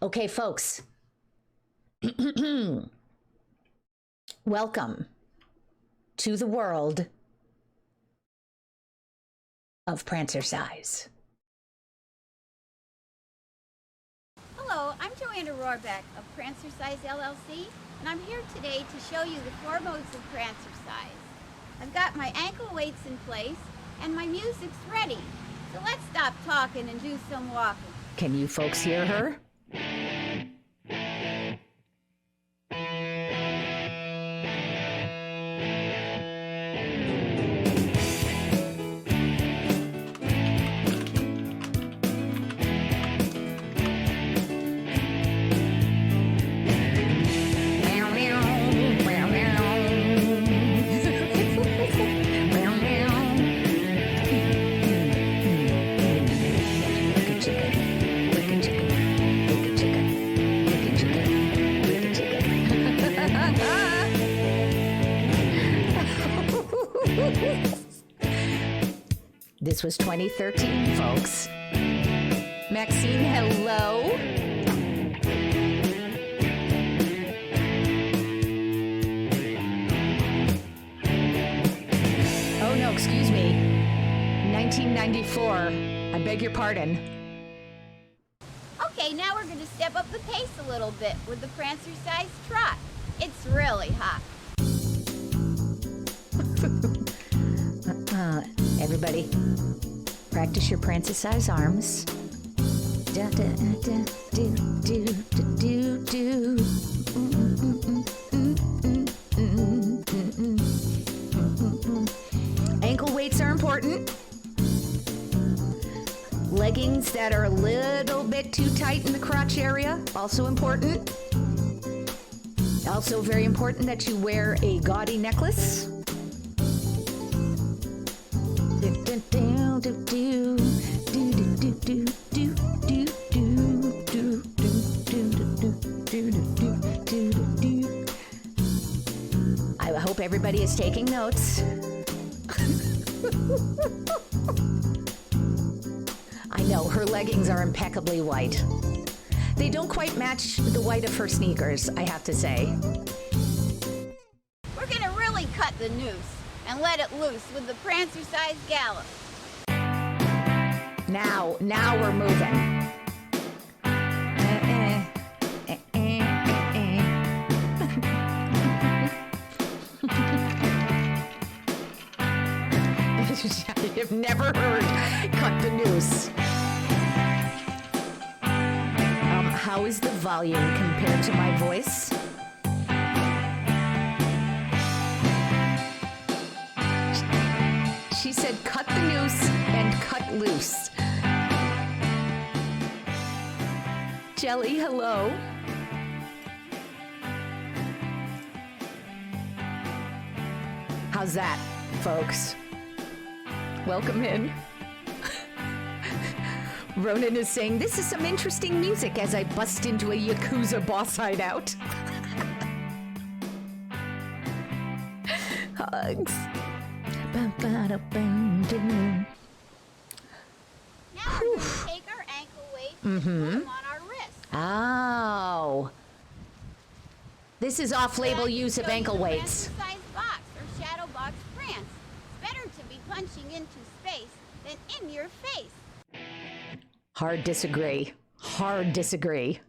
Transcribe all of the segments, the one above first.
Okay, folks. Welcome to the world of Prancercise. Hello, I'm Joanna Rohrbeck of Prancercise LLC, and I'm here today to show you the 4 modes of Prancercise. I've got my ankle weights in place, and my music's ready. So let's stop talking and do some walking. Can you folks hear her? This was 2013, folks. Maxine, hello. Oh, no, excuse me. 1994. I beg your pardon. Okay, now we're going to step up the pace a little bit with the Prancercise trot. It's really hot. Everybody, practice your Prancercise arms. Da, da, da, do, do, do, do, do. Ankle weights are important. Leggings that are a little bit too tight in the crotch area, also important. Also very important that you wear a gaudy necklace. I hope everybody is taking notes. I know, her leggings are impeccably white. They don't quite match the white of her sneakers, I have to say. We're going to really cut the noose and let it loose with the Prancercise gallop. Now we're moving. I've never heard cut the noose. How is the volume compared to my voice? She said cut the noose and cut loose. Jelly, hello. How's that, folks? Welcome in. Ronan is saying, this is some interesting music as I bust into a Yakuza boss hideout. Hugs. Now we're going to take our ankle weights and put them on our wrists. Oh. This is off-label use of ankle weights. Prancercise box or shadow box prance. It's better to be punching into space than in your face. Hard disagree. Hard disagree.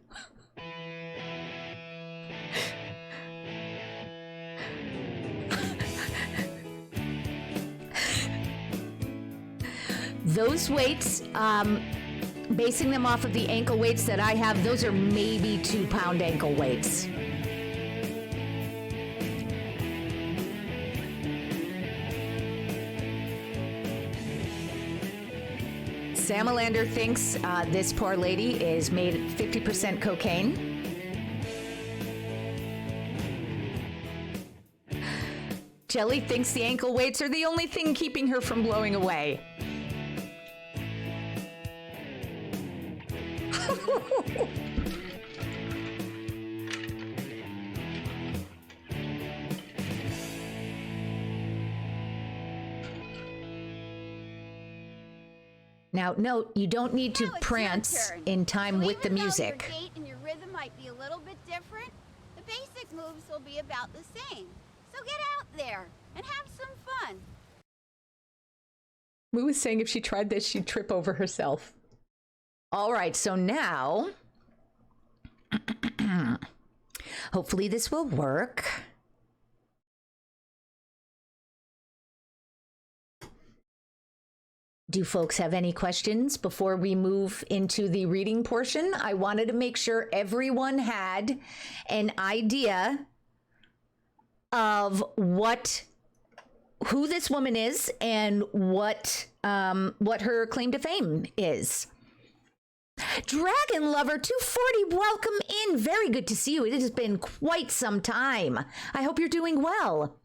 Those weights, basing them off of the ankle weights that I have, those are maybe 2-pound ankle weights. Samalander thinks this poor lady is made 50% cocaine. Jelly thinks the ankle weights are the only thing keeping her from blowing away. Now, note, you don't need to prance in time with the music. Now, might be a little bit different, the basic moves will be about the same. So get out there and have some fun. Moo was saying if she tried this, she'd trip over herself. All right, so now, hopefully this will work. Do folks have any questions before we move into the reading portion? I wanted to make sure everyone had an idea of who this woman is and what her claim to fame is. Dragon Lover 240, welcome in. Very good to see you. It has been quite some time. I hope you're doing well.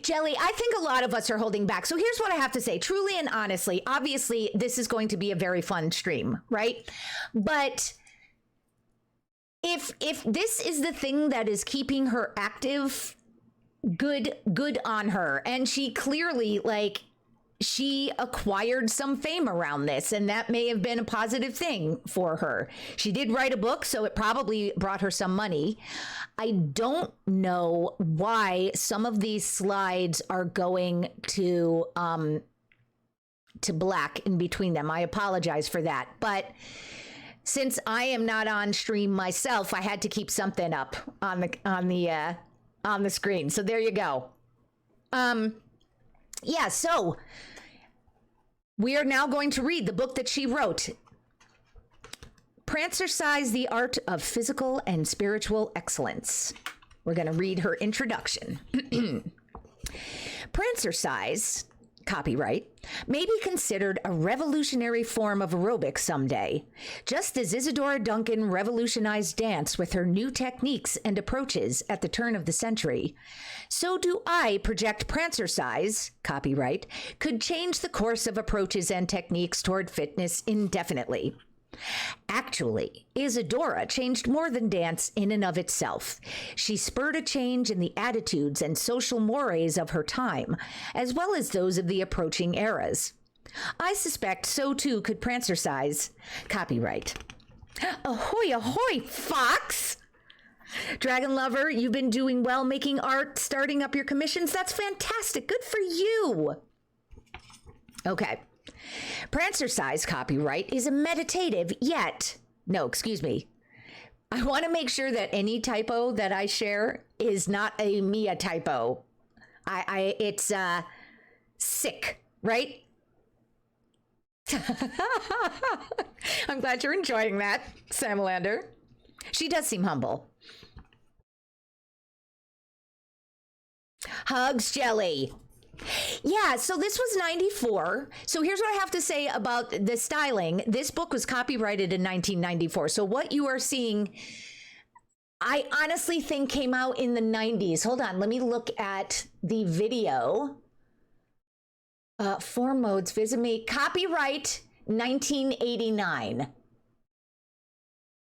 Jelly, I think a lot of us are holding back. So here's what I have to say, truly and honestly. Obviously, this is going to be a very fun stream, right? But if this is the thing that is keeping her active, good on her. And she clearly, like, she acquired some fame around this, and that may have been a positive thing for her. She did write a book, so it probably brought her some money. I don't know why some of these slides are going to black in between them. I apologize for that. But since I am not on stream myself, I had to keep something up on the screen. So there you go. Yeah, so we are now going to read the book that she wrote, Prancercise, the Art of Physical and Spiritual Excellence. We're going to read her introduction. Prancercise, copyright, may be considered a revolutionary form of aerobics someday. Just as Isadora Duncan revolutionized dance with her new techniques and approaches at the turn of the century, so do I project Prancercise, copyright, could change the course of approaches and techniques toward fitness indefinitely. Actually, Isadora changed more than dance in and of itself. She spurred a change in the attitudes and social mores of her time, as well as those of the approaching eras. I suspect so too could Prancercise, copyright. Ahoy, ahoy, Fox! Dragon Lover, you've been doing well making art, starting up your commissions. That's fantastic. Good for you. Okay. Prancercise, copyright, is a meditative yet... No, excuse me. I want to make sure that any typo that I share is not a Mia typo. It's sick, right? I'm glad you're enjoying that, Samalander. She does seem humble. Hugs, Jelly. Yeah, so this was 94. So here's what I have to say about the styling. This book was copyrighted in 1994. So what you are seeing, I honestly think came out in the 90s. Hold on, let me look at the video. Form modes, visit me. Copyright 1989.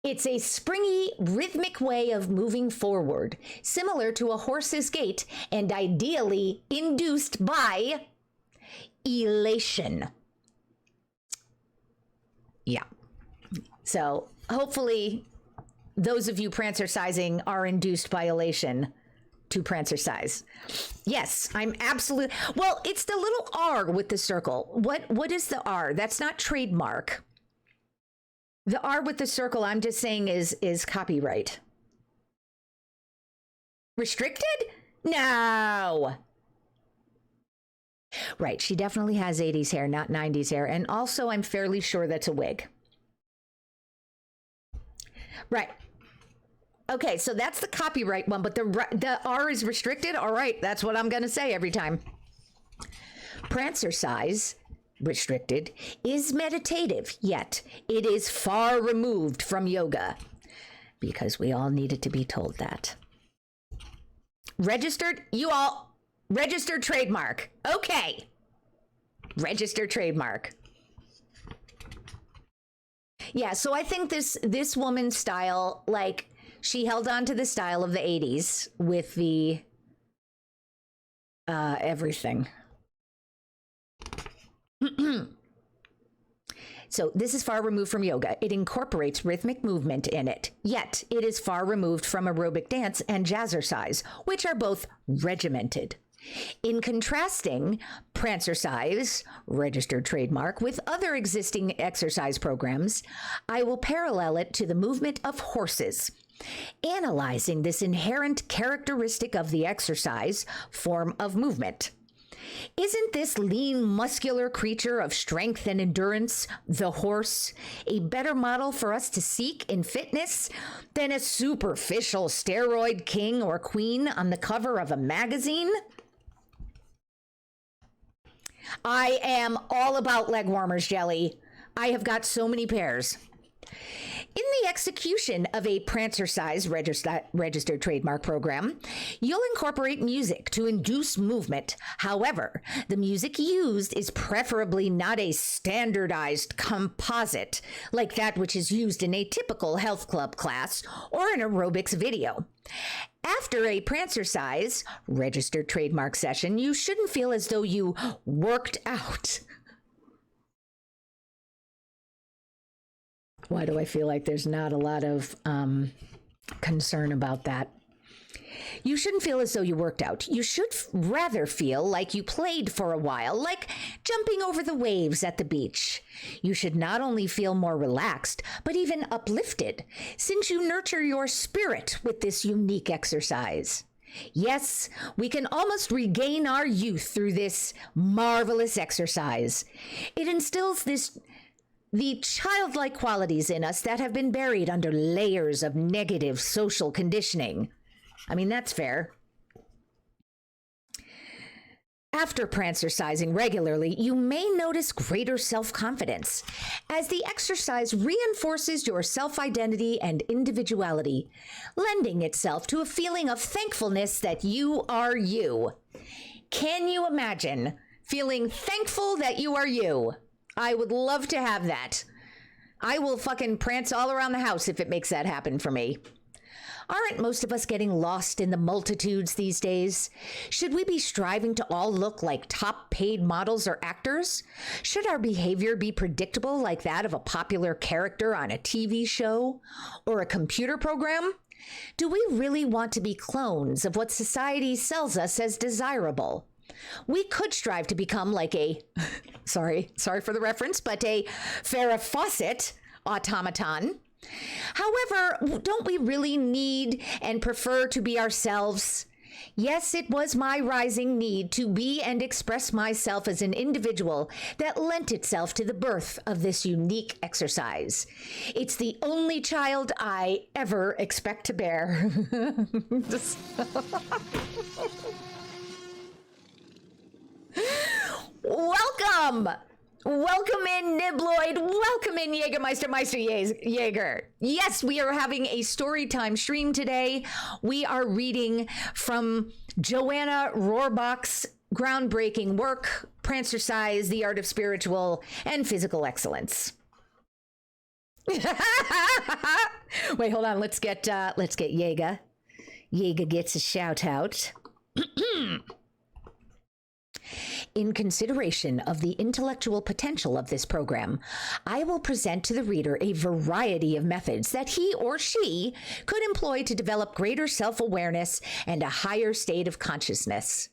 It's a springy, rhythmic way of moving forward, similar to a horse's gait and ideally induced by elation. Yeah. So hopefully those of you prancercising are induced by elation to prancercise. Yes, I'm absolutely... Well, it's the little R with the circle. What is the R? That's not trademark. The R with the circle, I'm just saying, is copyright. Restricted? No. Right, she definitely has 80s hair, not 90s hair. And also, I'm fairly sure that's a wig. Right. Okay, so that's the copyright one, but the R is restricted? All right, that's what I'm going to say every time. Prancercise, restricted, is meditative, yet it is far removed from yoga, because we all needed to be told that. Registered, registered trademark. Okay. Registered trademark. Yeah, so I think this woman's style, like, she held on to the style of the 80s with the everything. So this is far removed from yoga. It incorporates rhythmic movement in it, yet it is far removed from aerobic dance and jazzercise, which are both regimented. In contrasting Prancercise, registered trademark, with other existing exercise programs, I will parallel it to the movement of horses, analyzing this inherent characteristic of the exercise form of movement. Isn't this lean, muscular creature of strength and endurance, the horse, a better model for us to seek in fitness than a superficial steroid king or queen on the cover of a magazine? I am all about leg warmers, Jelly. I have got so many pairs. In the execution of a Prancercise registered trademark program, you'll incorporate music to induce movement. However, the music used is preferably not a standardized composite, like that which is used in a typical health club class or an aerobics video. After a Prancercise registered trademark session, you shouldn't feel as though you worked out. Why do I feel like there's not a lot of concern about that? You shouldn't feel as though you worked out. You should rather feel like you played for a while, like jumping over the waves at the beach. You should not only feel more relaxed, but even uplifted, since you nurture your spirit with this unique exercise. Yes, we can almost regain our youth through this marvelous exercise. It instills the childlike qualities in us that have been buried under layers of negative social conditioning. I mean, that's fair. After prancercising regularly, you may notice greater self-confidence as the exercise reinforces your self-identity and individuality, lending itself to a feeling of thankfulness that you are you. Can you imagine feeling thankful that you are you? I would love to have that. I will fucking prance all around the house if it makes that happen for me. Aren't most of us getting lost in the multitudes these days? Should we be striving to all look like top paid models or actors? Should our behavior be predictable like that of a popular character on a TV show or a computer program? Do we really want to be clones of what society sells us as desirable? We could strive to become like a, sorry for the reference, but a Farrah Fawcett automaton. However, don't we really need and prefer to be ourselves? Yes, it was my rising need to be and express myself as an individual that lent itself to the birth of this unique exercise. It's the only child I ever expect to bear. Welcome! Welcome in, Nibloid. Welcome in, Meister Jaeger. Yes, we are having a story time stream today. We are reading from Joanna Rohrbach's groundbreaking work, Prancercise, The Art of Spiritual and Physical Excellence. Wait, hold on. Let's get Jaeger. Jaeger gets a shout out. In consideration of the intellectual potential of this program, I will present to the reader a variety of methods that he or she could employ to develop greater self-awareness and a higher state of consciousness.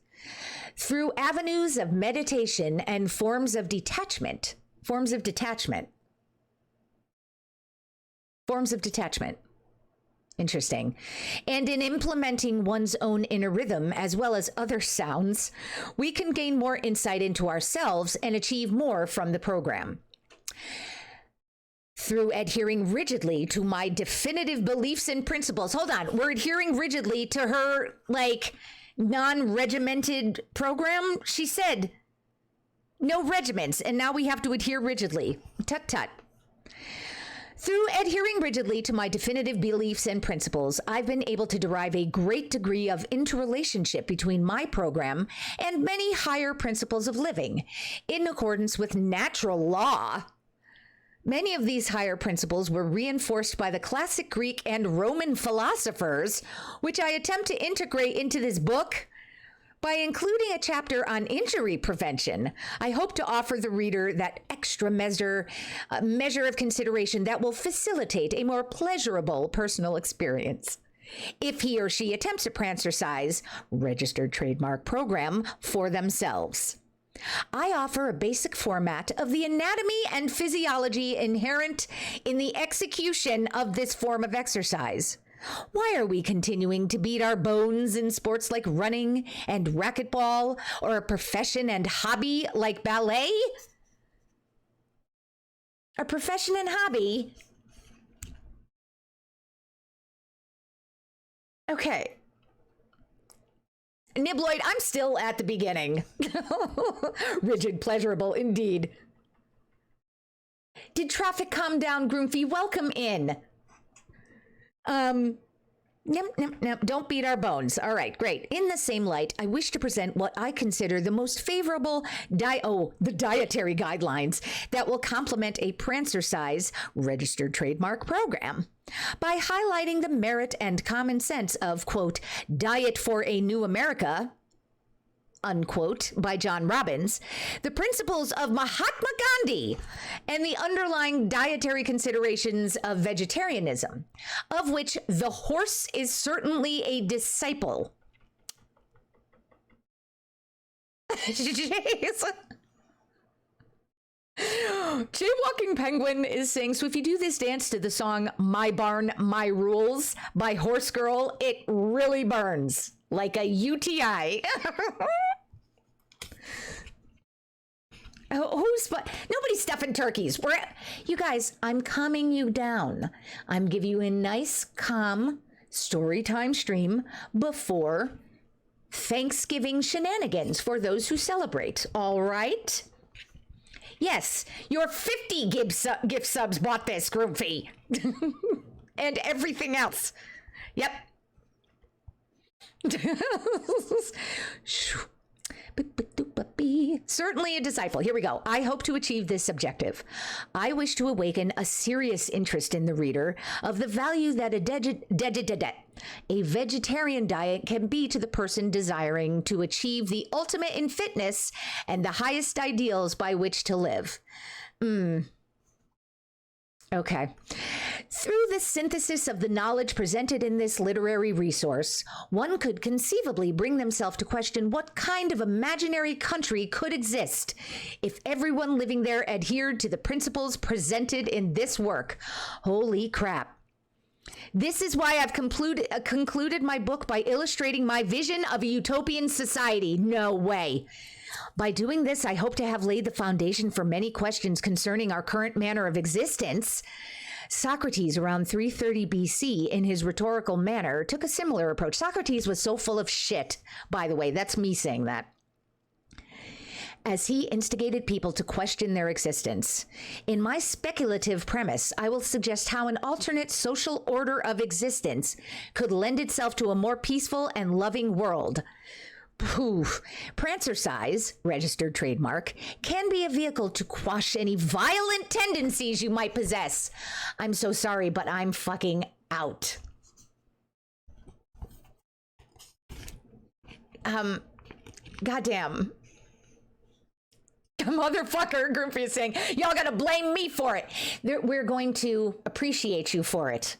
Through avenues of meditation and forms of detachment. Interesting. And in implementing one's own inner rhythm as well as other sounds, we can gain more insight into ourselves and achieve more from the program. Through adhering rigidly to my definitive beliefs and principles. Hold on, we're adhering rigidly to her, non-regimented program? She said no regiments, and now we have to adhere rigidly. Tut-tut. Through adhering rigidly to my definitive beliefs and principles, I've been able to derive a great degree of interrelationship between my program and many higher principles of living, in accordance with natural law. Many of these higher principles were reinforced by the classic Greek and Roman philosophers, which I attempt to integrate into this book, By including a chapter on injury prevention, I hope to offer the reader that extra measure of consideration that will facilitate a more pleasurable personal experience if he or she attempts a Prancercise registered trademark program for themselves. I offer a basic format of the anatomy and physiology inherent in the execution of this form of exercise. Why are we continuing to beat our bones in sports like running and racquetball, or a profession and hobby like ballet? A profession and hobby? Okay. Nibloid, I'm still at the beginning. Rigid, pleasurable, indeed. Did traffic calm down, Groomfy? Welcome in. Don't beat our bones. All right, great. In the same light, I wish to present what I consider the most favorable the dietary guidelines that will complement a Prancercise registered trademark program by highlighting the merit and common sense of, quote, Diet for a New America, unquote, by John Robbins, the principles of Mahatma Gandhi, and the underlying dietary considerations of vegetarianism, of which the horse is certainly a disciple. Jaywalking Penguin is saying, so if you do this dance to the song My Barn, My Rules by Horse Girl, it really burns like a UTI. Nobody's stuffing turkeys. You guys, I'm calming you down. I'm giving you a nice, calm story time stream before Thanksgiving shenanigans for those who celebrate. All right? Yes, your 50 gift subs bought this, Groomfy. And everything else. Yep. Certainly a disciple. Here we go. I hope to achieve this objective. I wish to awaken a serious interest in the reader of the value that a vegetarian diet can be to the person desiring to achieve the ultimate in fitness and the highest ideals by which to live. Okay. Through the synthesis of the knowledge presented in this literary resource, one could conceivably bring themselves to question what kind of imaginary country could exist if everyone living there adhered to the principles presented in this work. Holy crap. This is why I've concluded my book by illustrating my vision of a utopian society. No way. By doing this, I hope to have laid the foundation for many questions concerning our current manner of existence. Socrates, around 330 BC, in his rhetorical manner, took a similar approach. Socrates was so full of shit, by the way. That's me saying that. As he instigated people to question their existence. In my speculative premise, I will suggest how an alternate social order of existence could lend itself to a more peaceful and loving world. Poof. Prancercise, registered trademark, can be a vehicle to quash any violent tendencies you might possess. I'm so sorry, but I'm fucking out. Goddamn. Motherfucker, Groomfy is saying, y'all gotta blame me for it. We're going to appreciate you for it.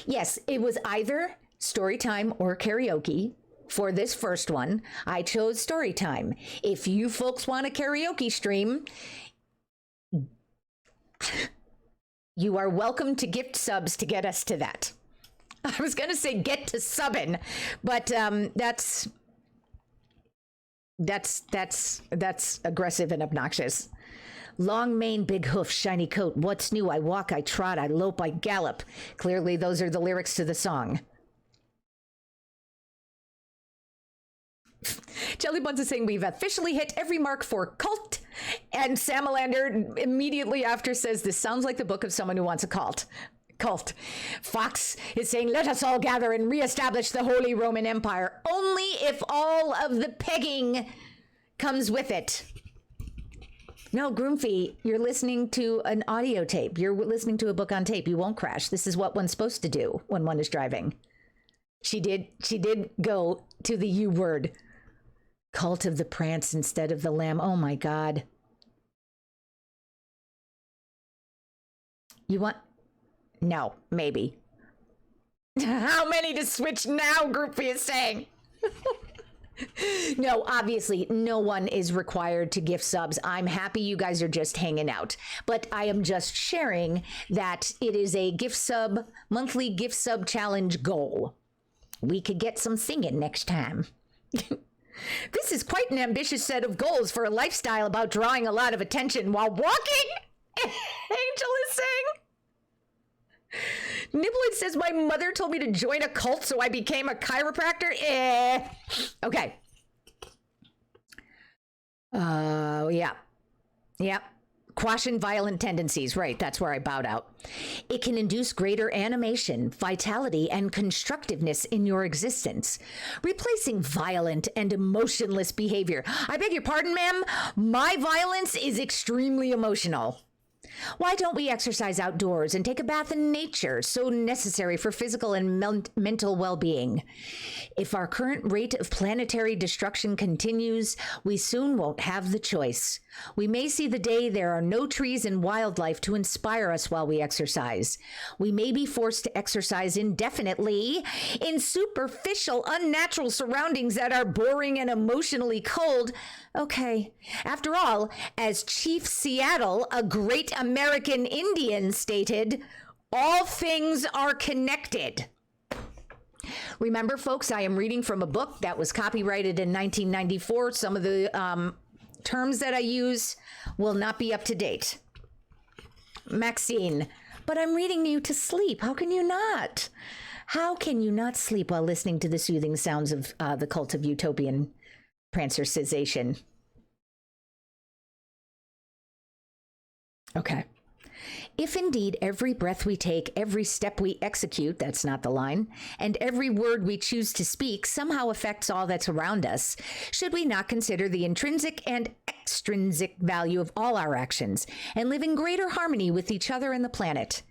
Yes, it was either story time or karaoke. For this first one, I chose story time. If you folks want a karaoke stream, you are welcome to gift subs to get us to that. I was going to say get to subbing, but that's aggressive and obnoxious. Long mane, big hoof, shiny coat. What's new? I walk, I trot, I lope, I gallop. Clearly, those are the lyrics to the song. Jelly Buns is saying we've officially hit every mark for cult, and Samalander immediately after says this sounds like the book of someone who wants a cult. Fox is saying let us all gather and reestablish the Holy Roman Empire, only if all of the pegging comes with it. No, Groomfy, you're listening to an audio tape. You're listening to a book on tape. You won't crash. This is what one's supposed to do when one is driving. She did go to the U word. Cult of the Prance instead of the Lamb. Oh my God. You want? No, maybe. How many to switch now, Groupie is saying. No, obviously, no one is required to gift subs. I'm happy you guys are just hanging out. But I am just sharing that it is a monthly gift sub challenge goal. We could get some singing next time. This is quite an ambitious set of goals for a lifestyle about drawing a lot of attention while walking. Angel is saying. Nibblewood says, my mother told me to join a cult, so I became a chiropractor. Okay. Yeah. Yep. Quashing violent tendencies. Right, that's where I bowed out. It can induce greater animation, vitality, and constructiveness in your existence, replacing violent and emotionless behavior. I beg your pardon, ma'am? My violence is extremely emotional. Why don't we exercise outdoors and take a bath in nature, so necessary for physical and mental well-being? If our current rate of planetary destruction continues, we soon won't have the choice. We may see the day there are no trees and wildlife to inspire us while we exercise. We may be forced to exercise indefinitely in superficial, unnatural surroundings that are boring and emotionally cold. Okay. After all, as Chief Seattle, a great American Indian, stated, all things are connected. Remember, folks, I am reading from a book that was copyrighted in 1994. Some of the terms that I use will not be up to date. Maxine, but I'm reading you to sleep. How can you not? How can you not sleep while listening to the soothing sounds of the cult of utopian prancercization? Okay. If indeed every breath we take, every step we execute, that's not the line, and every word we choose to speak somehow affects all that's around us, should we not consider the intrinsic and extrinsic value of all our actions and live in greater harmony with each other and the planet?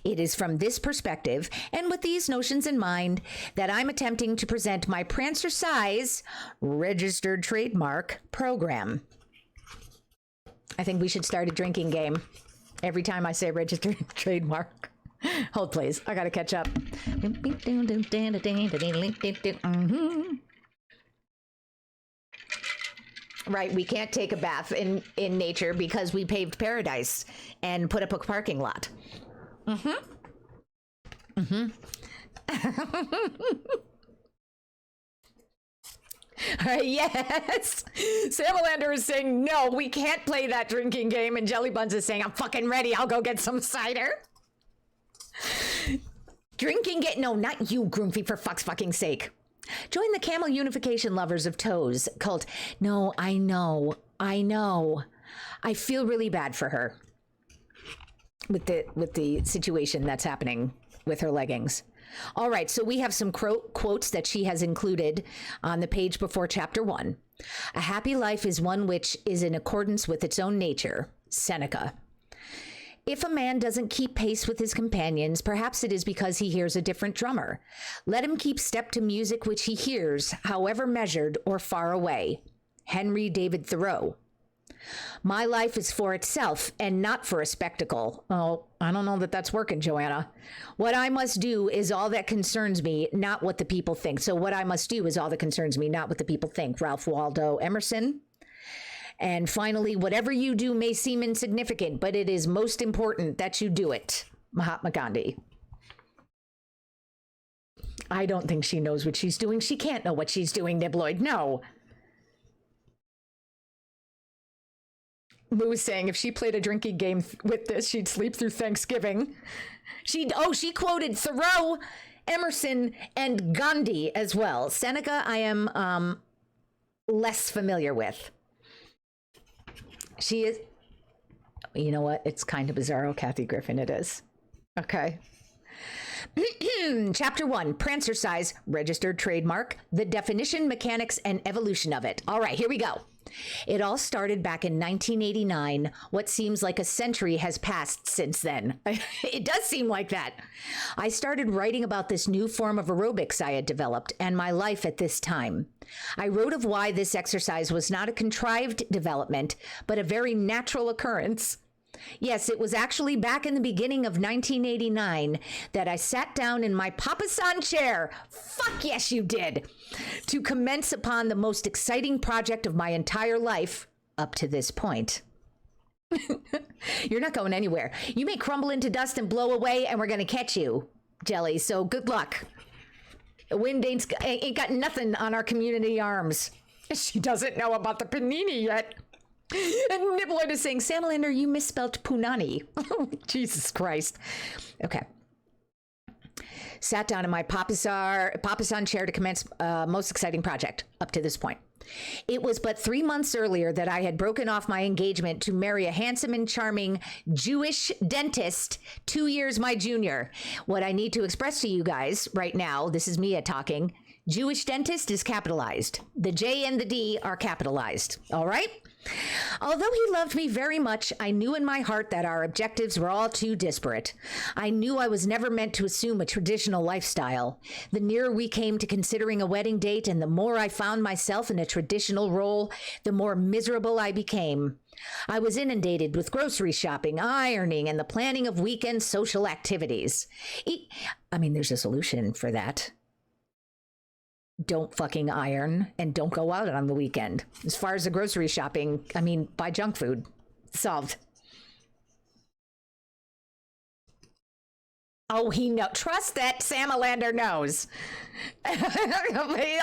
It is from this perspective, and with these notions in mind, that I'm attempting to present my Prancercise registered trademark program. I think we should start a drinking game. Every time I say registered trademark. Hold, please. I gotta catch up. Right, we can't take a bath in nature because we paved paradise and put up a parking lot. All right, yes. Samalander is saying, no, we can't play that drinking game. And Jelly Buns is saying, I'm fucking ready. I'll go get some cider. Drinking game. No, not you, Groomfy, for fuck's fucking sake. Join the Camel Unification Lovers of Toes cult. No, I know. I feel really bad for her with the situation that's happening with her leggings. All right, so we have some quotes that she has included on the page before chapter 1. A happy life is one which is in accordance with its own nature. Seneca. If a man doesn't keep pace with his companions, perhaps it is because he hears a different drummer. Let him keep step to music which he hears, however measured or far away. Henry David Thoreau. My life is for itself and not for a spectacle. Oh, I don't know that that's working, Joanna. What I must do is all that concerns me, not what the people think. So what I must do is all that concerns me, not what the people think. Ralph Waldo Emerson. And finally, whatever you do may seem insignificant, but it is most important that you do it. Mahatma Gandhi. I don't think she knows what she's doing. She can't know what she's doing, Nibloid. No. Moo is saying if she played a drinking game with this, she'd sleep through Thanksgiving. She quoted Thoreau, Emerson, and Gandhi as well. Seneca, I am less familiar with. She is, you know what? It's kind of bizarro, Kathy Griffin, it is. Okay. Chapter 1, Prancercise, registered trademark, the definition, mechanics, and evolution of it. All right, here we go. It all started back in 1989. What seems like a century has passed since then. It does seem like that. I started writing about this new form of aerobics I had developed and my life at this time. I wrote of why this exercise was not a contrived development, but a very natural occurrence. Yes, it was actually back in the beginning of 1989 that I sat down in my Papa-san chair. Fuck yes, you did. To commence upon the most exciting project of my entire life up to this point. You're not going anywhere. You may crumble into dust and blow away, and we're going to catch you, Jelly. So good luck. The wind ain't got nothing on our community arms. She doesn't know about the panini yet. And Nibbler is saying, Salamander, you misspelled punani. Jesus Christ. Okay. Sat down in my Papa-san chair to commence most exciting project up to this point. It was but 3 months earlier that I had broken off my engagement to marry a handsome and charming Jewish dentist 2 years my junior. What I need to express to you guys right now, this is Mia talking, Jewish dentist is capitalized. The J and the D are capitalized. All right? Although he loved me very much, I knew in my heart that our objectives were all too disparate. I knew I was never meant to assume a traditional lifestyle. The nearer we came to considering a wedding date and the more I found myself in a traditional role, the more miserable I became. I was inundated with grocery shopping, ironing, and the planning of weekend social activities. There's a solution for that. Don't fucking iron and don't go out on the weekend. As far as the grocery shopping, buy junk food. Solved. Oh, he knows. Trust that Salamander knows.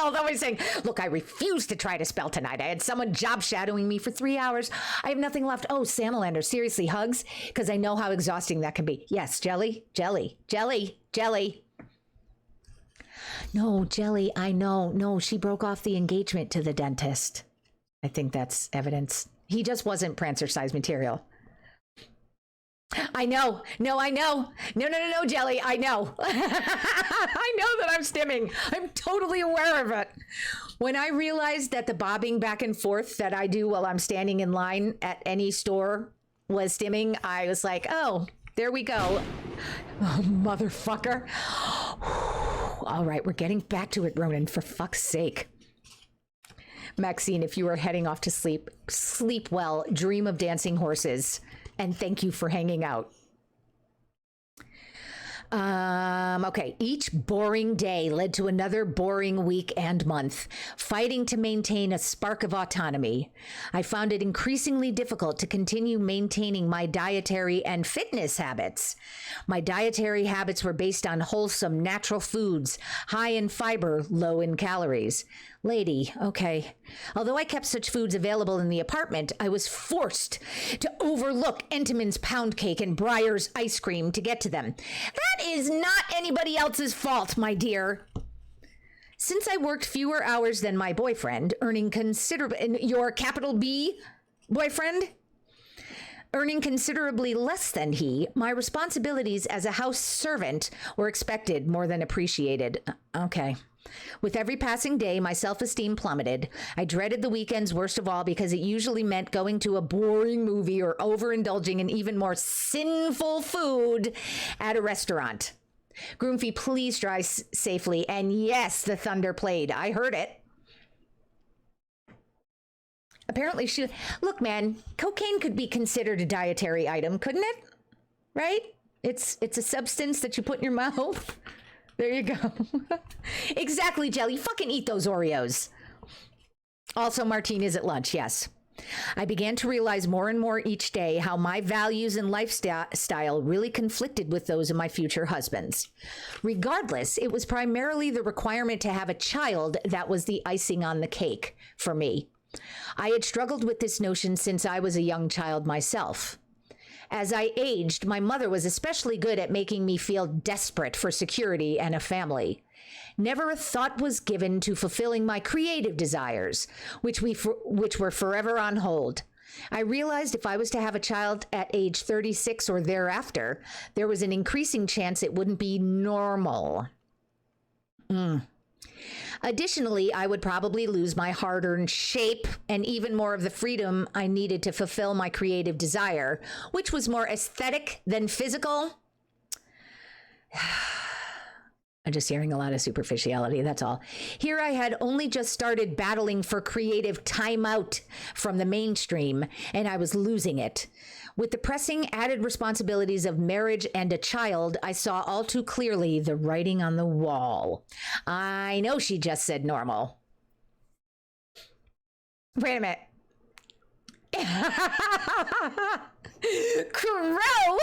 Although he's saying, look, I refuse to try to spell tonight. I had someone job shadowing me for 3 hours. I have nothing left. Oh, Salamander, seriously, hugs? Because I know how exhausting that can be. Yes, jelly. No, Jelly, I know. No, she broke off the engagement to the dentist. I think that's evidence. He just wasn't Prancercise material. I know. No, I know. No, Jelly, I know. I know that I'm stimming. I'm totally aware of it. When I realized that the bobbing back and forth that I do while I'm standing in line at any store was stimming, I was like, oh, there we go. Oh, motherfucker. All right, we're getting back to it, Ronan, for fuck's sake. Maxine, if you are heading off to sleep, sleep well, dream of dancing horses, and thank you for hanging out. Okay, each boring day led to another boring week and month, fighting to maintain a spark of autonomy. I found it increasingly difficult to continue maintaining my dietary and fitness habits. My dietary habits were based on wholesome, natural foods, high in fiber, low in calories. Lady, okay. Although I kept such foods available in the apartment, I was forced to overlook Entenmann's pound cake and Breyer's ice cream to get to them. That is not anybody else's fault, my dear. Since I worked fewer hours than my boyfriend, earning considerably, your capital B boyfriend? Earning considerably less than he, my responsibilities as a house servant were expected more than appreciated. Okay. With every passing day, my self-esteem plummeted. I dreaded the weekends worst of all because it usually meant going to a boring movie or overindulging in even more sinful food at a restaurant. Groomfee, please drive safely. And yes, the thunder played. I heard it. Apparently look, man, cocaine could be considered a dietary item, couldn't it? Right? It's a substance that you put in your mouth. There you go. Exactly, Jelly. Fucking eat those Oreos. Also, martinis at lunch, yes. I began to realize more and more each day how my values and lifestyle really conflicted with those of my future husbands. Regardless, it was primarily the requirement to have a child that was the icing on the cake for me. I had struggled with this notion since I was a young child myself. As I aged, my mother was especially good at making me feel desperate for security and a family. Never a thought was given to fulfilling my creative desires, which were forever on hold. I realized if I was to have a child at age 36 or thereafter, there was an increasing chance it wouldn't be normal. Additionally, I would probably lose my hard-earned shape and even more of the freedom I needed to fulfill my creative desire, which was more aesthetic than physical. I'm just hearing a lot of superficiality, that's all. Here I had only just started battling for creative timeout from the mainstream, and I was losing it. With the pressing added responsibilities of marriage and a child, I saw all too clearly the writing on the wall. I know she just said normal. Wait a minute. Crow,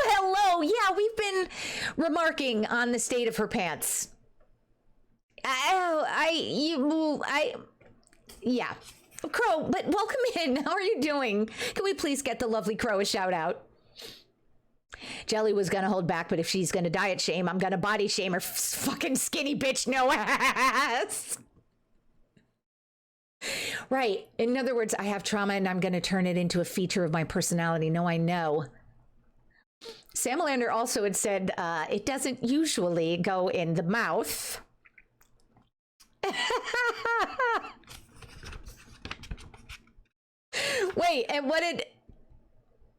hello. Yeah, we've been remarking on the state of her pants. Yeah. Crow, but welcome in. How are you doing? Can we please get the lovely Crow a shout out? Jelly was gonna hold back, but if she's gonna diet shame, I'm gonna body shame her fucking skinny bitch no ass. Right. In other words, I have trauma and I'm gonna turn it into a feature of my personality. No, I know. Samalander also had said it doesn't usually go in the mouth. Wait, and what did...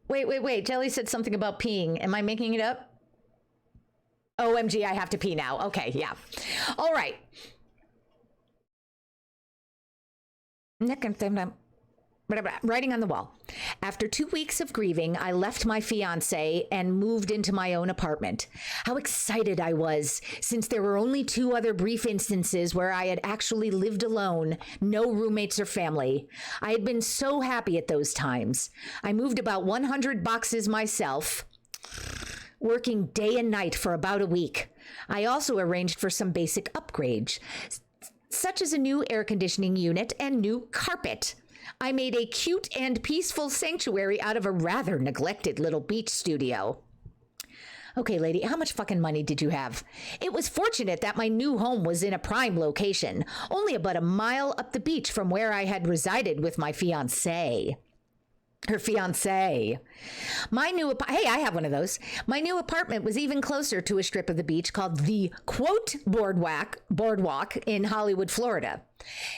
Wait. Jelly said something about peeing. Am I making it up? OMG, I have to pee now. Okay, yeah. All right. Writing on the wall. After 2 weeks of grieving, I left my fiance and moved into my own apartment. How excited I was, since there were only 2 other brief instances where I had actually lived alone, no roommates or family. I had been so happy at those times. I moved about 100 boxes myself, working day and night for about a week. I also arranged for some basic upgrades, such as a new air conditioning unit and new carpet. I made a cute and peaceful sanctuary out of a rather neglected little beach studio. Okay, lady, how much fucking money did you have? It was fortunate that my new home was in a prime location, only about a mile up the beach from where I had resided with my fiancé. Her fiancé. Hey, I have one of those. My new apartment was even closer to a strip of the beach called the quote boardwalk in Hollywood, Florida.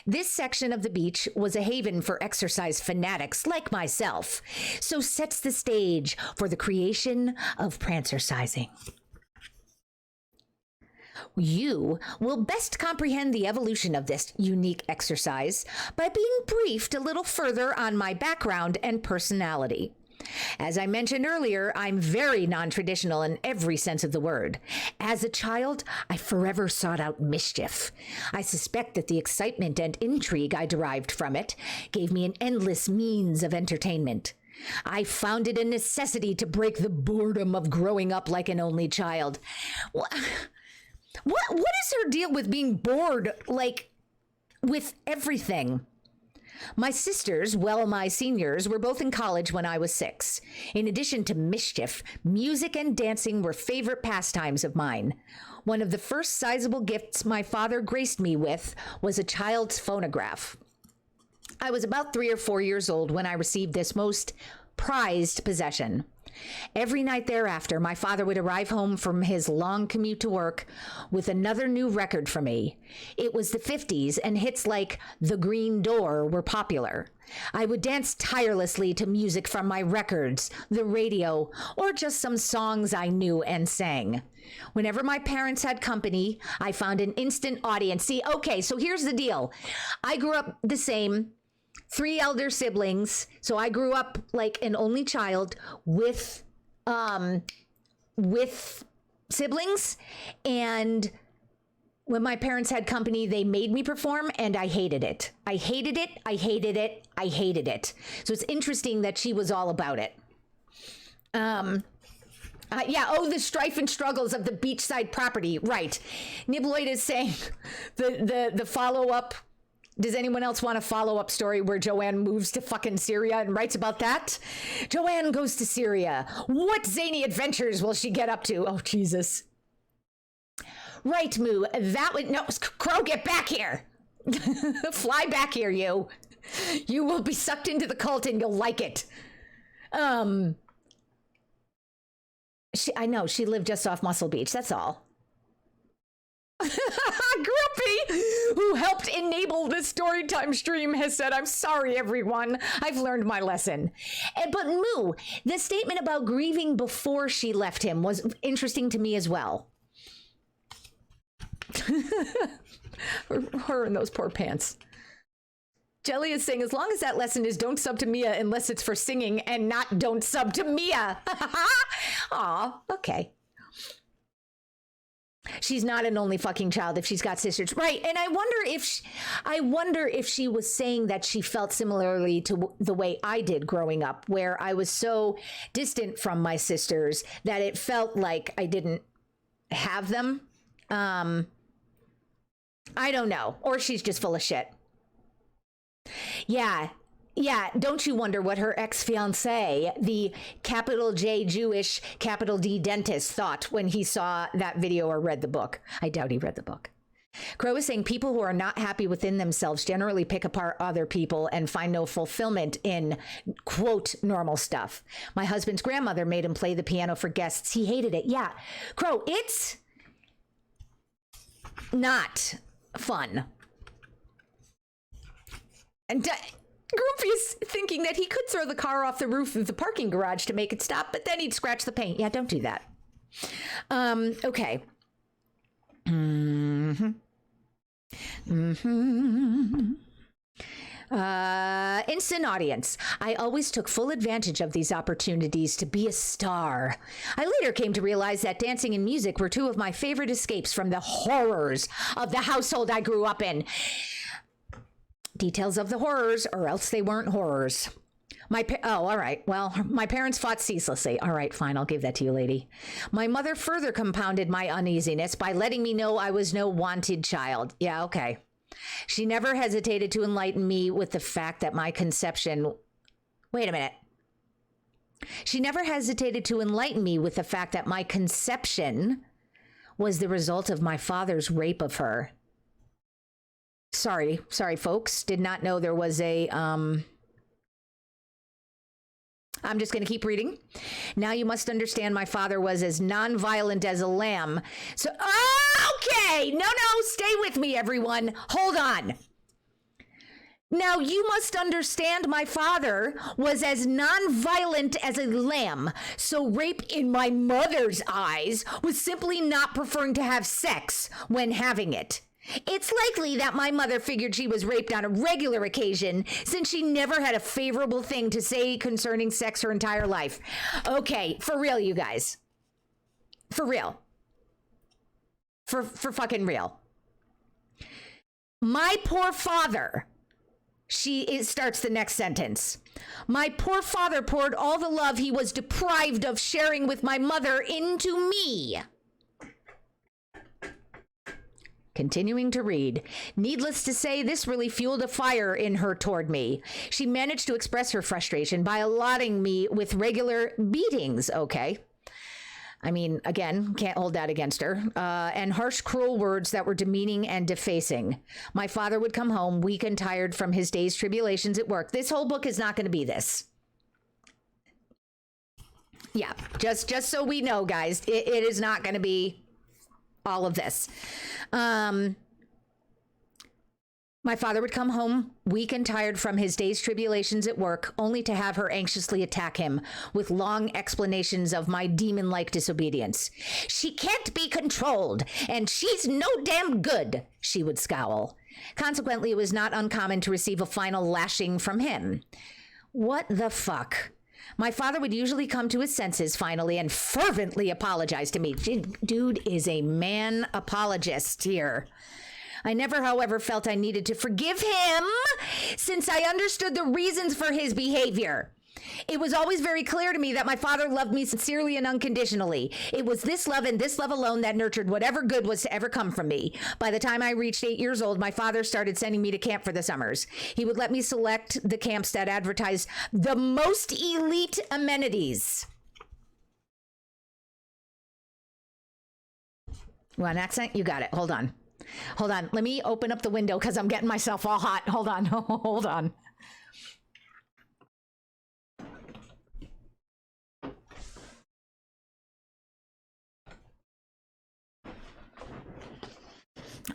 This section of the beach was a haven for exercise fanatics like myself, so sets the stage for the creation of prancercising. You will best comprehend the evolution of this unique exercise by being briefed a little further on my background and personality. As I mentioned earlier, I'm very non-traditional in every sense of the word. As a child, I forever sought out mischief. I suspect that the excitement and intrigue I derived from it gave me an endless means of entertainment. I found it a necessity to break the boredom of growing up like an only child. What is her deal with being bored, like, with everything? My sisters, my seniors, were both in college when I was 6. In addition to mischief, music and dancing were favorite pastimes of mine. One of the first sizable gifts my father graced me with was a child's phonograph. I was about 3 or 4 years old when I received this most prized possession. Every night thereafter, my father would arrive home from his long commute to work with another new record for me. It was the 50s, and hits like The Green Door were popular. I would dance tirelessly to music from my records, the radio, or just some songs I knew and sang. Whenever my parents had company, I found an instant audience. See, okay, so here's the deal. I grew up the same. 3 elder siblings, so I grew up like an only child with siblings, and when my parents had company, they made me perform, and I hated it. I hated it. So it's interesting that she was all about it. The strife and struggles of the beachside property, right? Nibloid is saying the follow-up. Does anyone else want a follow-up story where Joanne moves to fucking Syria and writes about that? Joanne goes to Syria. What zany adventures will she get up to? Oh, Jesus. Right, Moo. That would... No, Crow, get back here. Fly back here, you. You will be sucked into the cult and you'll like it. I know, she lived just off Muscle Beach. That's all. Grumpy, who helped enable this storytime stream, has said, I'm sorry, everyone. I've learned my lesson. But Moo, the statement about grieving before she left him was interesting to me as well. her and those poor pants. Jelly is saying, as long as that lesson is don't sub to Mia unless it's for singing and not don't sub to Mia. Aw, okay. She's not an only fucking child if she's got sisters. Right. And I wonder if she was saying that she felt similarly to the way I did growing up, where I was so distant from my sisters that it felt like I didn't have them. I don't know. Or she's just full of shit. Yeah. Yeah, don't you wonder what her ex-fiancé, the capital J Jewish, capital D dentist, thought when he saw that video or read the book? I doubt he read the book. Crow is saying people who are not happy within themselves generally pick apart other people and find no fulfillment in, quote, normal stuff. My husband's grandmother made him play the piano for guests. He hated it. Yeah, Crow, it's not fun. And Grumpy's thinking that he could throw the car off the roof of the parking garage to make it stop, but then he'd scratch the paint. Yeah, don't do that. Okay. Instant audience. I always took full advantage of these opportunities to be a star. I later came to realize that dancing and music were two of my favorite escapes from the horrors of the household I grew up in. Details of the horrors, or else they weren't horrors. All right. Well, my parents fought ceaselessly. All right, fine. I'll give that to you, lady. My mother further compounded my uneasiness by letting me know I was no wanted child. Yeah, okay. She never hesitated to enlighten me with the fact that my conception... Wait a minute. She never hesitated to enlighten me with the fact that my conception was the result of my father's rape of her. Sorry, folks. Did not know there was a, I'm just going to keep reading. Now you must understand my father was as nonviolent as a lamb. So, okay. No, stay with me, everyone. Hold on. Now you must understand my father was as nonviolent as a lamb. So rape in my mother's eyes was simply not preferring to have sex when having it. It's likely that my mother figured she was raped on a regular occasion since she never had a favorable thing to say concerning sex her entire life. Okay, for real, you guys. For real. For fucking real. My poor father, it starts the next sentence. My poor father poured all the love he was deprived of sharing with my mother into me. Continuing to read. Needless to say, this really fueled a fire in her toward me. She managed to express her frustration by allotting me with regular beatings, okay? I mean, again, can't hold that against her. And harsh, cruel words that were demeaning and defacing. My father would come home weak and tired from his day's tribulations at work. This whole book is not going to be this. Yeah, just so we know, guys, it is not going to be all of this. My father would come home weak and tired from his day's tribulations at work, only to have her anxiously attack him with long explanations of my demon-like disobedience. She can't be controlled, and she's no damn good, she would scowl. Consequently, it was not uncommon to receive a final lashing from him. What the fuck? My father would usually come to his senses finally and fervently apologize to me. Dude is a man apologist here. I never, however, felt I needed to forgive him since I understood the reasons for his behavior. It was always very clear to me that my father loved me sincerely and unconditionally. It was this love and this love alone that nurtured whatever good was to ever come from me. By the time I reached 8 years old, my father started sending me to camp for the summers. He would let me select the camps that advertised the most elite amenities. You want an accent? You got it. Hold on. Let me open up the window because I'm getting myself all hot. Hold on. Hold on.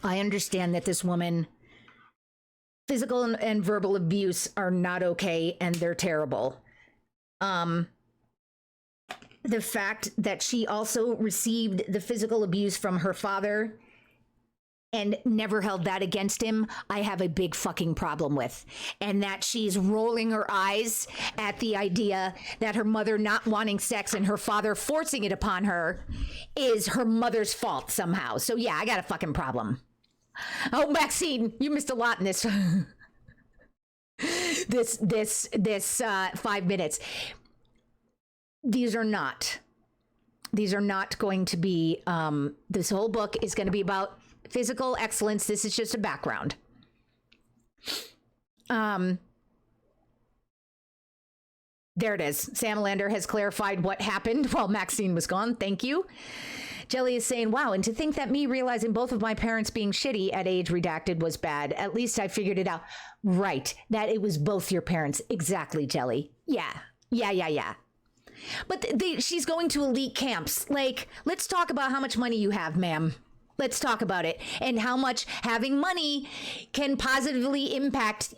I understand that this woman, physical and verbal abuse are not okay and they're terrible. The fact that she also received the physical abuse from her father and never held that against him, I have a big fucking problem with. And that she's rolling her eyes at the idea that her mother not wanting sex and her father forcing it upon her is her mother's fault somehow. So yeah, I got a fucking problem. Oh, Maxine, you missed a lot in this. this 5 minutes. These are not going to be, this whole book is going to be about physical excellence. This is just a background. There it is. Salamander has clarified what happened while Maxine was gone. Thank you. Jelly is saying, wow, and to think that me realizing both of my parents being shitty at age redacted was bad. At least I figured it out. Right. That it was both your parents. Exactly, Jelly. Yeah. But she's going to elite camps. Like, let's talk about how much money you have, ma'am. Let's talk about it and how much having money can positively impact.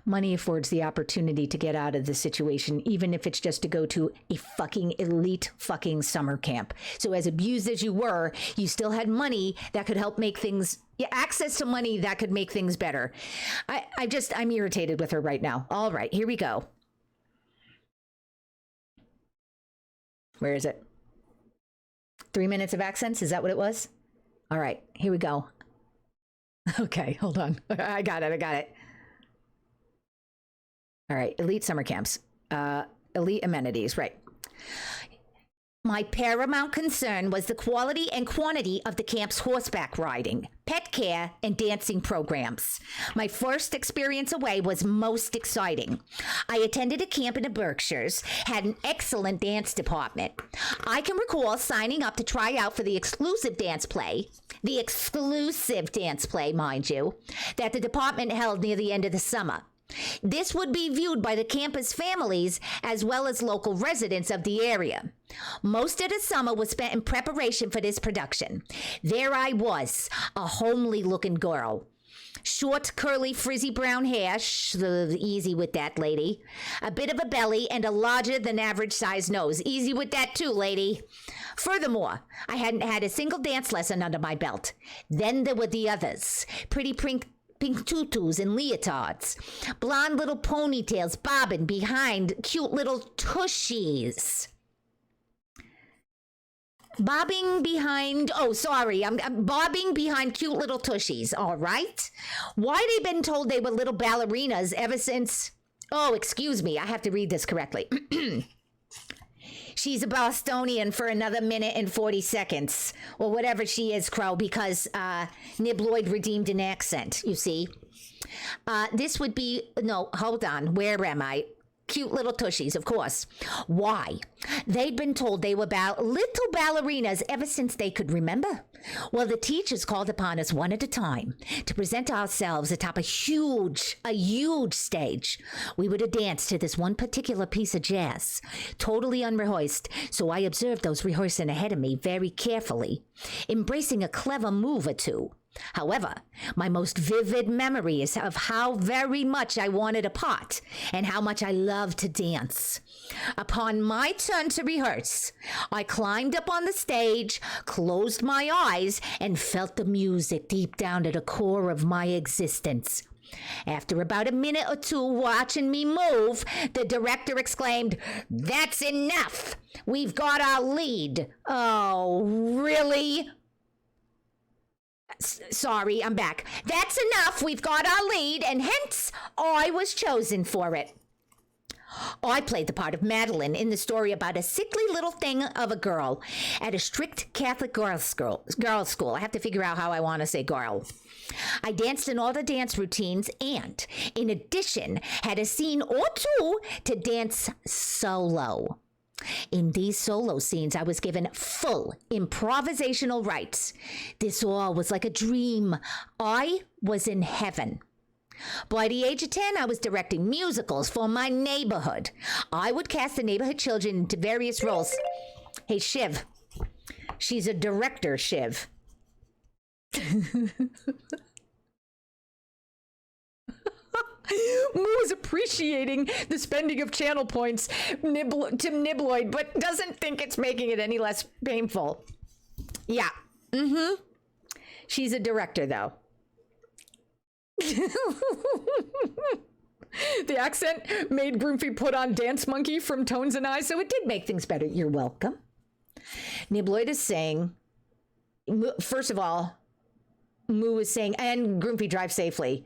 Money affords the opportunity to get out of the situation, even if it's just to go to a fucking elite fucking summer camp. So as abused as you were, you still had money that could help make things, access to money that could make things better. I'm irritated with her right now. All right, here we go. Where is it? 3 minutes of accents? Is that what it was? All right, here we go. Okay, hold on. I got it. All right, elite summer camps, elite amenities, right. My paramount concern was the quality and quantity of the camp's horseback riding, pet care, and dancing programs. My first experience away was most exciting. I attended a camp in the Berkshires, had an excellent dance department. I can recall signing up to try out for the exclusive dance play, mind you, that the department held near the end of the summer. This would be viewed by the campus families as well as local residents of the area. Most of the summer was spent in preparation for this production. There I was, a homely-looking girl. Short, curly, frizzy brown hair, easy with that, lady. A bit of a belly and a larger-than-average-sized nose. Easy with that, too, lady. Furthermore, I hadn't had a single dance lesson under my belt. Then there were the others. Pretty pink tutus and leotards, blonde little ponytails bobbing behind cute little tushies. I'm bobbing behind cute little tushies, all right? Why they been told they were little ballerinas ever since... Oh, excuse me, I have to read this correctly. She's a Bostonian for another minute and 40 seconds. Or whatever she is, Crow, because Nibloid redeemed an accent, you see. This would be... No, hold on. Where am I? Cute little tushies, of course. Why? They'd been told they were little ballerinas ever since they could remember. Well, the teachers called upon us one at a time to present ourselves atop a huge stage. We were to dance to this one particular piece of jazz, totally unrehearsed, so I observed those rehearsing ahead of me very carefully, embracing a clever move or two. However, my most vivid memory is of how very much I wanted a part and how much I loved to dance. Upon my turn to rehearse, I climbed up on the stage, closed my eyes, and felt the music deep down to the core of my existence. After about a minute or two watching me move, the director exclaimed, "That's enough! We've got our lead." Oh, really? Sorry, I'm back. That's enough. We've got our lead, and hence I was chosen for it. I played the part of Madeline in the story about a sickly little thing of a girl at a strict Catholic girls' school. I have to figure out how I want to say girl. I danced in all the dance routines and, in addition, had a scene or two to dance solo. In these solo scenes, I was given full improvisational rights. This all was like a dream. I was in heaven. By the age of 10, I was directing musicals for my neighborhood. I would cast the neighborhood children into various roles. Hey, Shiv. She's a director, Shiv. Moo is appreciating the spending of channel points to Nibloid, but doesn't think it's making it any less painful. Yeah. She's a director, though. The accent made Groomfy put on Dance Monkey from Tones and I, so it did make things better. You're welcome. Nibloid is saying, first of all, Moo is saying, and Groomfy drive safely.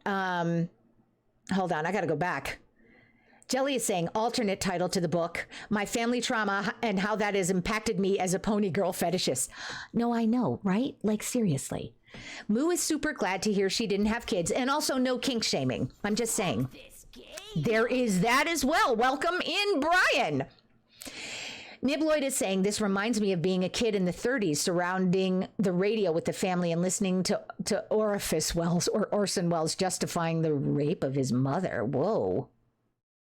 Hold on, I gotta go back. Jelly is saying, alternate title to the book, My Family Trauma and How That Has Impacted Me as a Pony Girl Fetishist. No, I know, right? Like, seriously. Moo is super glad to hear she didn't have kids, and also no kink shaming. I'm just saying. There is that as well. Welcome in, Brian. Nibloid is saying, this reminds me of being a kid in the 30s, surrounding the radio with the family and listening to Orson Welles justifying the rape of his mother. Whoa.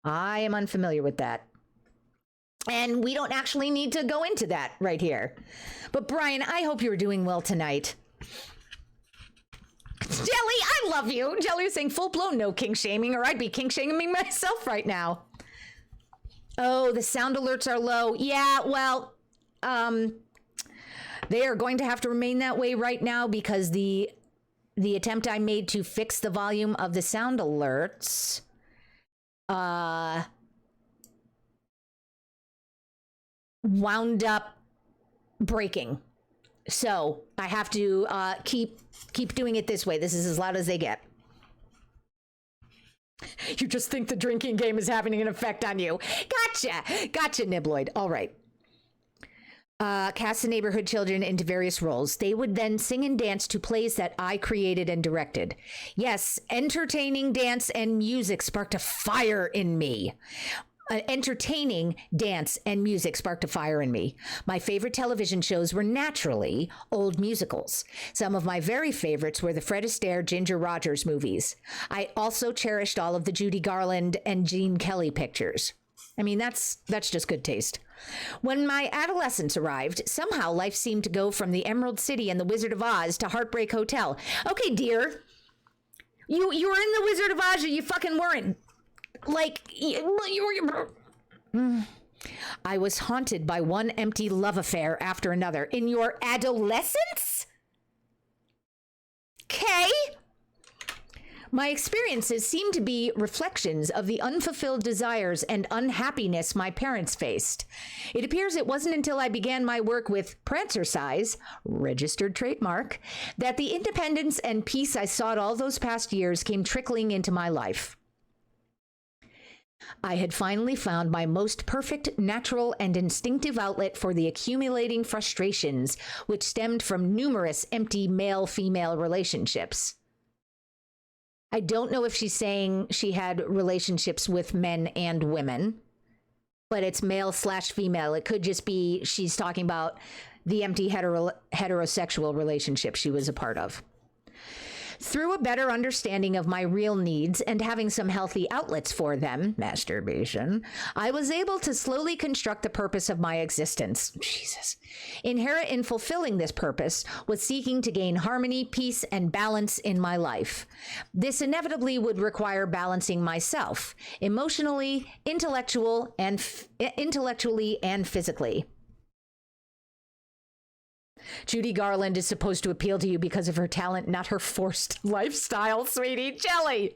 I am unfamiliar with that. And we don't actually need to go into that right here. But Brian, I hope you're doing well tonight. Jelly, I love you. Jelly is saying full-blown no kink shaming, or I'd be kink shaming myself right now. Oh, the sound alerts are low. Yeah, well, they are going to have to remain that way right now because the attempt I made to fix the volume of the sound alerts wound up breaking. So I have to keep doing it this way. This is as loud as they get. You just think the drinking game is having an effect on you. Gotcha, Nibloid. All right. Cast the neighborhood children into various roles. They would then sing and dance to plays that I created and directed. Yes, entertaining dance and music sparked a fire in me. Entertaining dance and music sparked a fire in me. My favorite television shows were naturally old musicals. Some of my very favorites were the Fred Astaire, Ginger Rogers movies. I also cherished all of the Judy Garland and Gene Kelly pictures. I mean, that's just good taste. When my adolescence arrived, somehow life seemed to go from the Emerald City and the Wizard of Oz to Heartbreak Hotel. Okay, dear. You were in the Wizard of Oz or you fucking weren't. Like, I was haunted by one empty love affair after another. In your adolescence? Okay. My experiences seem to be reflections of the unfulfilled desires and unhappiness my parents faced. It appears it wasn't until I began my work with Prancercise, registered trademark, that the independence and peace I sought all those past years came trickling into my life. I had finally found my most perfect, natural, and instinctive outlet for the accumulating frustrations which stemmed from numerous empty male-female relationships. I don't know if she's saying she had relationships with men and women, but it's male/female. It could just be she's talking about the empty heterosexual relationship she was a part of. Through a better understanding of my real needs and having some healthy outlets for them, masturbation, I was able to slowly construct the purpose of my existence. Jesus. Inherent in fulfilling this purpose was seeking to gain harmony, peace, and balance in my life. This inevitably would require balancing myself, emotionally, intellectually, and physically. Judy Garland is supposed to appeal to you because of her talent, not her forced lifestyle, sweetie. Jelly.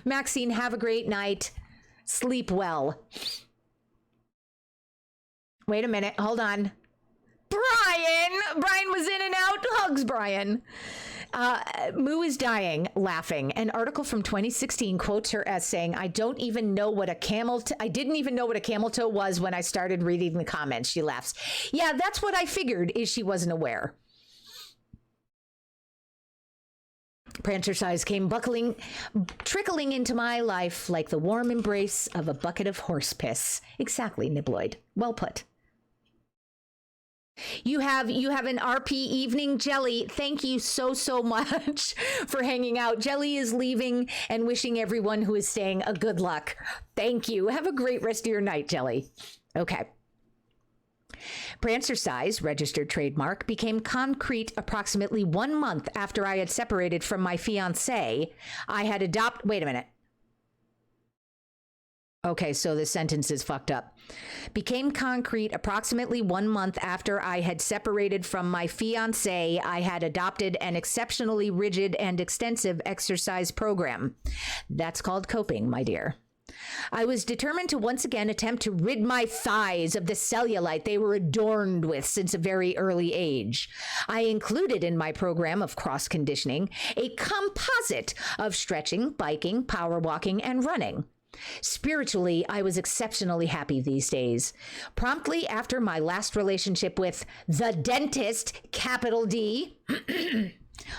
Maxine, have a great night. Sleep well. Wait a minute. Hold on. Brian was in and out. Hugs, Brian. Moo is dying, laughing. An article from 2016 quotes her as saying, I didn't even know what a camel toe was when I started reading the comments. She laughs. Yeah, that's what I figured, is she wasn't aware. Prancercise came trickling into my life like the warm embrace of a bucket of horse piss. Exactly, Nibloid. Well put. You have an RP evening, Jelly. Thank you so much for hanging out. Jelly is leaving and wishing everyone who is staying a good luck. Thank you. Have a great rest of your night, Jelly. Okay. Prancercise, registered trademark, became concrete approximately 1 month after I had separated from my fiancé. I had wait a minute. Okay, so this sentence is fucked up. Became concrete approximately 1 month after I had separated from my fiancé. I had adopted an exceptionally rigid and extensive exercise program. That's called coping, my dear. I was determined to once again attempt to rid my thighs of the cellulite they were adorned with since a very early age. I included in my program of cross conditioning a composite of stretching, biking, power walking, and running. Spiritually, I was exceptionally happy these days. Promptly after my last relationship with the dentist, capital D,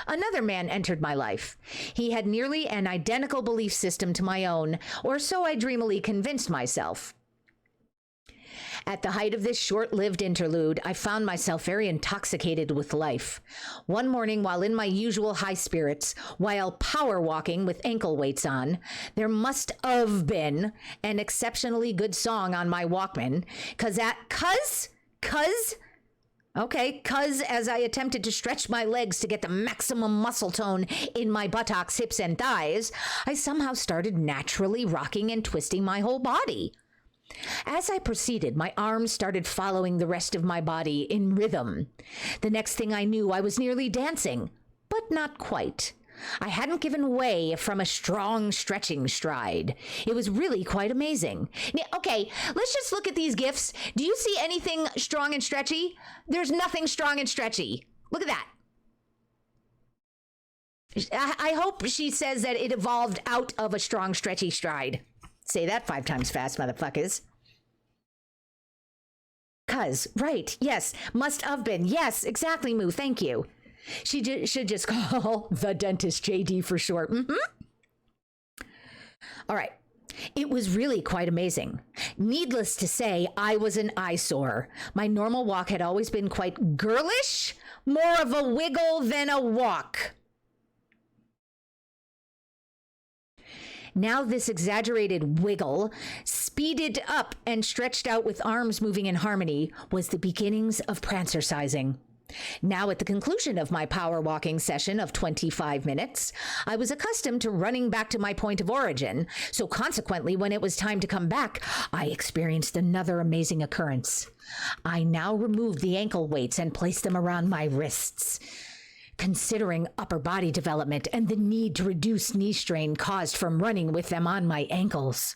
another man entered my life. He had nearly an identical belief system to my own, or so I dreamily convinced myself. At the height of this short-lived interlude, I found myself very intoxicated with life. One morning, while in my usual high spirits, while power walking with ankle weights on, there must have been an exceptionally good song on my Walkman, cuz as I attempted to stretch my legs to get the maximum muscle tone in my buttocks, hips, and thighs, I somehow started naturally rocking and twisting my whole body. As I proceeded, my arms started following the rest of my body in rhythm. The next thing I knew, I was nearly dancing, but not quite. I hadn't given way from a strong stretching stride. It was really quite amazing. Now, okay, let's just look at these GIFs. Do you see anything strong and stretchy? There's nothing strong and stretchy. Look at that. I hope she says that it evolved out of a strong, stretchy stride. Say that 5 times fast, motherfuckers. Right, yes, must have been. Yes, exactly, Moo, thank you. She should just call the dentist JD for short. All right. It was really quite amazing. Needless to say, I was an eyesore. My normal walk had always been quite girlish, more of a wiggle than a walk. Now this exaggerated wiggle, speeded up and stretched out with arms moving in harmony, was the beginnings of prancercising. Now at the conclusion of my power walking session of 25 minutes, I was accustomed to running back to my point of origin, so consequently when it was time to come back, I experienced another amazing occurrence. I now removed the ankle weights and placed them around my wrists. Considering upper body development and the need to reduce knee strain caused from running with them on my ankles.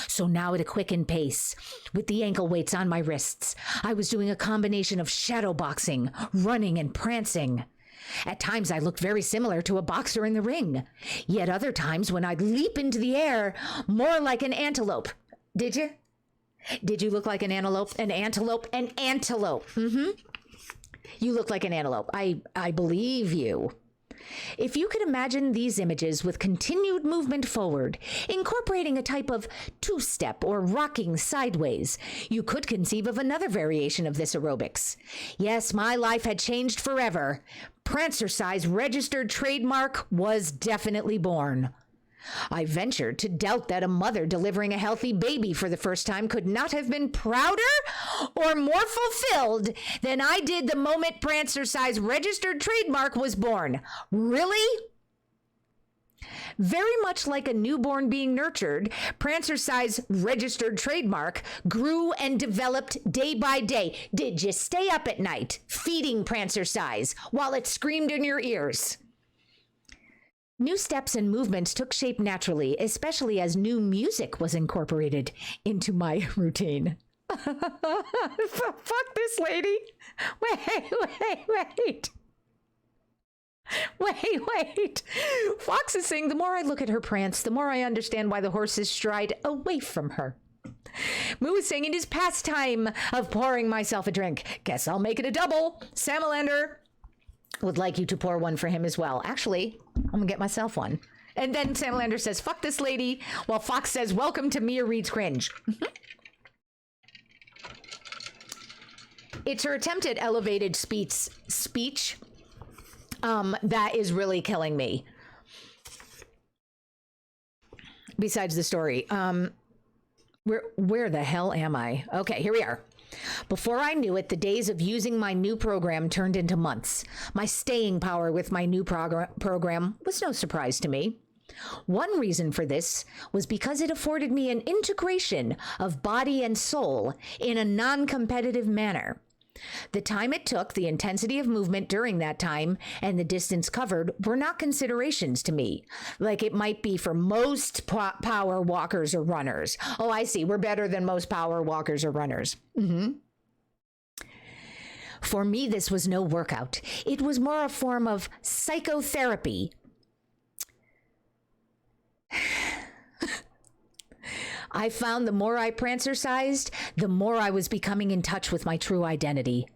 So now at a quickened pace, with the ankle weights on my wrists, I was doing a combination of shadow boxing, running, and prancing. At times I looked very similar to a boxer in the ring, yet other times when I'd leap into the air, more like an antelope. Did you? Did you look like an antelope? An antelope? An antelope. You look like an antelope. I believe you. If you could imagine these images with continued movement forward, incorporating a type of two-step or rocking sideways, you could conceive of another variation of this aerobics. Yes, my life had changed forever. Prancercise registered trademark was definitely born. I ventured to doubt that a mother delivering a healthy baby for the first time could not have been prouder or more fulfilled than I did the moment Prancercise registered trademark was born. Really? Very much like a newborn being nurtured, Prancercise registered trademark grew and developed day by day. Did you stay up at night feeding Prancercise while it screamed in your ears? New steps and movements took shape naturally, especially as new music was incorporated into my routine. Fuck this lady. Wait. Fox is saying, the more I look at her prance, the more I understand why the horses stride away from her. Moo is saying, it is pastime of pouring myself a drink. Guess I'll make it a double. Samalander would like you to pour one for him as well. Actually, I'm gonna get myself one. And then Samalander says, fuck this lady, while Fox says, welcome to Mia Reed's Cringe. It's her attempt at elevated speech that is really killing me. Besides the story, where the hell am I? Okay, here we are. Before I knew it, the days of using my new program turned into months. My staying power with my new program was no surprise to me. One reason for this was because it afforded me an integration of body and soul in a non-competitive manner. The time it took, the intensity of movement during that time, and the distance covered were not considerations to me, like it might be for most power walkers or runners. Oh, I see. We're better than most power walkers or runners. For me, this was no workout. It was more a form of psychotherapy. I found the more I prancercised, the more I was becoming in touch with my true identity.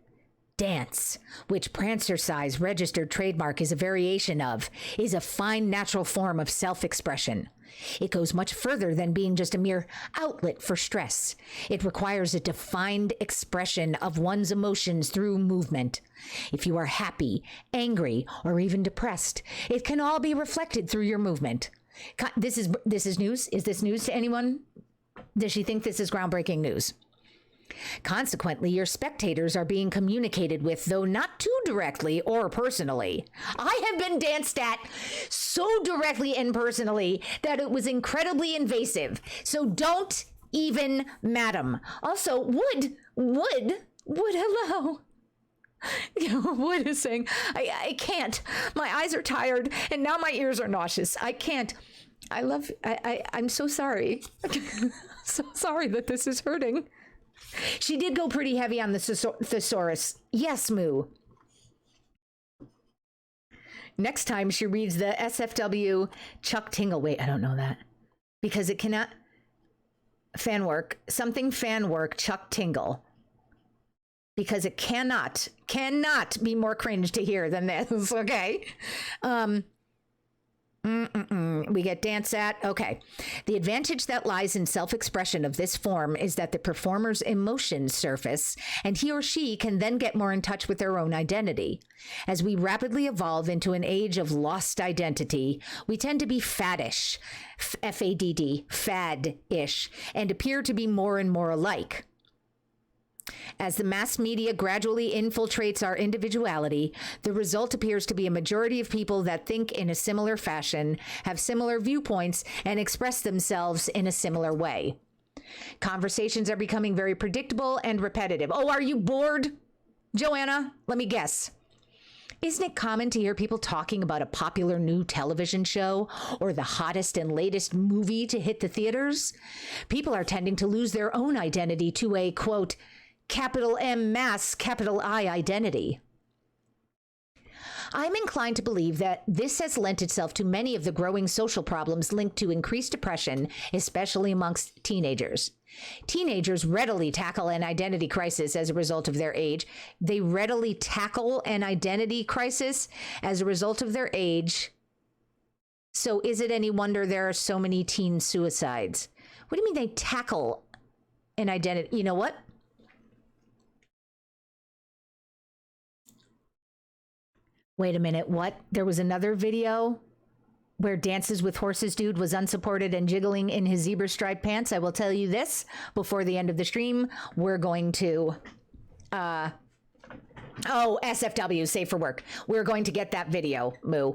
Dance, which Prancercise registered trademark is a variation of, is a fine natural form of self-expression. It goes much further than being just a mere outlet for stress. It requires a defined expression of one's emotions through movement. If you are happy, angry, or even depressed, it can all be reflected through your movement. This is news? Is this news to anyone? Does she think this is groundbreaking news? Consequently, your spectators are being communicated with, though not too directly or personally. I have been danced at so directly and personally that it was incredibly invasive. So don't even, madam. Also, Wood, hello. Wood is saying, I can't. My eyes are tired, and now my ears are nauseous. I can't. I'm so sorry. So sorry that this is hurting. She did go pretty heavy on the thesaurus. Yes, Moo. Next time she reads the SFW Chuck Tingle. Wait, I don't know that. Because it cannot... Fan work. Something fan work Chuck Tingle. Because it cannot be more cringe to hear than this, okay? We get dance at. Okay. The advantage that lies in self-expression of this form is that the performer's emotions surface, and he or she can then get more in touch with their own identity. As we rapidly evolve into an age of lost identity, we tend to be faddish, F-A-D-D, fad-ish, and appear to be more and more alike. As the mass media gradually infiltrates our individuality, the result appears to be a majority of people that think in a similar fashion, have similar viewpoints, and express themselves in a similar way. Conversations are becoming very predictable and repetitive. Oh, are you bored? Joanna, let me guess. Isn't it common to hear people talking about a popular new television show or the hottest and latest movie to hit the theaters? People are tending to lose their own identity to a, quote, capital M mass, capital I identity. I'm inclined to believe that this has lent itself to many of the growing social problems linked to increased depression, especially amongst teenagers. Teenagers readily tackle an identity crisis as a result of their age. They readily tackle an identity crisis as a result of their age. So is it any wonder there are so many teen suicides? What do you mean they tackle an identity? You know what? Wait a minute, what? There was another video where Dances with Horses dude was unsupported and jiggling in his zebra striped pants. I will tell you this, before the end of the stream, we're going to, SFW, Safe for Work. We're going to get that video, Moo.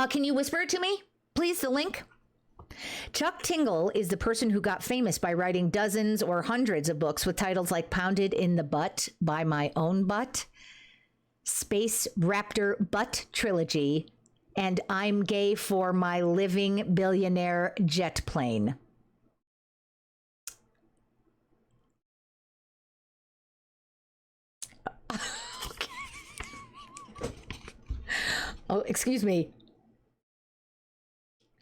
Can you whisper it to me, please, the link? Chuck Tingle is the person who got famous by writing dozens or hundreds of books with titles like Pounded in the Butt by My Own Butt, Space Raptor Butt Trilogy, and I'm Gay for My Living Billionaire Jet Plane. Okay. Oh, excuse me.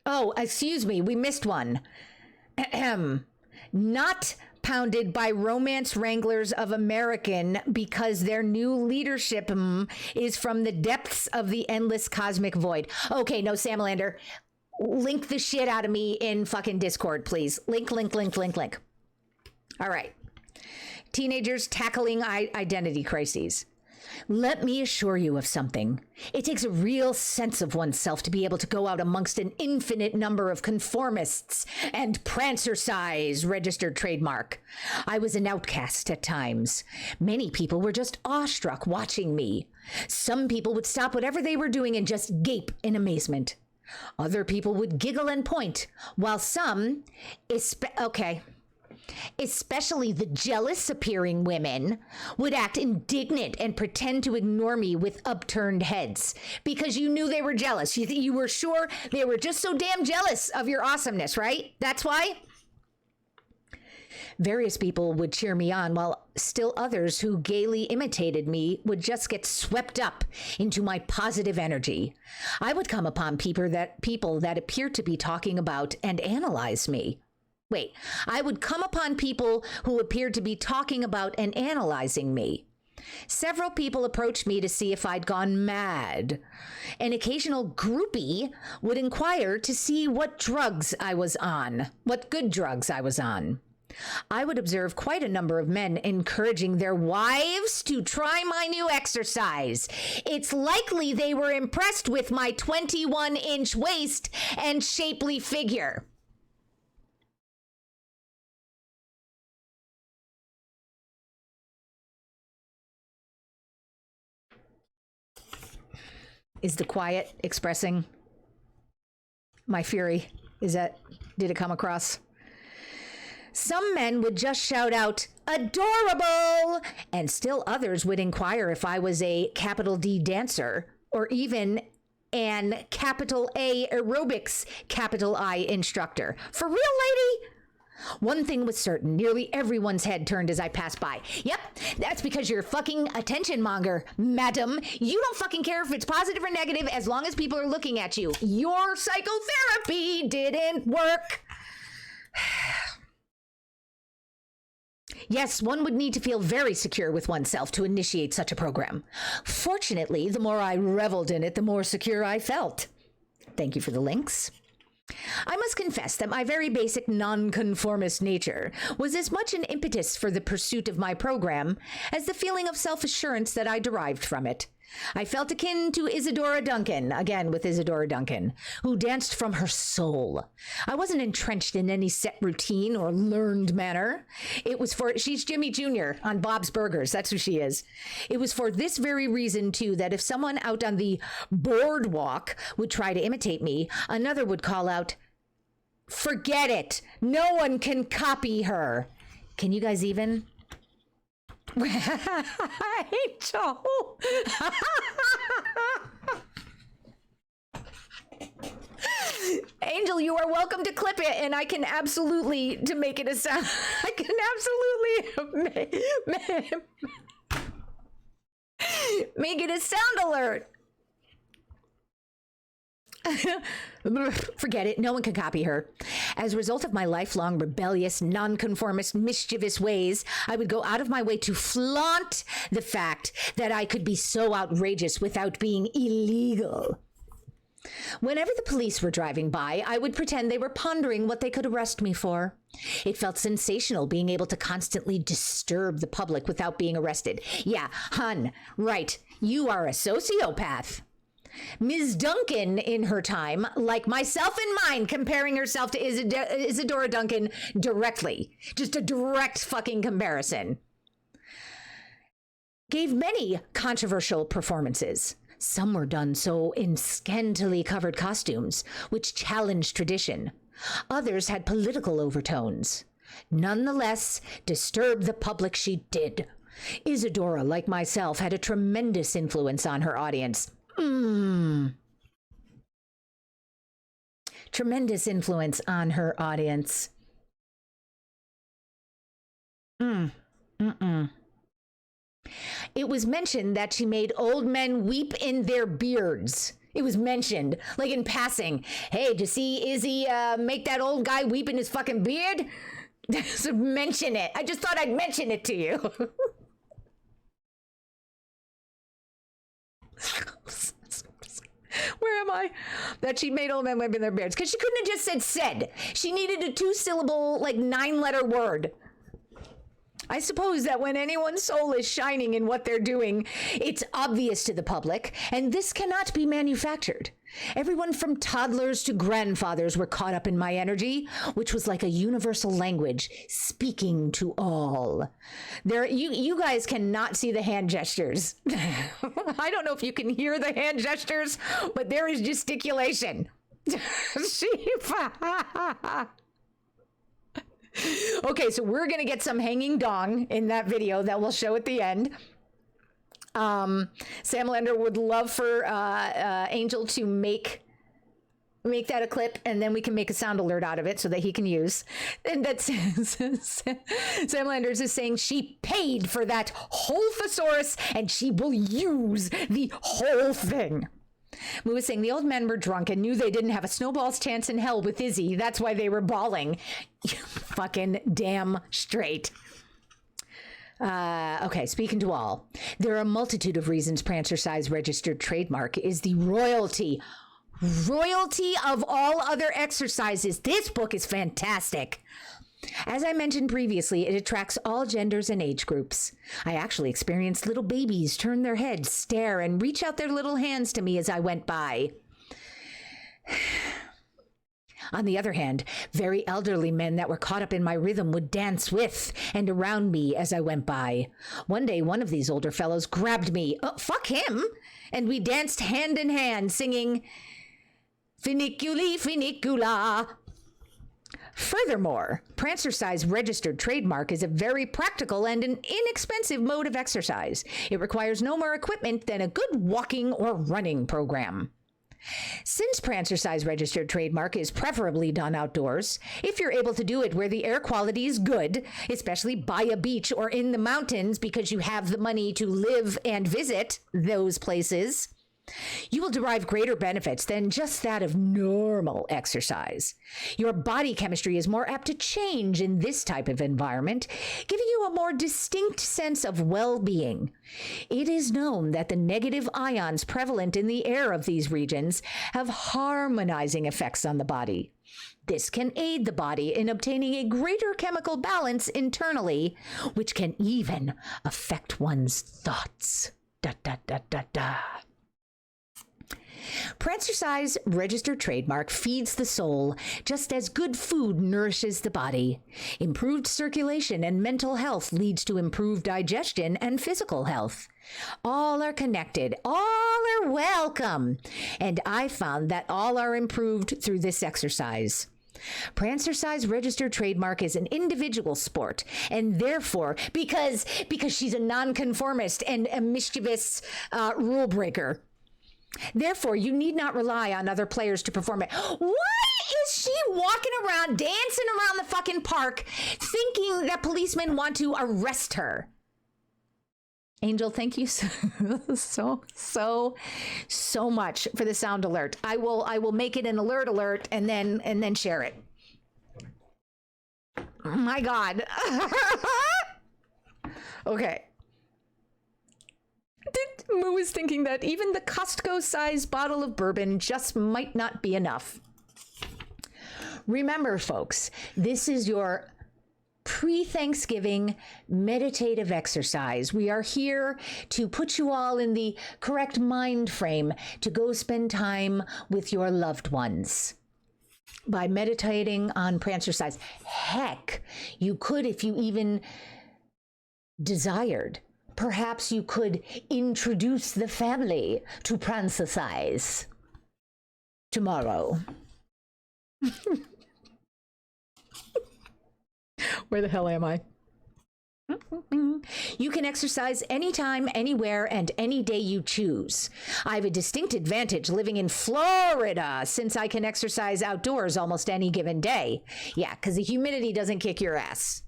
Oh, excuse me. We missed one. Ahem. Not pounded by Romance Wranglers of American because their new leadership is from the depths of the endless cosmic void. Okay, no, Samlander. Link the shit out of me in fucking Discord, please. Link. All right. Teenagers tackling identity crises. Let me assure you of something. It takes a real sense of oneself to be able to go out amongst an infinite number of conformists and Prancercise registered trademark. I was an outcast at times. Many people were just awestruck watching me. Some people would stop whatever they were doing and just gape in amazement. Other people would giggle and point, while some, especially the jealous-appearing women, would act indignant and pretend to ignore me with upturned heads because you knew they were jealous. You were sure they were just so damn jealous of your awesomeness, right? That's why? Various people would cheer me on, while still others who gaily imitated me would just get swept up into my positive energy. I would come upon people that appeared to be talking about and analyze me. I would come upon people who appeared to be talking about and analyzing me. Several people approached me to see if I'd gone mad. An occasional groupie would inquire to see what drugs I was on, what good drugs I was on. I would observe quite a number of men encouraging their wives to try my new exercise. It's likely they were impressed with my 21-inch waist and shapely figure. Is the quiet expressing my fury? Did it come across? Some men would just shout out, "Adorable!" And still others would inquire if I was a capital D dancer or even an capital A aerobics capital I instructor. For real, lady? One thing was certain, nearly everyone's head turned as I passed by. Yep, that's because you're a fucking attention monger, madam. You don't fucking care if it's positive or negative as long as people are looking at you. Your psychotherapy didn't work. Yes, one would need to feel very secure with oneself to initiate such a program. Fortunately, the more I reveled in it, the more secure I felt. Thank you for the links. I must confess that my very basic nonconformist nature was as much an impetus for the pursuit of my program as the feeling of self-assurance that I derived from it. I felt akin to Isadora Duncan, again with Isadora Duncan, who danced from her soul. I wasn't entrenched in any set routine or learned manner. She's Jimmy Jr. on Bob's Burgers. That's who she is. It was for this very reason, too, that if someone out on the boardwalk would try to imitate me, another would call out, "Forget it. No one can copy her." Can you guys even? Angel. Angel, you are welcome to clip it, and I can absolutely to make it a sound. I can absolutely make it a sound alert. Forget it. No one can copy her. As a result of my lifelong rebellious, nonconformist, mischievous ways, I would go out of my way to flaunt the fact that I could be so outrageous without being illegal. Whenever the police were driving by, I would pretend they were pondering what they could arrest me for. It felt sensational being able to constantly disturb the public without being arrested. Yeah, hun, right. You are a sociopath. Ms. Duncan, in her time, like myself and mine, comparing herself to Isadora Duncan directly. Just a direct fucking comparison. Gave many controversial performances. Some were done so in scantily covered costumes, which challenged tradition. Others had political overtones. Nonetheless, disturb the public she did. Isadora, like myself, had a tremendous influence on her audience. Tremendous influence on her audience. It was mentioned that she made old men weep in their beards. It was mentioned, like in passing. Hey, did you see Izzy make that old guy weep in his fucking beard? Just mention it. I just thought I'd mention it to you. Where am I? That she made old men weep in their beards. Because she couldn't have just said. She needed a 2-syllable, like 9-letter word. I suppose that when anyone's soul is shining in what they're doing, it's obvious to the public, and this cannot be manufactured. Everyone from toddlers to grandfathers were caught up in my energy, which was like a universal language, speaking to all. You guys cannot see the hand gestures. I don't know if you can hear the hand gestures, but there is gesticulation. Okay, so we're going to get some hanging dong in that video that we'll show at the end. Sam Lander would love for Angel to make that a clip, and then we can make a sound alert out of it so that he can use. And that's Sam Landers is saying she paid for that whole thesaurus and she will use the whole thing. Moo was saying the old men were drunk and knew they didn't have a snowball's chance in hell with Izzy. That's why they were bawling. Fucking damn straight. Okay, speaking to all. There are a multitude of reasons Prancercise registered trademark is the royalty of all other exercises. This book is fantastic. As I mentioned previously, it attracts all genders and age groups. I actually experienced little babies turn their heads, stare, and reach out their little hands to me as I went by. On the other hand, very elderly men that were caught up in my rhythm would dance with and around me as I went by. One day, one of these older fellows grabbed me. Oh, fuck him! And we danced hand in hand, singing, Finiculi Finicula. Furthermore, Prancercise registered trademark is a very practical and an inexpensive mode of exercise. It requires no more equipment than a good walking or running program. Since Prancercise registered trademark is preferably done outdoors, if you're able to do it where the air quality is good, especially by a beach or in the mountains because you have the money to live and visit those places, you will derive greater benefits than just that of normal exercise. Your body chemistry is more apt to change in this type of environment, giving you a more distinct sense of well-being. It is known that the negative ions prevalent in the air of these regions have harmonizing effects on the body. This can aid the body in obtaining a greater chemical balance internally, which can even affect one's thoughts. Da da da da da. Prancercise registered trademark feeds the soul just as good food nourishes the body. Improved circulation and mental health leads to improved digestion and physical health. All are connected. All are welcome. And I found that all are improved through this exercise. Prancercise registered trademark is an individual sport, and therefore, because she's a nonconformist and a mischievous rule breaker, therefore, you need not rely on other players to perform it. Why is she walking around, dancing around the fucking park, thinking that policemen want to arrest her? Angel, thank you so much for the sound alert. I will make it an alert and then share it. Oh my God. Okay. Moo is thinking that even the Costco-sized bottle of bourbon just might not be enough. Remember, folks, this is your pre-Thanksgiving meditative exercise. We are here to put you all in the correct mind frame to go spend time with your loved ones by meditating on Prancercise. Heck, you could, if you even desired, perhaps you could introduce the family to Prancercise tomorrow. Where the hell am I? You can exercise anytime, anywhere, and any day you choose. I have a distinct advantage living in Florida since I can exercise outdoors almost any given day. Yeah, because the humidity doesn't kick your ass.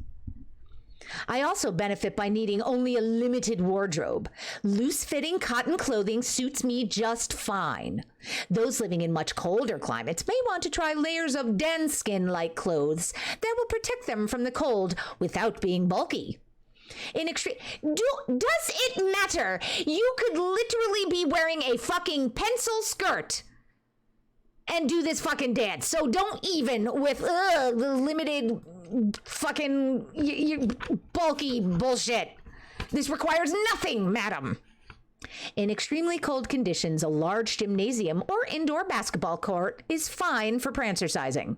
I also benefit by needing only a limited wardrobe. Loose-fitting cotton clothing suits me just fine. Those living in much colder climates may want to try layers of dense skin-like clothes that will protect them from the cold without being bulky. In extreme, does it matter? You could literally be wearing a fucking pencil skirt and do this fucking dance. So don't even with the limited fucking bulky bullshit. This requires nothing, madam. In extremely cold conditions, a large gymnasium or indoor basketball court is fine for prancercising.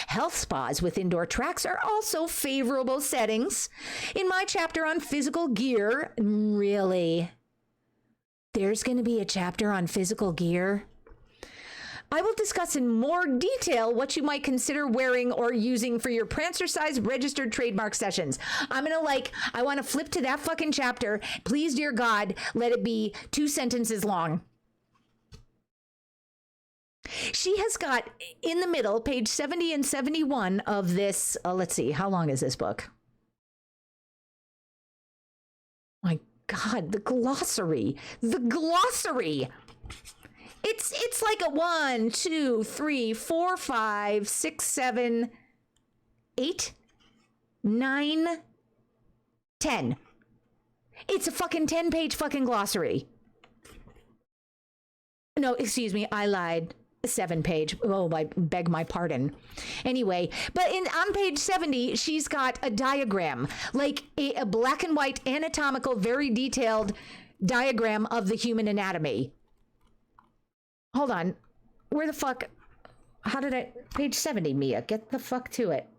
Health spas with indoor tracks are also favorable settings. In my chapter on physical gear, really? There's going to be a chapter on physical gear? I will discuss in more detail what you might consider wearing or using for your Prancercise registered trademark sessions. I want to flip to that fucking chapter. Please, dear God, let it be 2 sentences long. She has got in the middle, page 70 and 71 of this. Let's see, how long is this book? My God, the glossary. The glossary. It's like a 1, 2, 3, 4, 5, 6, 7, 8, 9, 10. It's a fucking 10-page fucking glossary. No, excuse me, I lied. 7-page. Oh, I beg my pardon. Anyway, but on page 70, she's got a diagram, like a black and white anatomical, very detailed diagram of the human anatomy. Hold on. Where the fuck? How did I? Page 70, Mia. Get the fuck to it.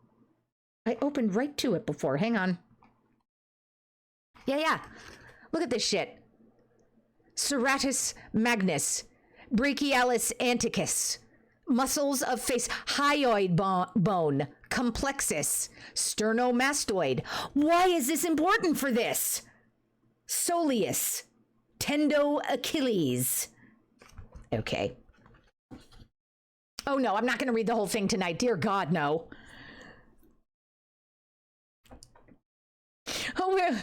I opened right to it before. Hang on. Yeah. Look at this shit. Serratus magnus. Brachialis anticus. Muscles of face. Hyoid bone. Complexus. Sternomastoid. Why is this important for this? Soleus. Tendo Achilles. Okay. Oh, no, I'm not going to read the whole thing tonight. Dear God, no. Oh,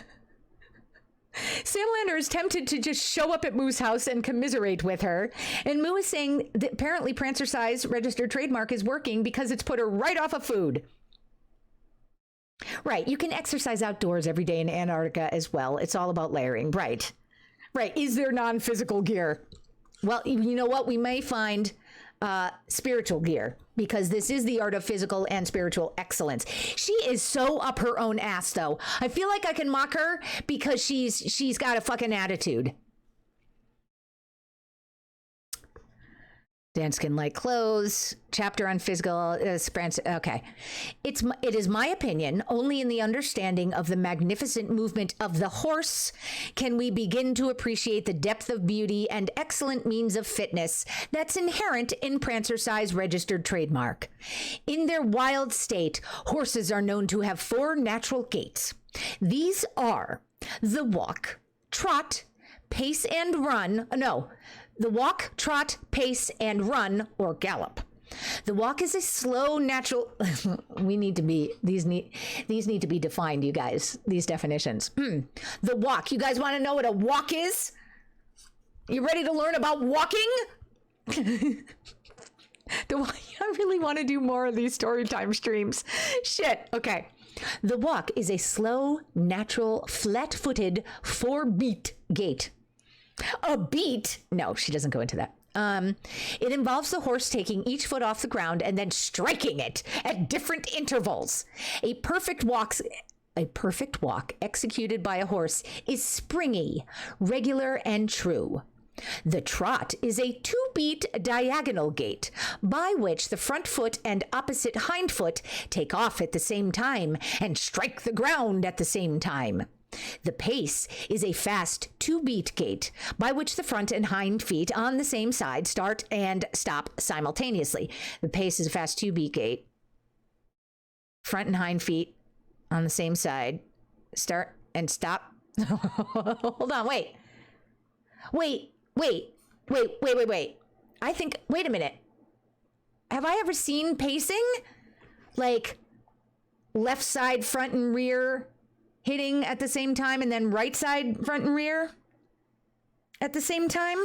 Sam Lander is tempted to just show up at Moo's house and commiserate with her. And Moo is saying that apparently Prancercise registered trademark is working because it's put her right off of food. Right. You can exercise outdoors every day in Antarctica as well. It's all about layering. Right. Is there non-physical gear? Well, you know what? We may find spiritual gear, because this is the art of physical and spiritual excellence. She is so up her own ass, though. I feel like I can mock her because she's got a fucking attitude. Dan skin like clothes, chapter on physical, okay. It is my opinion, only in the understanding of the magnificent movement of the horse can we begin to appreciate the depth of beauty and excellent means of fitness that's inherent in Prancercise registered trademark. In their wild state, horses are known to have 4 natural gaits. These are the walk, trot, pace and run. The walk, trot, pace, and run, or gallop. The walk is a slow, natural. These need to be defined, you guys. These definitions. The walk. You guys want to know what a walk is? You ready to learn about walking? I really want to do more of these story time streams. Shit. Okay. The walk is a slow, natural, flat-footed, 4-beat gait. A beat? No, she doesn't go into that. It involves the horse taking each foot off the ground and then striking it at different intervals. A perfect walk executed by a horse is springy, regular, and true. The trot is a 2-beat diagonal gait by which the front foot and opposite hind foot take off at the same time and strike the ground at the same time. The pace is a fast 2-beat gait by which the front and hind feet on the same side start and stop simultaneously. The pace is a fast 2-beat gait. Front and hind feet on the same side start and stop. Hold on, wait. Wait. I think, wait a minute. Have I ever seen pacing? Like left side, front and rear hitting at the same time, and then right side, front and rear at the same time?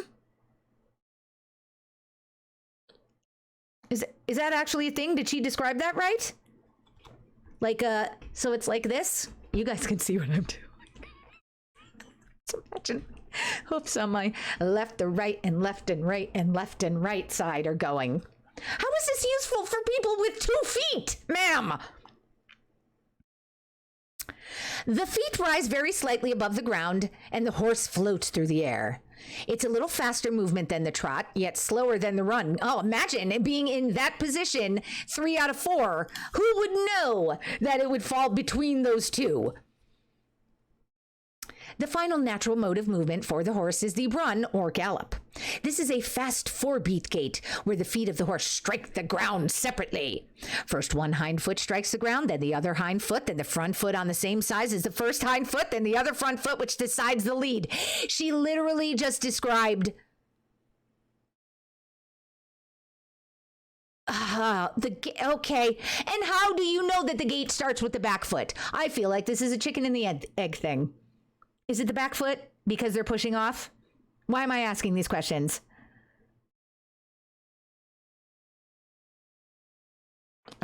Is that actually a thing? Did she describe that right? Like, so it's like this? You guys can see what I'm doing. So imagine, oops, on my left and right and left and right and left and right side are going. How is this useful for people with 2 feet, ma'am? The feet rise very slightly above the ground, and the horse floats through the air. It's a little faster movement than the trot, yet slower than the run. Oh, imagine it being in that position 3 out of 4. Who would know that it would fall between those two? The final natural mode of movement for the horse is the run or gallop. This is a fast 4-beat gait where the feet of the horse strike the ground separately. First one hind foot strikes the ground, then the other hind foot, then the front foot on the same size as the first hind foot, then the other front foot, which decides the lead. She literally just described okay. And how do you know that the gait starts with the back foot? I feel like this is a chicken and the egg thing. Is it the back foot because they're pushing off? Why am I asking these questions?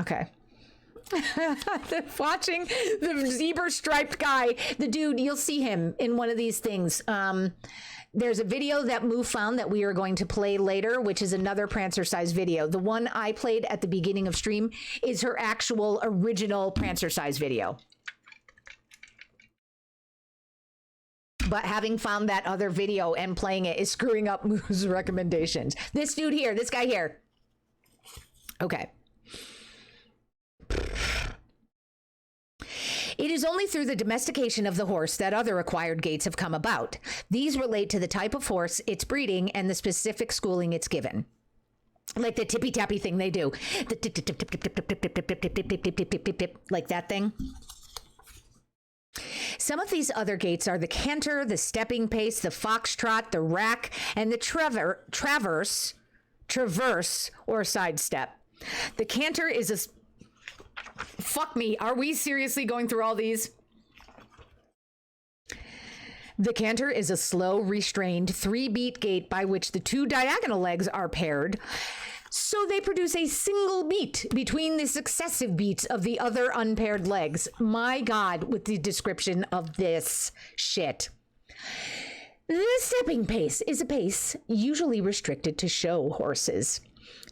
Okay. Watching the zebra striped guy, the dude, you'll see him in one of these things. There's a video that Moo found that we are going to play later, which is another Prancercise video. The one I played at the beginning of stream is her actual original Prancercise video. But having found that other video and playing it is screwing up Moo's recommendations. This dude here, this guy here. Okay. It is only through the domestication of the horse that other acquired gaits have come about. These relate to the type of horse, its breeding, and the specific schooling it's given. Like the tippy-tappy thing they do. The tip-tip-tip-tip-tip-tip-tip-tip-tip-tip-tip-tip-tip, like that thing. Some of these other gaits are the canter, the stepping pace, the foxtrot, the rack, and the traverse, or sidestep. The canter is a... Fuck me, are we seriously going through all these? The canter is a slow, restrained 3-beat gait by which the 2 diagonal legs are paired, so they produce a single beat between the successive beats of the other unpaired legs. My God, with the description of this shit. The stepping pace is a pace usually restricted to show horses.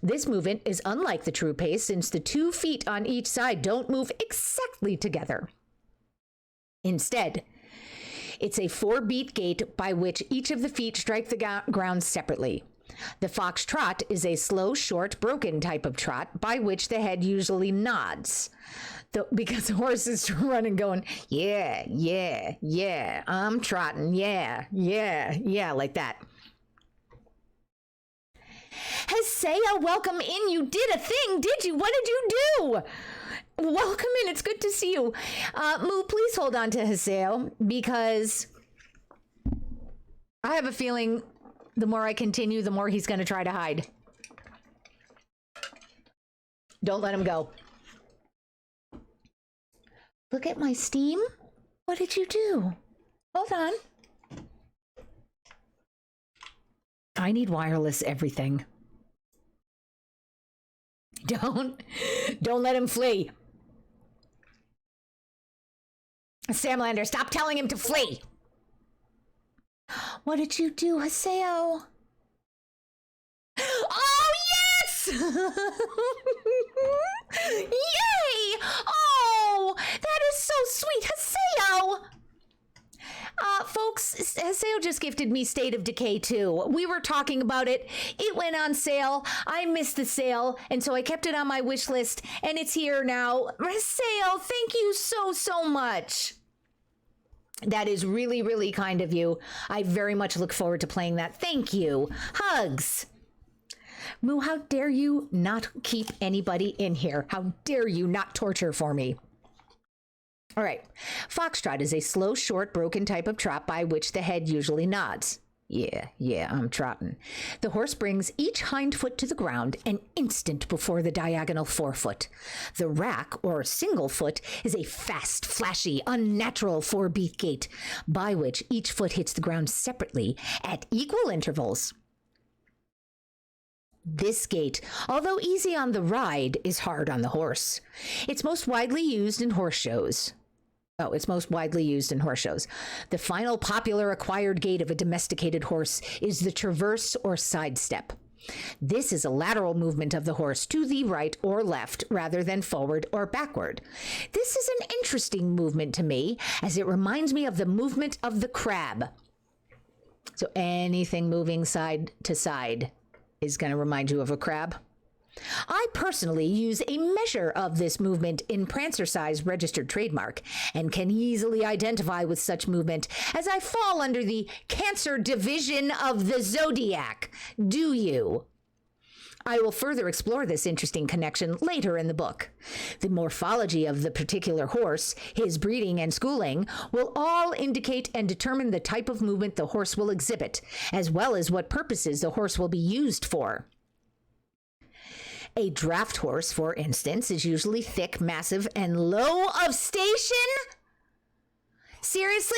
This movement is unlike the true pace since the 2 feet on each side don't move exactly together. Instead, it's a 4-beat gait by which each of the feet strike the ground separately. The foxtrot is a slow, short, broken type of trot by which the head usually nods. Because the horse is running going, yeah, yeah, yeah, I'm trotting, yeah, yeah, yeah, like that. Hesea, welcome in. You did a thing, did you? What did you do? Welcome in. It's good to see you. Moo, please hold on to Hesea because I have a feeling the more I continue, the more he's going to try to hide. Don't let him go. Look at my Steam. What did you do? Hold on. I need wireless everything. Don't let him flee. Samlander, stop telling him to flee. What did you do, Haseo? Oh, yes! Yay! Oh, that is so sweet, Haseo! Folks, Haseo just gifted me State of Decay 2. We were talking about it. It went on sale. I missed the sale, and so I kept it on my wish list, and it's here now. Haseo, thank you so much. That is really, really kind of you. I very much look forward to playing that. Thank you. Hugs. Moo, how dare you not keep anybody in here? How dare you not torture for me? All right. Foxtrot is a slow, short, broken type of trot by which the head usually nods. Yeah, I'm trotting. The horse brings each hind foot to the ground an instant before the diagonal forefoot. The rack, or single foot, is a fast, flashy, unnatural 4-beat gait by which each foot hits the ground separately at equal intervals. This gait, although easy on the ride, is hard on the horse. It's most widely used in horse shows. The final popular acquired gait of a domesticated horse is the traverse or sidestep. This is a lateral movement of the horse to the right or left rather than forward or backward. This is an interesting movement to me, as it reminds me of the movement of the crab. So anything moving side to side is going to remind you of a crab. I personally use a measure of this movement in Prancercise registered trademark and can easily identify with such movement as I fall under the Cancer division of the zodiac. Do you? I will further explore this interesting connection later in the book. The morphology of the particular horse, his breeding and schooling, will all indicate and determine the type of movement the horse will exhibit, as well as what purposes the horse will be used for. A draft horse, for instance, is usually thick, massive, and low of station? Seriously?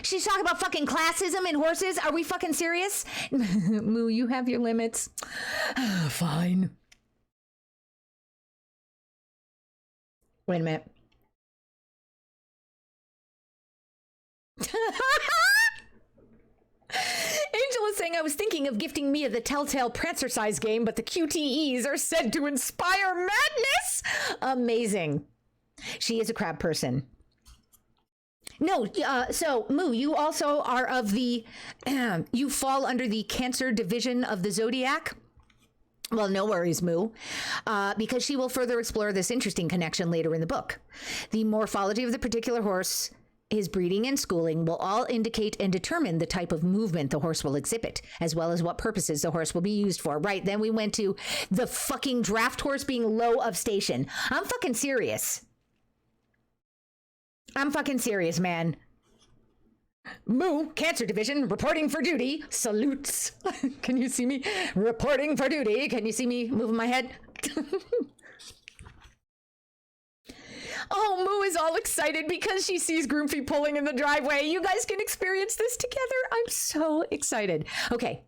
She's talking about fucking classism in horses? Are we fucking serious? Moo, you have your limits. Fine. Wait a minute. Angel is saying, I was thinking of gifting Mia the Telltale Prancercise game, but the QTEs are said to inspire madness. Amazing. She is a crab person. No, so Moo, you also are of the, you fall under the Cancer division of the zodiac. Well, no worries, Moo, because she will further explore this interesting connection later in the book. The morphology of the particular horse, his breeding and schooling will all indicate and determine the type of movement the horse will exhibit, as well as what purposes the horse will be used for. Right, then we went to the fucking draft horse being low of station. I'm fucking serious. I'm fucking serious, man. Moo, Cancer division, reporting for duty. Salutes. Can you see me? Reporting for duty. Can you see me moving my head? Oh, Moo is all excited because she sees Groomfy pulling in the driveway. You guys can experience this together. I'm so excited. Okay.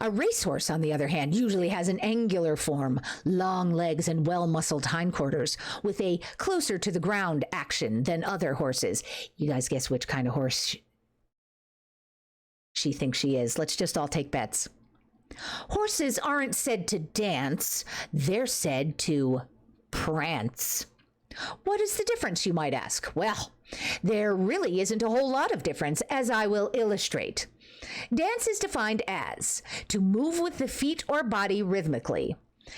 A racehorse, on the other hand, usually has an angular form, long legs and well-muscled hindquarters, with a closer to the ground action than other horses. You guys guess which kind of horse she thinks she is. Let's just all take bets. Horses aren't said to dance. They're said to prance. What is the difference, you might ask? Well, there really isn't a whole lot of difference, as I will illustrate. Dance is defined as to move with the feet or body rhythmically.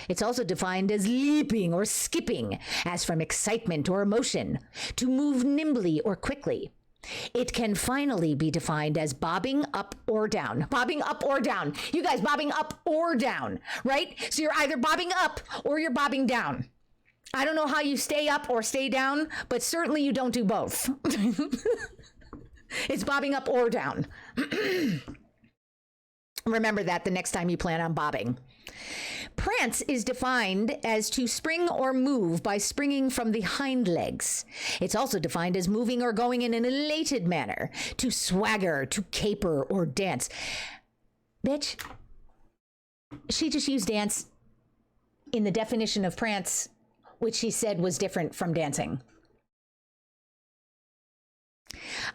It's also defined as leaping or skipping, as from excitement or emotion, to move nimbly or quickly. It can finally be defined as bobbing up or down. Bobbing up or down. You guys, bobbing up or down, right? So you're either bobbing up or you're bobbing down. I don't know how you stay up or stay down, but certainly you don't do both. It's bobbing up or down. Remember that the next time you plan on bobbing. Prance is defined as to spring or move by springing from the hind legs. It's also defined as moving or going in an elated manner, to swagger, to caper, or dance. Bitch, she just used dance in the definition of prance, which she said was different from dancing.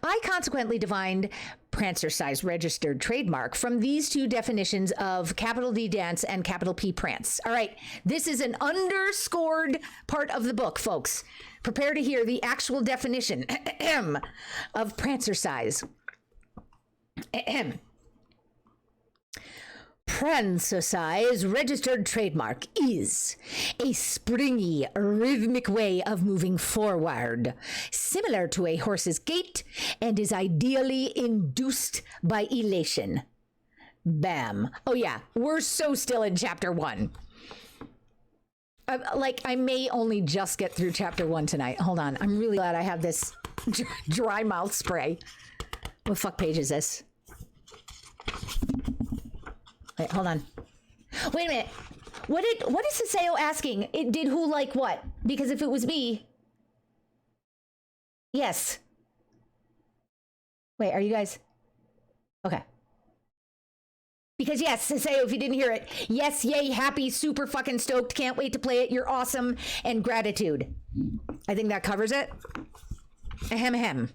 I consequently defined Prancercise registered trademark from these two definitions of capital D dance and capital P prance. All right, this is an underscored part of the book, folks. Prepare to hear the actual definition of Prancercise. Prancercise registered trademark is a springy, rhythmic way of moving forward, similar to a horse's gait, and is ideally induced by elation. Bam. Oh yeah, we're so still in chapter 1. I may only just get through chapter 1 tonight. Hold on, I'm really glad I have this dry mouth spray. What fuck page is this? Wait, hold on. Wait a minute. What is Saseo asking? It did who like what? Because if it was me. Yes. Wait, are you guys? Okay. Because yes, Saseo, if you didn't hear it, yes, yay, happy, super fucking stoked, can't wait to play it, you're awesome, and gratitude. I think that covers it. Ahem ahem.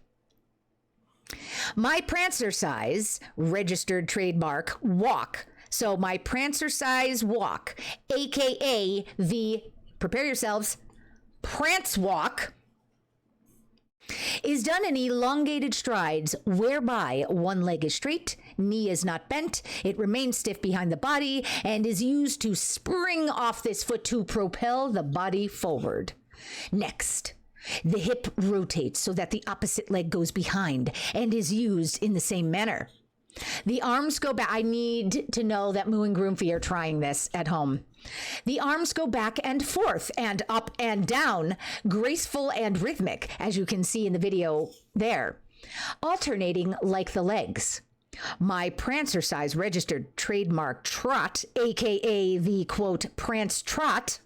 My Prancercise registered trademark walk So my Prancercise walk, aka the, prepare yourselves, prance walk, is done in elongated strides whereby one leg is straight, knee is not bent, it remains stiff behind the body, and is used to spring off this foot to propel the body forward. Next, the hip rotates so that the opposite leg goes behind and is used in the same manner. The arms go back. I need to know that Moo and Groomfy are trying this at home. The arms go back and forth and up and down, graceful and rhythmic, as you can see in the video there, alternating like the legs. My Prancercise registered trademark trot, aka the quote, prance trot,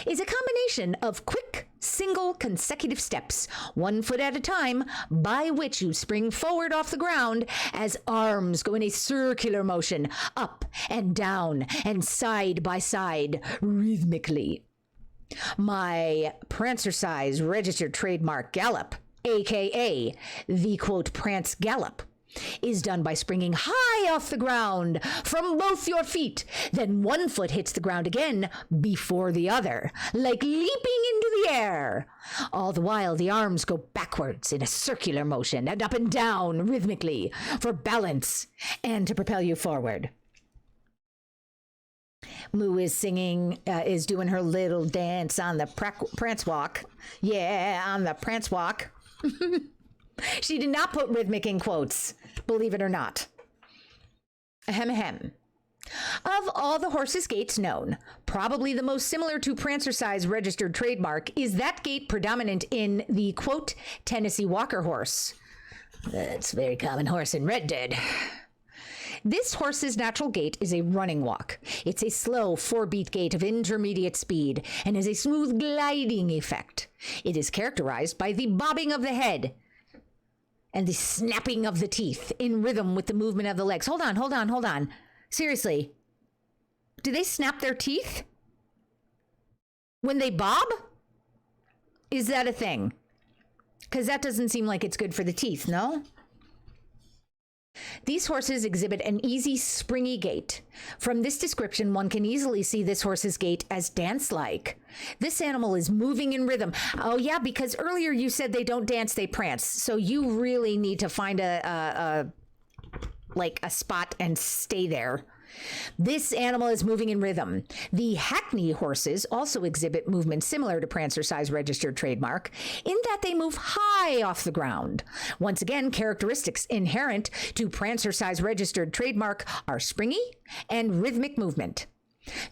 is a combination of quick, single consecutive steps, 1 foot at a time, by which you spring forward off the ground as arms go in a circular motion, up and down and side by side, rhythmically. My Prancercise registered trademark gallop, aka the quote, prance gallop, is done by springing high off the ground from both your feet. Then 1 foot hits the ground again before the other, like leaping into the air. All the while, the arms go backwards in a circular motion and up and down rhythmically for balance and to propel you forward. Moo is singing, is doing her little dance on the prance walk. Yeah, on the prance walk. She did not put rhythmic in quotes, believe it or not. Ahem ahem. Of all the horses' gaits known, probably the most similar to Prancercise registered trademark is that gait predominant in the quote, Tennessee Walker horse. That's a very common horse in Red Dead. This horse's natural gait is a running walk. It's a slow 4-beat gait of intermediate speed and has a smooth gliding effect. It is characterized by the bobbing of the head and the snapping of the teeth in rhythm with the movement of the legs. Hold on. Seriously, do they snap their teeth when they bob? Is that a thing? Because that doesn't seem like it's good for the teeth, no? These horses exhibit an easy, springy gait. From this description, one can easily see this horse's gait as dance-like. This animal is moving in rhythm. Oh yeah, because earlier you said they don't dance, they prance. So you really need to find a spot and stay there. This animal is moving in rhythm. The Hackney horses also exhibit movement similar to Prancercise registered trademark in that they move high off the ground. Once again, characteristics inherent to Prancercise registered trademark are springy and rhythmic movement,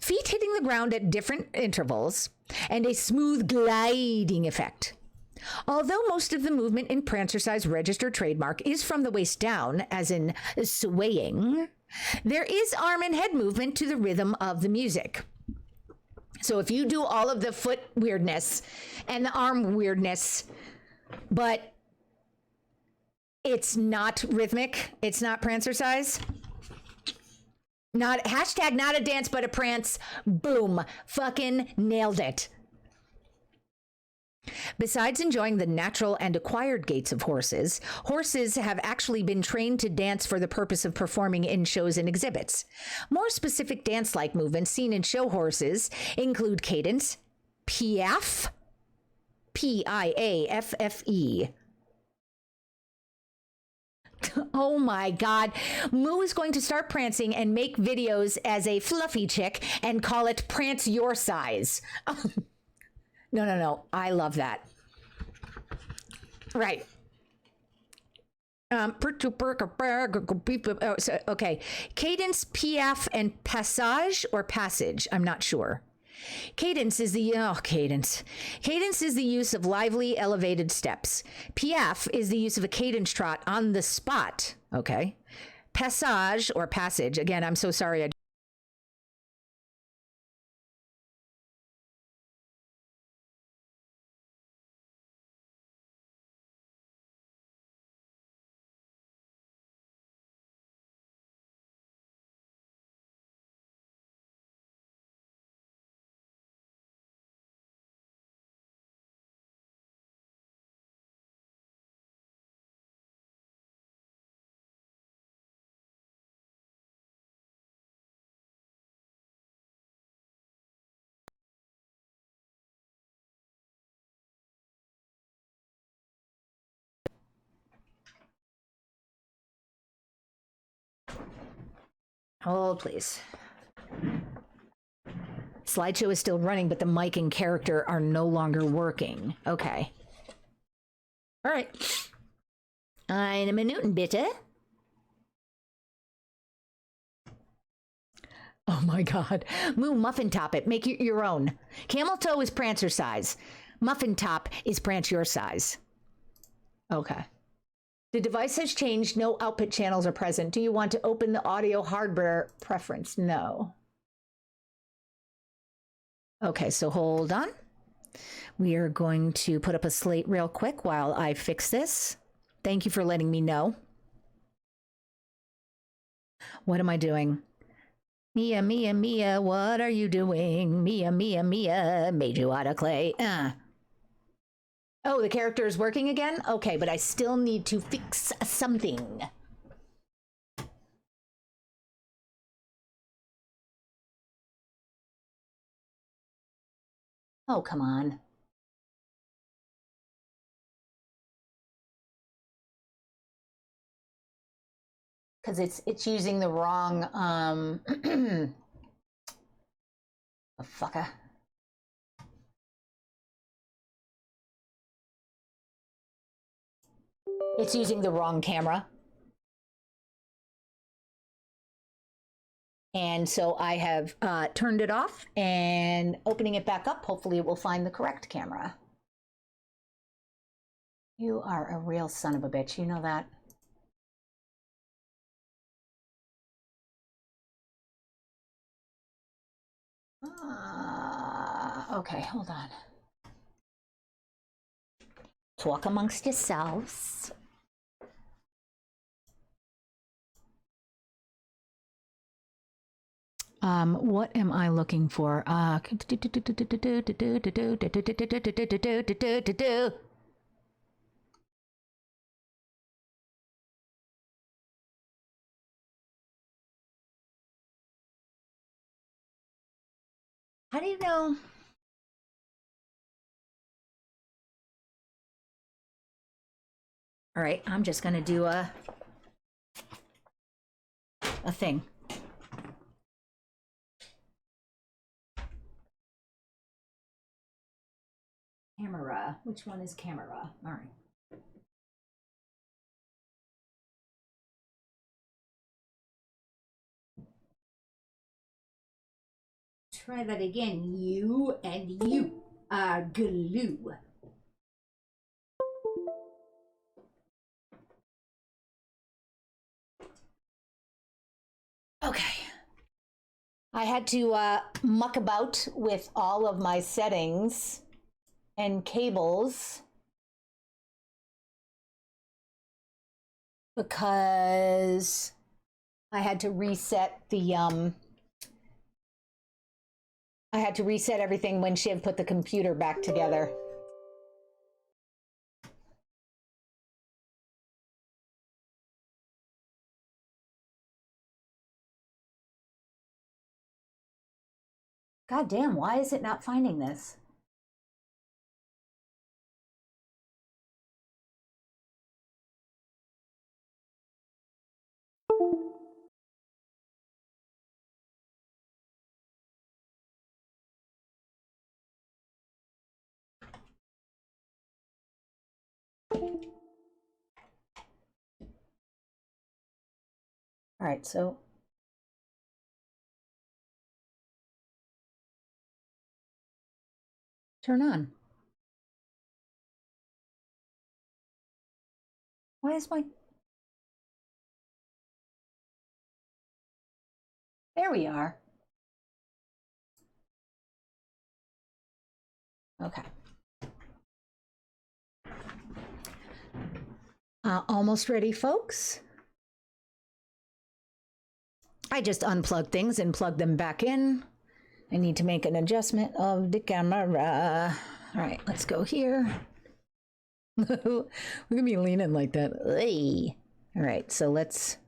feet hitting the ground at different intervals, and a smooth gliding effect. Although most of the movement in Prancercise registered trademark is from the waist down, as in swaying, there is arm and head movement to the rhythm of the music. So if you do all of the foot weirdness and the arm weirdness, but it's not rhythmic, it's not Prancercise, not a dance but a prance, boom, fucking nailed it. Besides enjoying the natural and acquired gaits of horses, horses have actually been trained to dance for the purpose of performing in shows and exhibits. More specific dance-like movements seen in show horses include cadence, piaffe, P-I-A-F-F-E. Oh my God. Moo is going to start prancing and make videos as a fluffy chick and call it Prance Your Size. No. I love that. Right. Okay. Cadence, piaffe, and passage or passage. I'm not sure. Cadence is the use of lively, elevated steps. Piaffe is the use of a cadence trot on the spot. Okay. Passage or passage. Again, I'm so sorry. Hold, please. Slideshow is still running, but the mic and character are no longer working. Okay. All right. Eine Minuten, bitte. Oh my God. Moo, muffin top it. Make it your own. Camel toe is Prancer size. Muffin top is Prance your size. Okay. The device has changed. No output channels are present. Do you want to open the audio hardware preference? No. Okay, so hold on. We are going to put up a slate real quick while I fix this. Thank you for letting me know. What am I doing? Mia, Mia, Mia, what are you doing? Mia, Mia, Mia, made you out of clay. Oh, the character is working again? Okay, but I still need to fix something. Oh, come on. Because it's using the wrong, oh, fucker. It's using the wrong camera. And so I have turned it off and opening it back up. Hopefully it will find the correct camera. You are a real son of a bitch. You know that? Okay, hold on. Talk amongst yourselves. What am I looking for? How do you know? All right, I'm just gonna do a thing. Camera. Which one is camera? All right. Try that again. You and you are glue. Okay. I had to muck about with all of my settings and cables because I had to reset the I had to reset everything when Shiv put the computer back together. God damn, why is it not finding this? All right, so turn on. Why is my... There we are. Okay. Almost ready, folks? I just unplugged things and plugged them back in. I need to make an adjustment of the camera. All right, let's go here. We're gonna be leaning like that. Hey. All right, so let's...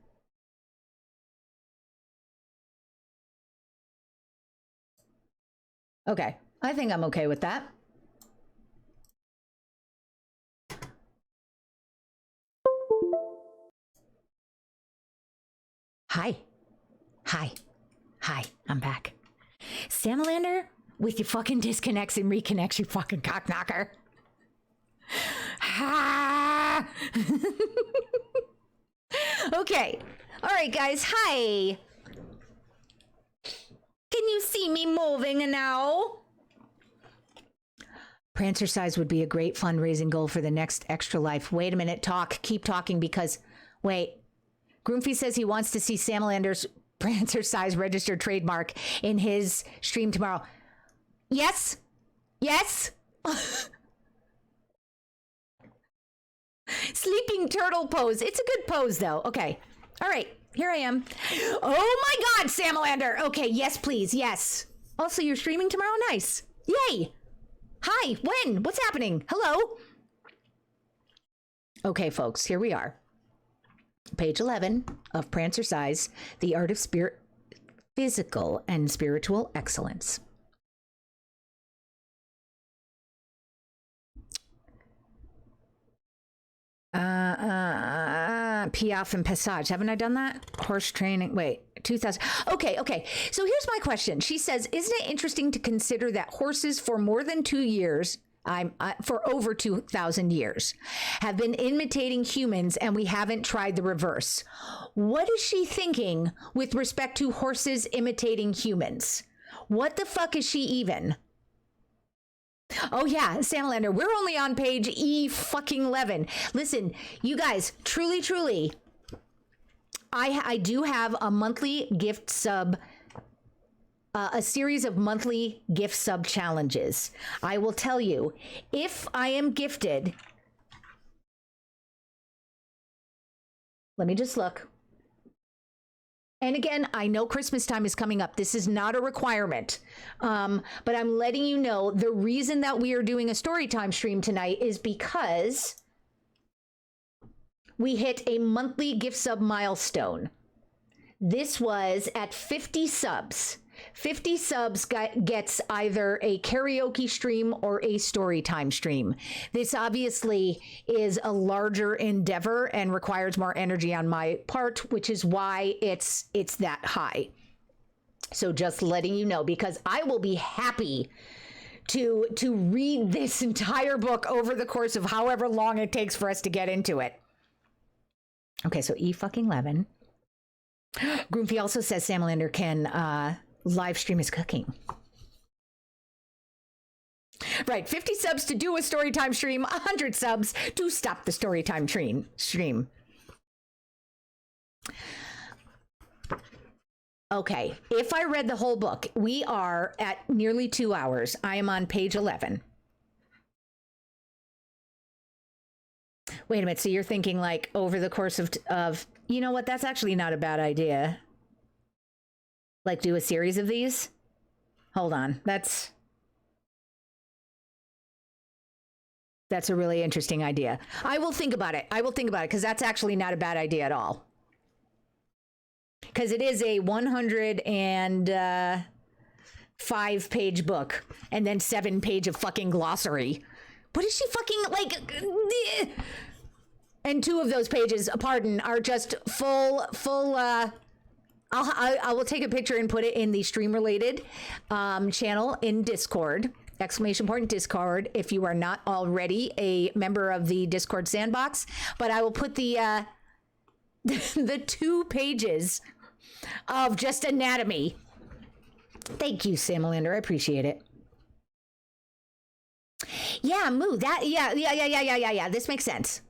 Okay, I think I'm okay with that. Hi. Hi. Hi, I'm back. Salamander, with your fucking disconnects and reconnects, you fucking cockknocker. Ha! Okay. All right, guys. Hi. Can you see me moving now? Prancercise would be a great fundraising goal for the next Extra Life. Wait a minute. Keep talking because, wait. Groomfee says he wants to see Salamander's Prancercise registered trademark in his stream tomorrow. Yes. Yes. Sleeping turtle pose. It's a good pose, though. Okay. All right. Here I am. Oh, my God, Salamander. Okay. Yes, please. Yes. Also, you're streaming tomorrow? Nice. Yay. Hi. When? What's happening? Hello? Okay, folks. Here we are. Page 11 of Prancercise, The Art of Physical and Spiritual Excellence. Piaffe and Passage. Haven't I done that? Horse training. Wait, 2000. Okay. So here's my question. She says, isn't it interesting to consider that horses for more than 2 years, for over 2,000 years, have been imitating humans and we haven't tried the reverse? What is she thinking with respect to horses imitating humans? What the fuck is she even? Oh yeah, Salamander, we're only on page E11. Listen, you guys, truly, I do have a monthly gift sub, a series of monthly gift sub challenges. I will tell you, if I am gifted, let me just look. And again, I know Christmas time is coming up. This is not a requirement, but I'm letting you know the reason that we are doing a Storytime stream tonight is because we hit a monthly gift sub milestone. This was at 50 subs. 50 subs gets either a karaoke stream or a Storytime stream. This obviously is a larger endeavor and requires more energy on my part, which is why it's that high. So just letting you know, because I will be happy to read this entire book over the course of however long it takes for us to get into it. Okay, so E11. Groomfee also says Salamander can live stream his cooking. Right, 50 subs to do a Storytime stream, 100 subs to stop the Storytime stream. Okay, if I read the whole book, we are at nearly 2 hours. I am on page 11. Wait a minute, so you're thinking like over the course of you know what, that's actually not a bad idea. Like do a series of these? Hold on. That's a really interesting idea. I will think about it. Because that's actually not a bad idea at all. Because it is a 105-page book and then 7-page of fucking glossary. What is she fucking like? And 2 of those pages, pardon, are just full. I will take a picture and put it in the stream related channel in Discord, ! Discord, if you are not already a member of the Discord sandbox. But I will put the 2 pages of just anatomy. Thank you, Salamander. I appreciate it. Yeah, Moo. Yeah. This makes sense.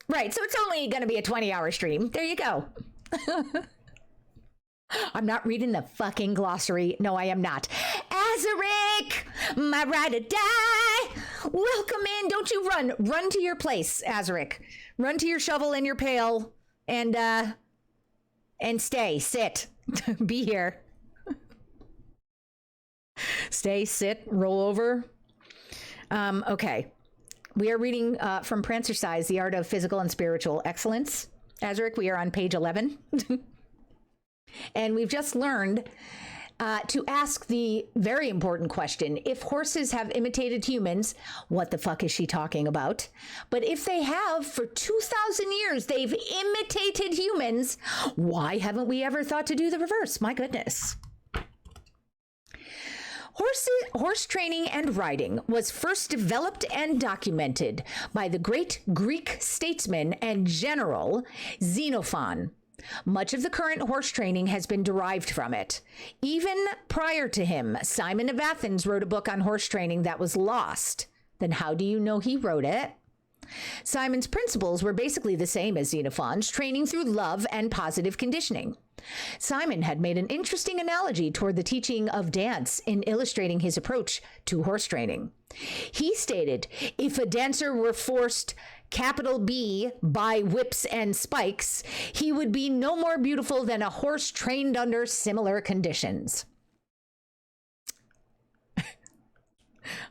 Right. So it's only going to be a 20-hour stream. There you go. I'm not reading the fucking glossary. No, I am not. Azaric, my ride or die. Welcome in. Don't you run. Run to your place, Azaric. Run to your shovel and your pail and stay. Sit. Be here. Stay, sit, roll over. Okay. We are reading from Prancercise, The Art of Physical and Spiritual Excellence. Azaric, we are on page 11. And we've just learned to ask the very important question, if horses have imitated humans, what the fuck is she talking about? But if they have, for 2,000 years, they've imitated humans, why haven't we ever thought to do the reverse? My goodness. Horse training and riding was first developed and documented by the great Greek statesman and general Xenophon. Much of the current horse training has been derived from it. Even prior to him, Simon of Athens wrote a book on horse training that was lost. Then how do you know he wrote it? Simon's principles were basically the same as Xenophon's, training through love and positive conditioning. Simon had made an interesting analogy toward the teaching of dance in illustrating his approach to horse training. He stated, if a dancer were forced, capital B, by whips and spikes, he would be no more beautiful than a horse trained under similar conditions.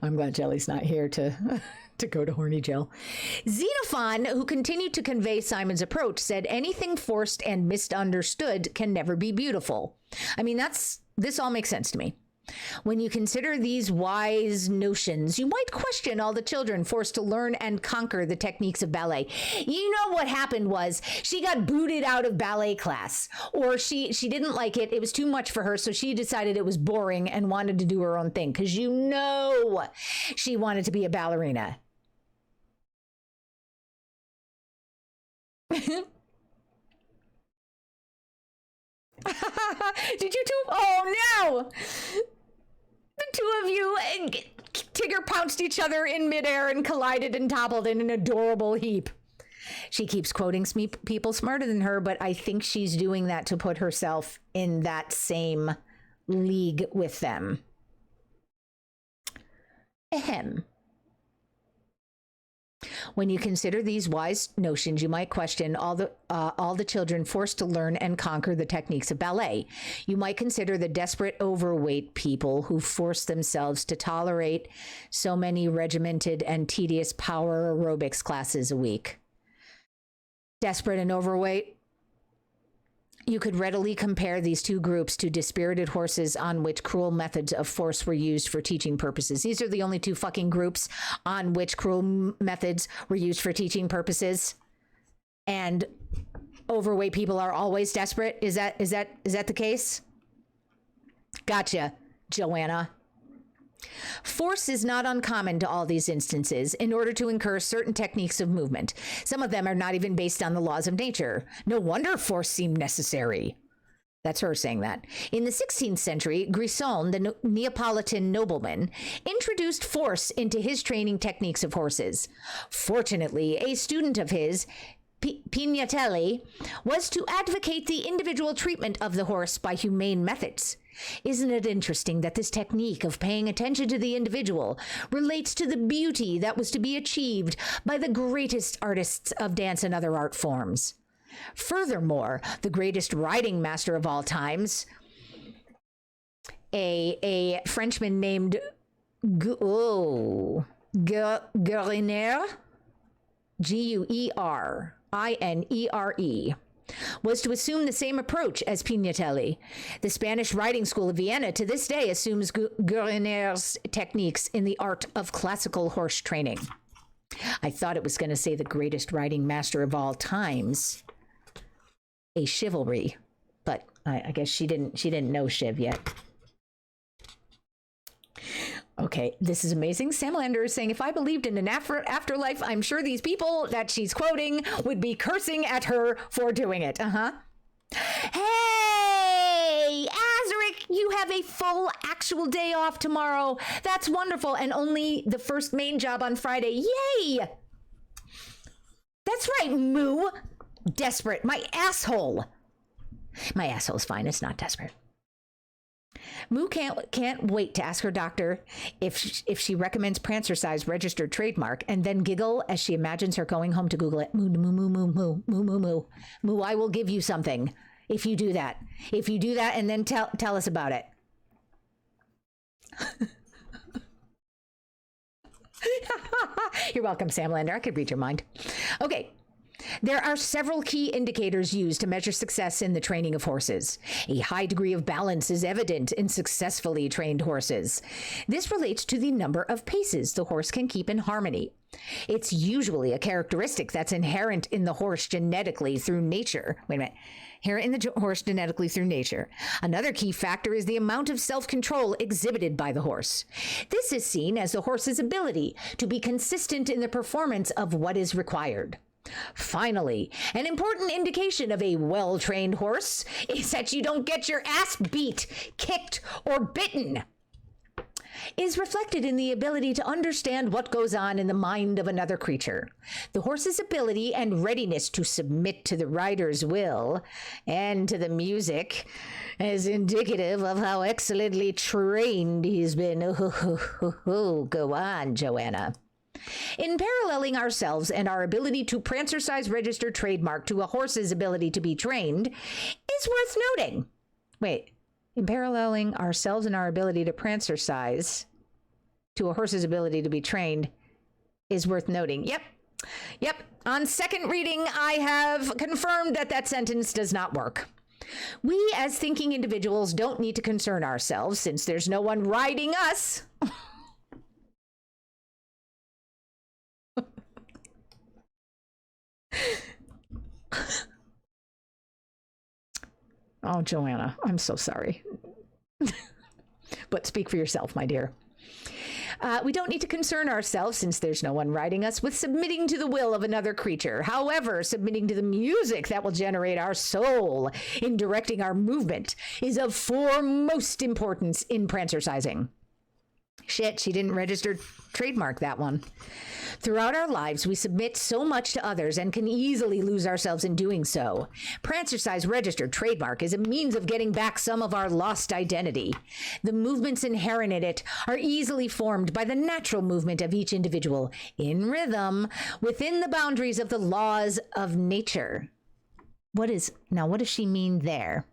I'm glad Jelly's not here to go to horny Jill. Xenophon, who continued to convey Simon's approach, said anything forced and misunderstood can never be beautiful. I mean, this all makes sense to me. When you consider these wise notions, you might question all the children forced to learn and conquer the techniques of ballet. You know what happened was she got booted out of ballet class, or she didn't like it. It was too much for her, so she decided it was boring and wanted to do her own thing, because you know she wanted to be a ballerina. Did you two? Oh no! The two of you, Tigger pounced each other in midair and collided and toppled in an adorable heap. She keeps quoting people smarter than her, but I think she's doing that to put herself in that same league with them. Ahem. When you consider these wise notions, you might question all the children forced to learn and conquer the techniques of ballet. You might consider the desperate overweight people who force themselves to tolerate so many regimented and tedious power aerobics classes a week. Desperate and overweight? You could readily compare these two groups to dispirited horses on which cruel methods of force were used for teaching purposes. These are the only two fucking groups on which cruel methods were used for teaching purposes. And overweight people are always desperate. Is that the case? Gotcha, Joanna. Force is not uncommon to all these instances in order to incur certain techniques of movement. Some of them are not even based on the laws of nature. No wonder force seemed necessary. That's her saying that. In the 16th century, Grisson, the Neapolitan nobleman, introduced force into his training techniques of horses. Fortunately, a student of his, Pignatelli, was to advocate the individual treatment of the horse by humane methods. Isn't it interesting that this technique of paying attention to the individual relates to the beauty that was to be achieved by the greatest artists of dance and other art forms? Furthermore, the greatest riding master of all times, a Frenchman named Gueriner, Gueriner, was to assume the same approach as Pignatelli. The Spanish riding school of Vienna to this day assumes Gueriner's techniques in the art of classical horse training. I thought it was going to say the greatest riding master of all times, a chivalry, but I guess she didn't know Shiv yet. Okay, this is amazing. Sam Lander is saying, if I believed in an afterlife, I'm sure these people that she's quoting would be cursing at her for doing it. Hey, Azaric, you have a full actual day off tomorrow. That's wonderful. And only the first main job on Friday. Yay! That's right, Moo. Desperate. My asshole. My asshole's fine. It's not desperate. Moo can't wait to ask her doctor if she recommends Prancercise registered trademark, and then giggle as she imagines her going home to Google it. Moo, moo, moo, moo, moo, moo, moo, moo. Moo, I will give you something if you do that. If you do that, and then tell us about it. You're welcome, Sam Lander. I could read your mind. Okay. There are several key indicators used to measure success in the training of horses. A high degree of balance is evident in successfully trained horses. This relates to the number of paces the horse can keep in harmony. It's usually a characteristic that's inherent in the horse genetically through nature. Wait a minute. Inherent in the horse genetically through nature. Another key factor is the amount of self-control exhibited by the horse. This is seen as the horse's ability to be consistent in the performance of what is required. Finally, an important indication of a well-trained horse is that you don't get your ass beat, kicked, or bitten. Is reflected in the ability to understand what goes on in the mind of another creature. The horse's ability and readiness to submit to the rider's will and to the music is indicative of how excellently trained he's been. Go on, Joanna. In paralleling ourselves and our ability to Prancercise registered trademark to a horse's ability to be trained is worth noting. Wait. In paralleling ourselves and our ability to Prancercise to a horse's ability to be trained is worth noting. Yep. On second reading, I have confirmed that that sentence does not work. We, as thinking individuals, don't need to concern ourselves since there's no one riding us. Oh, Joanna, I'm so sorry. But speak for yourself, my dear. We don't need to concern ourselves, since there's no one riding us, with submitting to the will of another creature. However, submitting to the music that will generate our soul in directing our movement is of foremost importance in Prancercising. Shit, she didn't register trademark that one. Throughout our lives, we submit so much to others and can easily lose ourselves in doing so. Prancercise registered trademark is a means of getting back some of our lost identity. The movements inherent in it are easily formed by the natural movement of each individual, in rhythm, within the boundaries of the laws of nature. What does she mean there?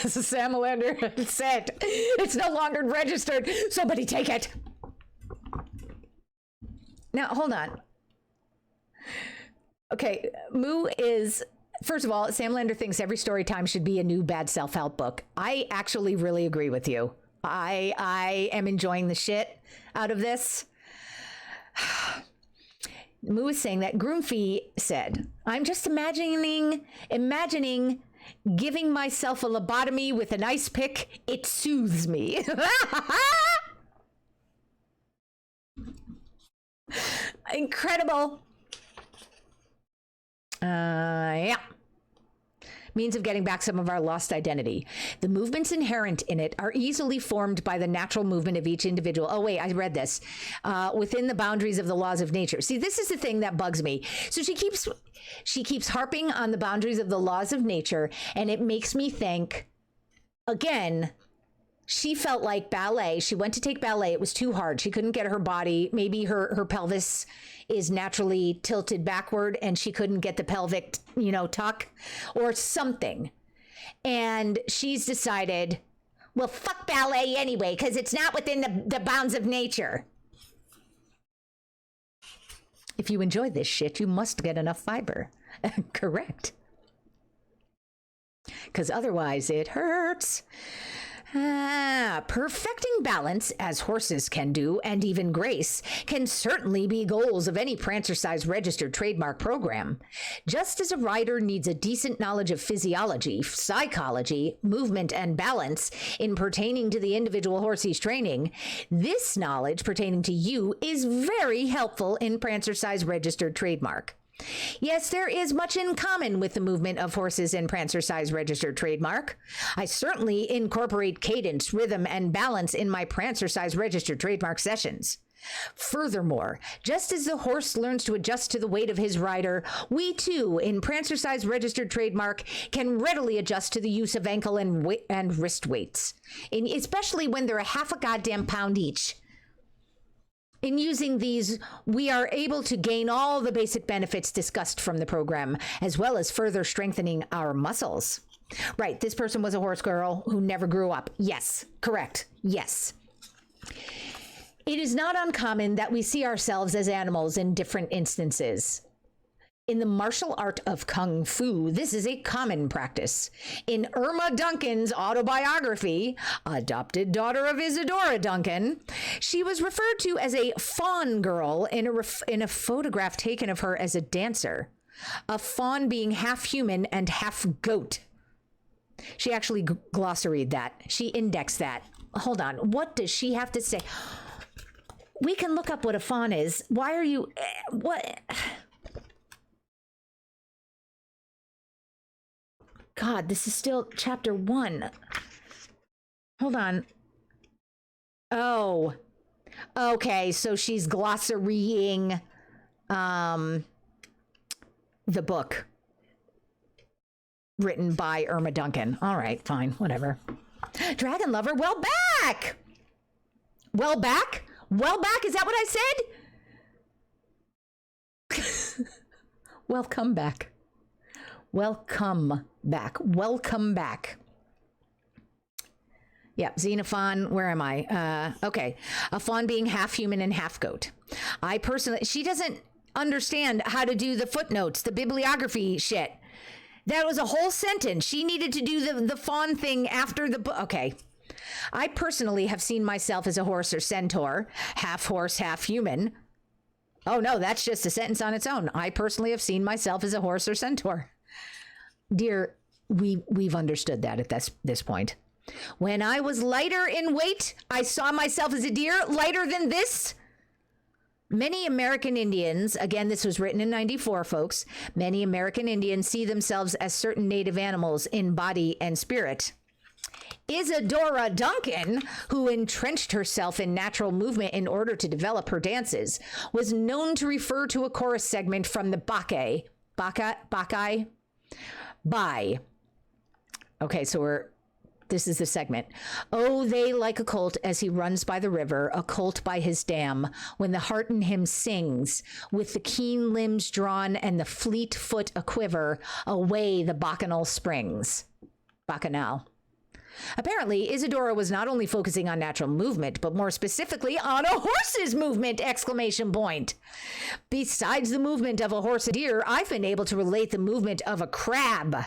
Sam Lander said, it's no longer registered. Somebody take it. Now, hold on. Okay, Moo is, first of all, Sam Lander thinks every story time should be a new bad self-help book. I actually really agree with you. I am enjoying the shit out of this. Moo is saying that Groomfee said, I'm just imagining giving myself a lobotomy with an ice pick. It soothes me. Incredible. Yeah. Means of getting back some of our lost identity. The movements inherent in it are easily formed by the natural movement of each individual. Oh, wait, I read this. Within the boundaries of the laws of nature. See, this is the thing that bugs me. So she keeps harping on the boundaries of the laws of nature, and it makes me think, again, she felt like ballet. She went to take ballet. It was too hard. She couldn't get her body. Maybe her pelvis is naturally tilted backward and she couldn't get the pelvic, tuck or something. And she's decided, well, fuck ballet anyway, because it's not within the bounds of nature. If you enjoy this shit, you must get enough fiber. Correct. Because otherwise it hurts. Perfecting balance, as horses can do, and even grace, can certainly be goals of any Prancercise registered trademark program. Just as a rider needs a decent knowledge of physiology, psychology, movement, and balance in pertaining to the individual horse he's training, this knowledge pertaining to you is very helpful in Prancercise registered trademark. Yes, there is much in common with the movement of horses in Prancercise registered trademark. I certainly incorporate cadence, rhythm, and balance in my Prancercise registered trademark sessions. Furthermore, just as the horse learns to adjust to the weight of his rider, we too, in Prancercise registered trademark, can readily adjust to the use of ankle and wrist weights, especially when they're a half a goddamn pound each. In using these, we are able to gain all the basic benefits discussed from the program, as well as further strengthening our muscles. Right, this person was a horse girl who never grew up. Yes, correct. Yes. It is not uncommon that we see ourselves as animals in different instances. In the martial art of Kung Fu, this is a common practice. In Irma Duncan's autobiography, adopted daughter of Isadora Duncan, she was referred to as a fawn girl in a photograph taken of her as a dancer. A fawn being half human and half goat. She actually glossaried that. She indexed that. Hold on. What does she have to say? We can look up what a fawn is. Why are you... What... God, this is still chapter 1. Hold on. Oh. Okay, so she's glossarying the book written by Irma Duncan. All right, fine, whatever. Dragon Lover, well back! Well back? Well back, is that what I said? Welcome back. Welcome back. Welcome back. Yeah, Xenophon, where am I? Okay. A fawn being half human and half goat. I personally, she doesn't understand how to do the footnotes, the bibliography shit. That was a whole sentence. She needed to do the fawn thing after the book. Okay. I personally have seen myself as a horse or centaur, half horse, half human. Oh no, that's just a sentence on its own. I personally have seen myself as a horse or centaur. Dear, we've understood that at this point. When I was lighter in weight, I saw myself as a deer, lighter than this. Many American Indians, again, this was written in 94, folks. Many American Indians see themselves as certain native animals in body and spirit. Isadora Duncan, who entrenched herself in natural movement in order to develop her dances, was known to refer to a chorus segment from the Bacchae. By. Okay, so this is the segment. Oh, they like a colt as he runs by the river, a colt by his dam, when the heart in him sings, with the keen limbs drawn and the fleet foot a quiver, away the bacchanal springs. Bacchanal. Apparently, Isadora was not only focusing on natural movement, but more specifically on a horse's movement! Exclamation point. Besides the movement of a horse or deer, I've been able to relate the movement of a crab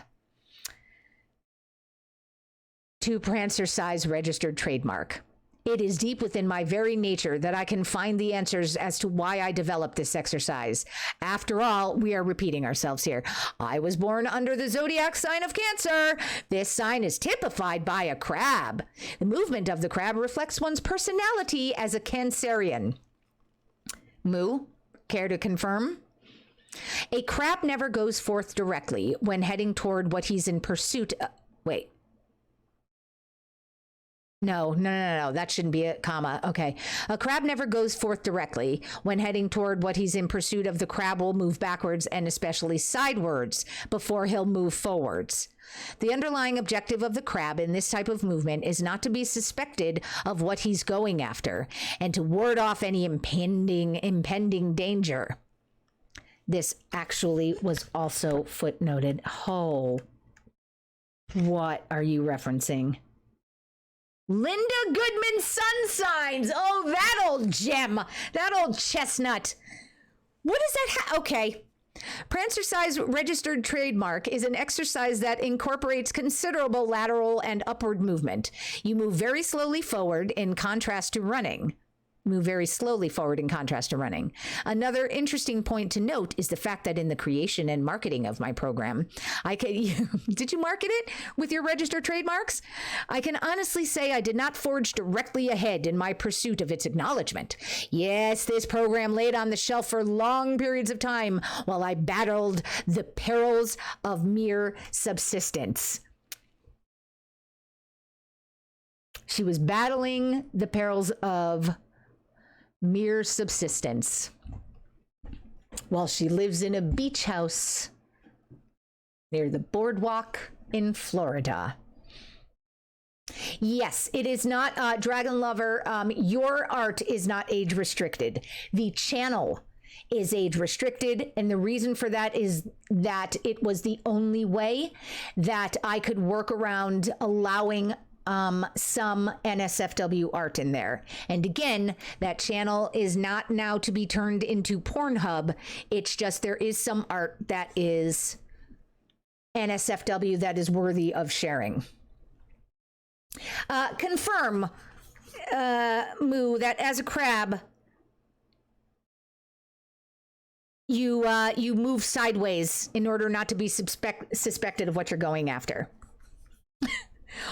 to Prancercise registered trademark. It is deep within my very nature that I can find the answers as to why I developed this exercise. After all, we are repeating ourselves here. I was born under the zodiac sign of Cancer. This sign is typified by a crab. The movement of the crab reflects one's personality as a Cancerian. Moo, care to confirm? A crab never goes forth directly when heading toward what he's in pursuit of. Wait. No, that shouldn't be a comma. Okay. A crab never goes forth directly. When heading toward what he's in pursuit of, the crab will move backwards and especially sidewards before he'll move forwards. The underlying objective of the crab in this type of movement is not to be suspected of what he's going after and to ward off any impending danger. This actually was also footnoted. Oh, what are you referencing? Linda Goodman's sun signs. Oh, that old gem. That old chestnut. What is that? Okay. Prancercise registered trademark is an exercise that incorporates considerable lateral and upward movement. You move very slowly forward in contrast to running. Another interesting point to note is the fact that in the creation and marketing of my program, did you market it with your registered trademarks? I can honestly say I did not forge directly ahead in my pursuit of its acknowledgement. Yes, this program laid on the shelf for long periods of time while I battled the perils of mere subsistence. She was battling the perils of mere subsistence while she lives in a beach house near the boardwalk in Florida. Yes, it is not Dragon Lover. Your art is not age restricted. The channel is age restricted, and the reason for that is that it was the only way that I could work around allowing some NSFW art in there. And again, that channel is not now to be turned into Pornhub. It's just there is some art that is NSFW that is worthy of sharing. Confirm, Moo, that as a crab, you move sideways in order not to be suspected of what you're going after.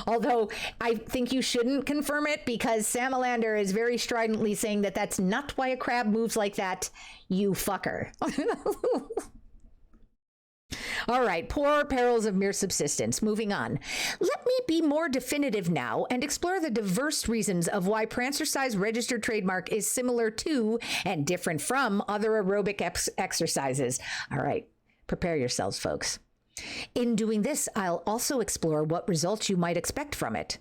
Although I think you shouldn't confirm it because Salamander is very stridently saying that that's not why a crab moves like that, you fucker. All right, poor perils of mere subsistence. Moving on. Let me be more definitive now and explore the diverse reasons of why Prancercise registered trademark is similar to and different from other aerobic exercises. All right, prepare yourselves, folks. In doing this, I'll also explore what results you might expect from it.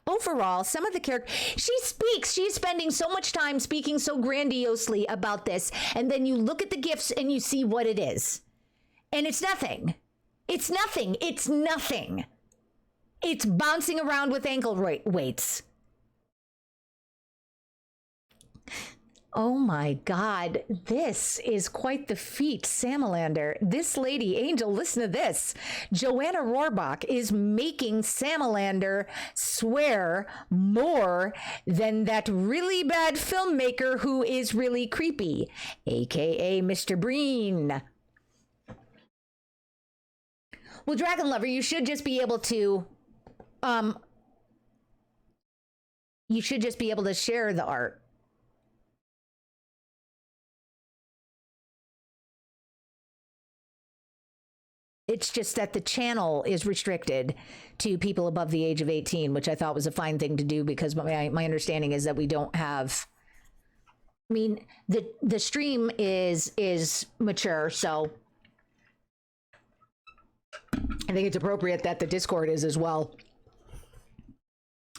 Overall, some of the characters, she's spending so much time speaking so grandiosely about this, and then you look at the gifts and you see what it is. And it's nothing. It's nothing. It's nothing. It's bouncing around with ankle weights. Oh my God, this is quite the feat, Salamander. This lady, Angel, listen to this. Joanna Rohrbach is making Salamander swear more than that really bad filmmaker who is really creepy, aka Mr. Breen. Well, Dragon Lover, you should just be able to, share the art. It's just that the channel is restricted to people above the age of 18, which I thought was a fine thing to do because my understanding is that we don't have, I mean, the stream is mature, so I think it's appropriate that the Discord is as well.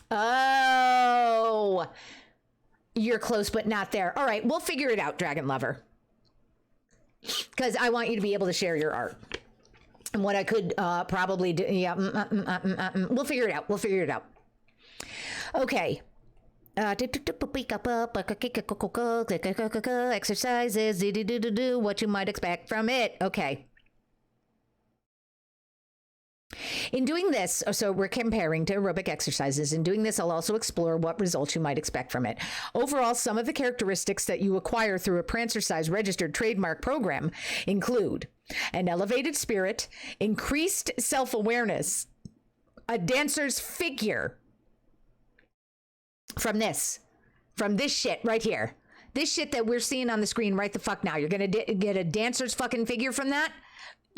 Oh, you're close, but not there. All right, we'll figure it out, Dragon Lover. Because I want you to be able to share your art. And what I could probably do, yeah, we'll figure it out. We'll figure it out. Okay. Exercises, what you might expect from it. Okay. In doing this, so we're comparing to aerobic exercises. In doing this, I'll also explore what results you might expect from it. Overall, some of the characteristics that you acquire through a Prancercise registered trademark program include an elevated spirit, increased self-awareness, a dancer's figure from this shit right here. This shit that we're seeing on the screen right the fuck now. You're going to get a dancer's fucking figure from that?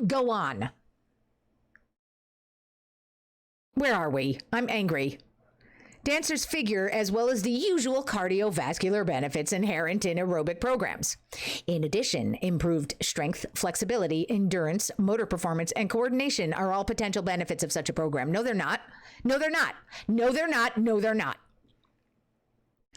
Go on. Where are we? I'm angry. Dancer's figure, as well as the usual cardiovascular benefits inherent in aerobic programs. In addition, improved strength, flexibility, endurance, motor performance, and coordination are all potential benefits of such a program. No, they're not. No, they're not. No, they're not. No, they're not.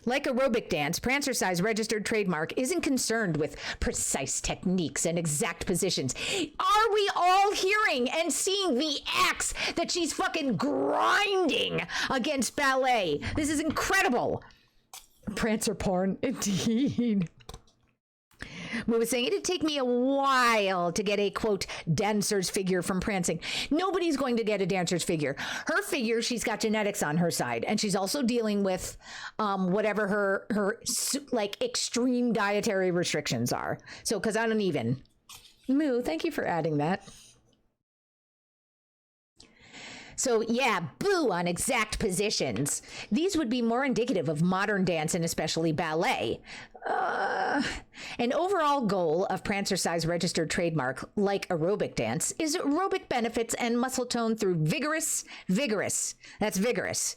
Like aerobic dance, Prancercise registered trademark isn't concerned with precise techniques and exact positions. Are we all hearing and seeing the axe that she's fucking grinding against ballet? This is incredible. Prancer porn, indeed. We were saying it'd take me a while to get a, quote, dancer's figure from prancing. Nobody's going to get a dancer's figure. Her figure, she's got genetics on her side. And she's also dealing with whatever her like extreme dietary restrictions are. So, because I don't even. Moo, thank you for adding that. So yeah, boo on exact positions. These would be more indicative of modern dance and especially ballet. An overall goal of Prancercise registered trademark, like aerobic dance, is aerobic benefits and muscle tone through vigorous, that's vigorous.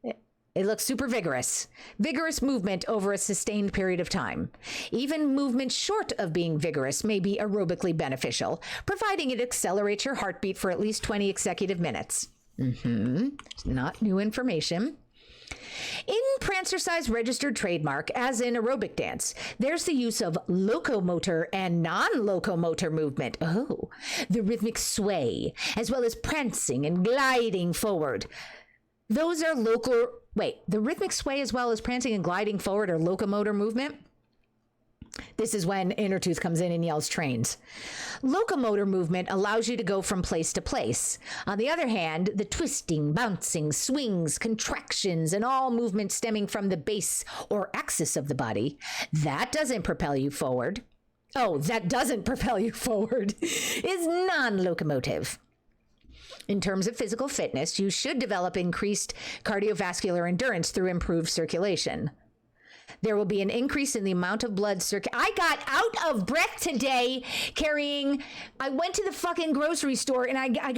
It looks super vigorous. Vigorous movement over a sustained period of time. Even movement short of being vigorous may be aerobically beneficial, providing it accelerates your heartbeat for at least 20 consecutive minutes. Not new information. In Prancercise registered trademark, as in aerobic dance, there's the use of locomotor and non-locomotor movement. Oh, the rhythmic sway, as well as prancing and gliding forward. Those are the rhythmic sway as well as prancing and gliding forward or locomotor movement. This is when inner tooth comes in and yells trains. Locomotor movement allows you to go from place to place. On the other hand, the twisting, bouncing, swings, contractions, and all movement stemming from the base or axis of the body, that doesn't propel you forward. Is non-locomotive. In terms of physical fitness, you should develop increased cardiovascular endurance through improved circulation. There will be an increase in the amount of blood I got out of breath today I went to the fucking grocery store and I got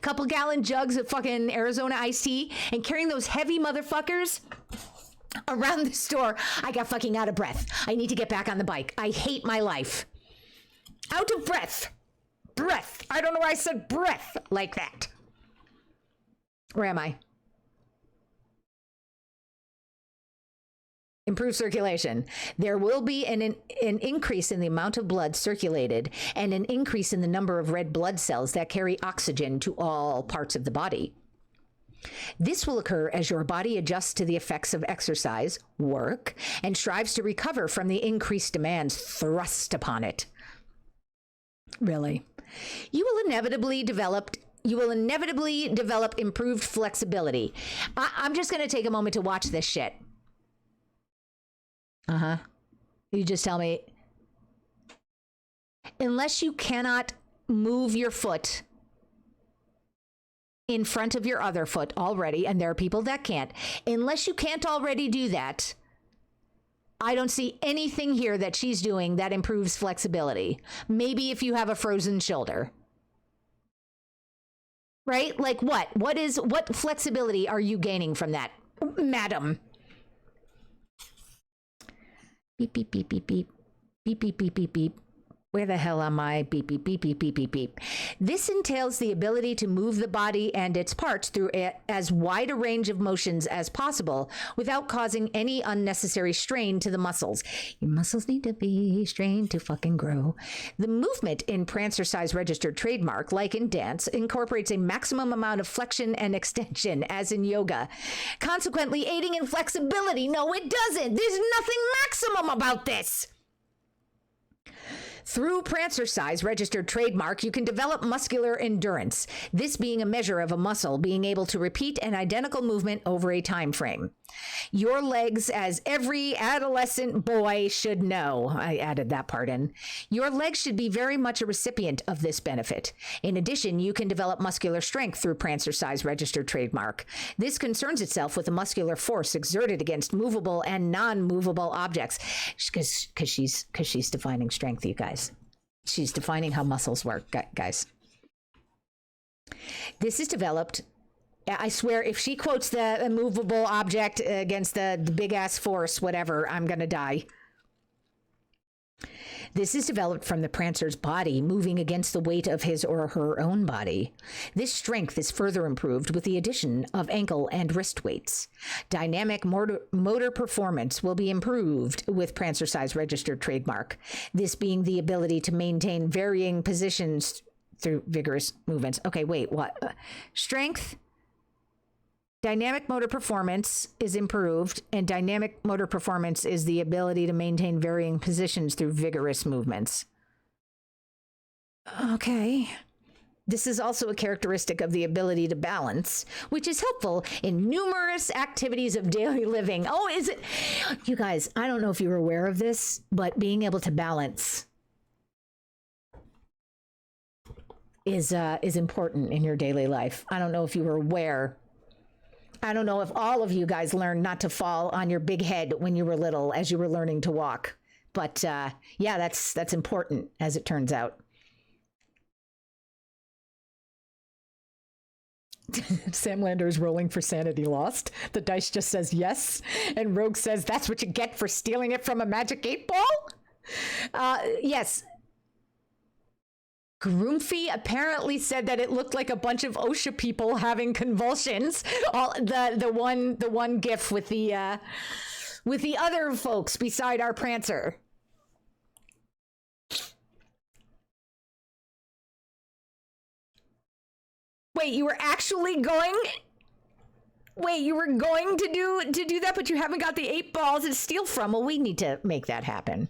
couple gallon jugs of fucking Arizona iced tea, and carrying those heavy motherfuckers around the store, I got fucking out of breath. I need to get back on the bike. I hate my life. Out of breath. Breath. I don't know why I said breath like that. Where am I? Improve circulation. There will be an increase in the amount of blood circulated and an increase in the number of red blood cells that carry oxygen to all parts of the body. This will occur as your body adjusts to the effects of exercise, work, and strives to recover from the increased demands thrust upon it. Really? You will inevitably develop improved flexibility. I'm just going to take a moment to watch this shit. You just tell me. Unless you cannot move your foot in front of your other foot already, and there are people that can't, unless you can't already do that, I don't see anything here that she's doing that improves flexibility. Maybe if you have a frozen shoulder. Right? Like what? What flexibility are you gaining from that, madam? Beep, beep, beep, beep, beep. Beep, beep, beep, beep, beep. Where the hell am I? Beep, beep, beep, beep, beep, beep, beep. This entails the ability to move the body and its parts through as wide a range of motions as possible without causing any unnecessary strain to the muscles. Your muscles need to be strained to fucking grow. The movement in Prancercise registered trademark, like in dance, incorporates a maximum amount of flexion and extension, as in yoga, consequently aiding in flexibility. No, it doesn't. There's nothing maximum about this. Through Prancercise registered trademark, you can develop muscular endurance, this being a measure of a muscle being able to repeat an identical movement over a time frame. Your legs, as every adolescent boy should know, I added that part in, your legs should be very much a recipient of this benefit. In addition, you can develop muscular strength through Prancercise registered trademark. This concerns itself with the muscular force exerted against movable and non-movable objects, because she's defining strength, you guys. She's defining how muscles work, guys. This is developed. I swear, if she quotes the immovable object against the big ass force, whatever, I'm going to die. This is developed from the prancer's body moving against the weight of his or her own body. This strength is further improved with the addition of ankle and wrist weights. Dynamic motor performance will be improved with Prancercise registered trademark, this being the ability to maintain varying positions through vigorous movements. Okay, wait, what? Strength? Dynamic motor performance is improved, and dynamic motor performance is the ability to maintain varying positions through vigorous movements. Okay. This is also a characteristic of the ability to balance, which is helpful in numerous activities of daily living. Oh, is it? You guys, I don't know if you're aware of this, but being able to balance is important in your daily life. I don't know if you were aware. I don't know if all of you guys learned not to fall on your big head when you were little as you were learning to walk. But yeah, that's important, as it turns out. Sam Lander is rolling for sanity lost. The dice just says yes. And Rogue says, that's what you get for stealing it from a magic 8-ball? Yes. Groomfy apparently said that it looked like a bunch of OSHA people having convulsions. All the one gif with the other folks beside our Prancer. Wait, you were actually going Wait, you were going to do that, but you haven't got the 8 balls to steal from. Well, we need to make that happen.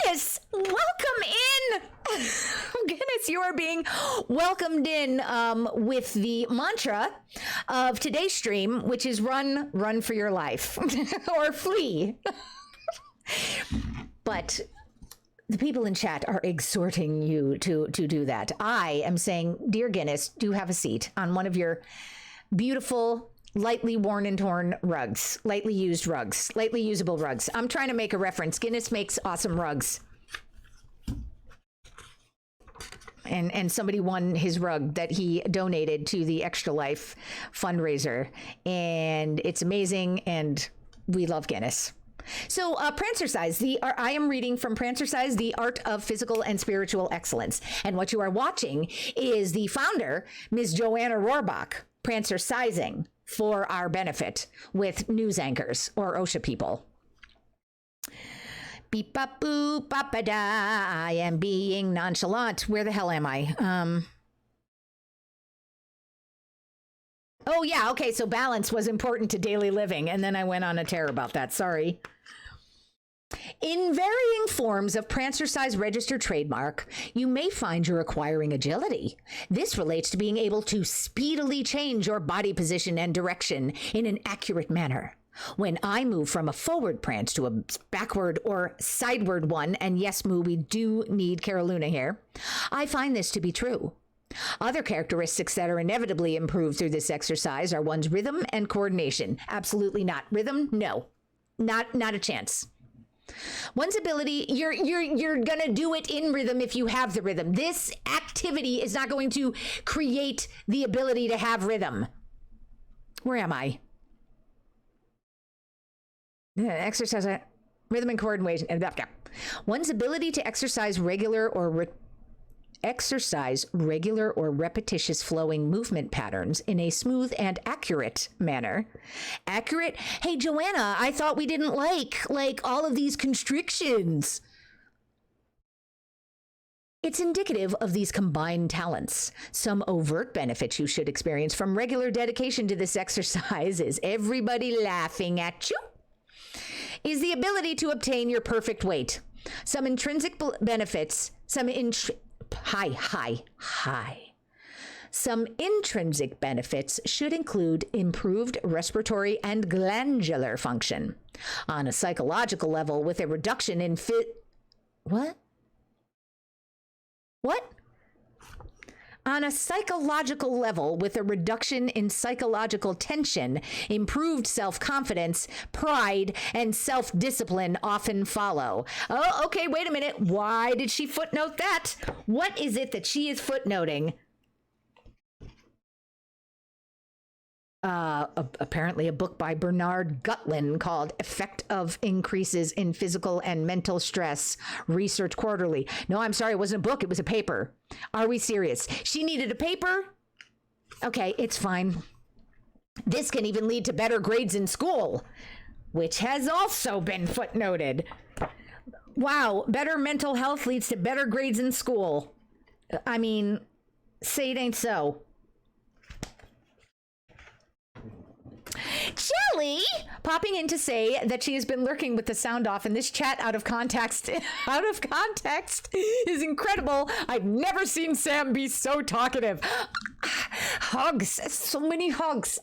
Guinness, welcome in. Guinness, you are being welcomed in with the mantra of today's stream, which is run for your life or flee. But the people in chat are exhorting you to do that. I am saying, dear Guinness, do have a seat on one of your beautiful, lightly worn and torn rugs, lightly used rugs, lightly usable rugs. I'm trying to make a reference. Guinness makes awesome rugs. And somebody won his rug that he donated to the Extra Life fundraiser. And it's amazing, and we love Guinness. So Prancercise, I am reading from Prancercise, The Art of Physical and Spiritual Excellence. And what you are watching is the founder, Ms. Joanna Rohrbach, Prancercising for our benefit with news anchors or OSHA people. Beep bop boop bop da. I am being nonchalant. Where the hell am I? Oh yeah, okay, so balance was important to daily living, and then I went on a tear about that. Sorry. In varying forms of Prancercise registered trademark, you may find you're acquiring agility. This relates to being able to speedily change your body position and direction in an accurate manner. When I move from a forward prance to a backward or sideward one, and yes, Moo, we do need Carolina here, I find this to be true. Other characteristics that are inevitably improved through this exercise are one's rhythm and coordination. Absolutely not. Rhythm? No. Not a chance. One's ability, you're gonna do it in rhythm if you have the rhythm. This activity is not going to create the ability to have rhythm. Where am I? Exercise, rhythm and coordination. One's ability to exercise regular or repetitious flowing movement patterns in a smooth and accurate manner. Accurate? Hey, Joanna, I thought we didn't like all of these constrictions. It's indicative of these combined talents. Some overt benefits you should experience from regular dedication to this exercise is everybody laughing at you. Is the ability to obtain your perfect weight. Some intrinsic benefits, Some intrinsic benefits should include improved respiratory and glandular function. On a psychological level, with a reduction in What? On a psychological level, with a reduction in psychological tension, improved self-confidence, pride, and self-discipline often follow. Oh, okay, wait a minute. Why did she footnote that? What is it that she is footnoting? Apparently a book by Bernard Gutlin called Effect of Increases in Physical and Mental Stress, Research Quarterly. No, I'm sorry, it wasn't a book, it was a paper. Are we serious? She needed a paper? Okay, it's fine. This can even lead to better grades in school, which has also been footnoted. Wow, better mental health leads to better grades in school. I mean, say it ain't so. Jelly popping in to say that she has been lurking with the sound off, and this chat out of context is incredible. I've never seen Sam be so talkative. Hugs, so many hugs.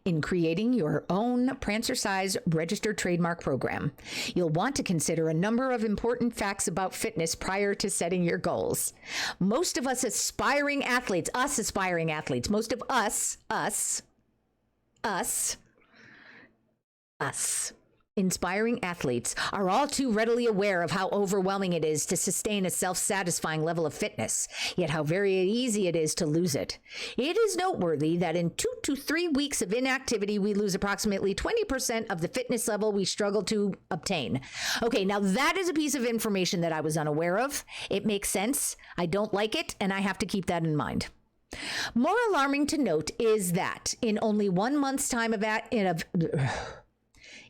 In creating your own Prancercise registered trademark program, you'll want to consider a number of important facts about fitness prior to setting your goals. Most of us aspiring athletes, most of us, inspiring athletes are all too readily aware of how overwhelming it is to sustain a self-satisfying level of fitness, yet how very easy it is to lose it. It is noteworthy that in 2 to 3 weeks of inactivity, we lose approximately 20% of the fitness level we struggle to obtain. Okay, now that is a piece of information that I was unaware of. It makes sense. I don't like it, and I have to keep that in mind. More alarming to note is that in only 1 month's time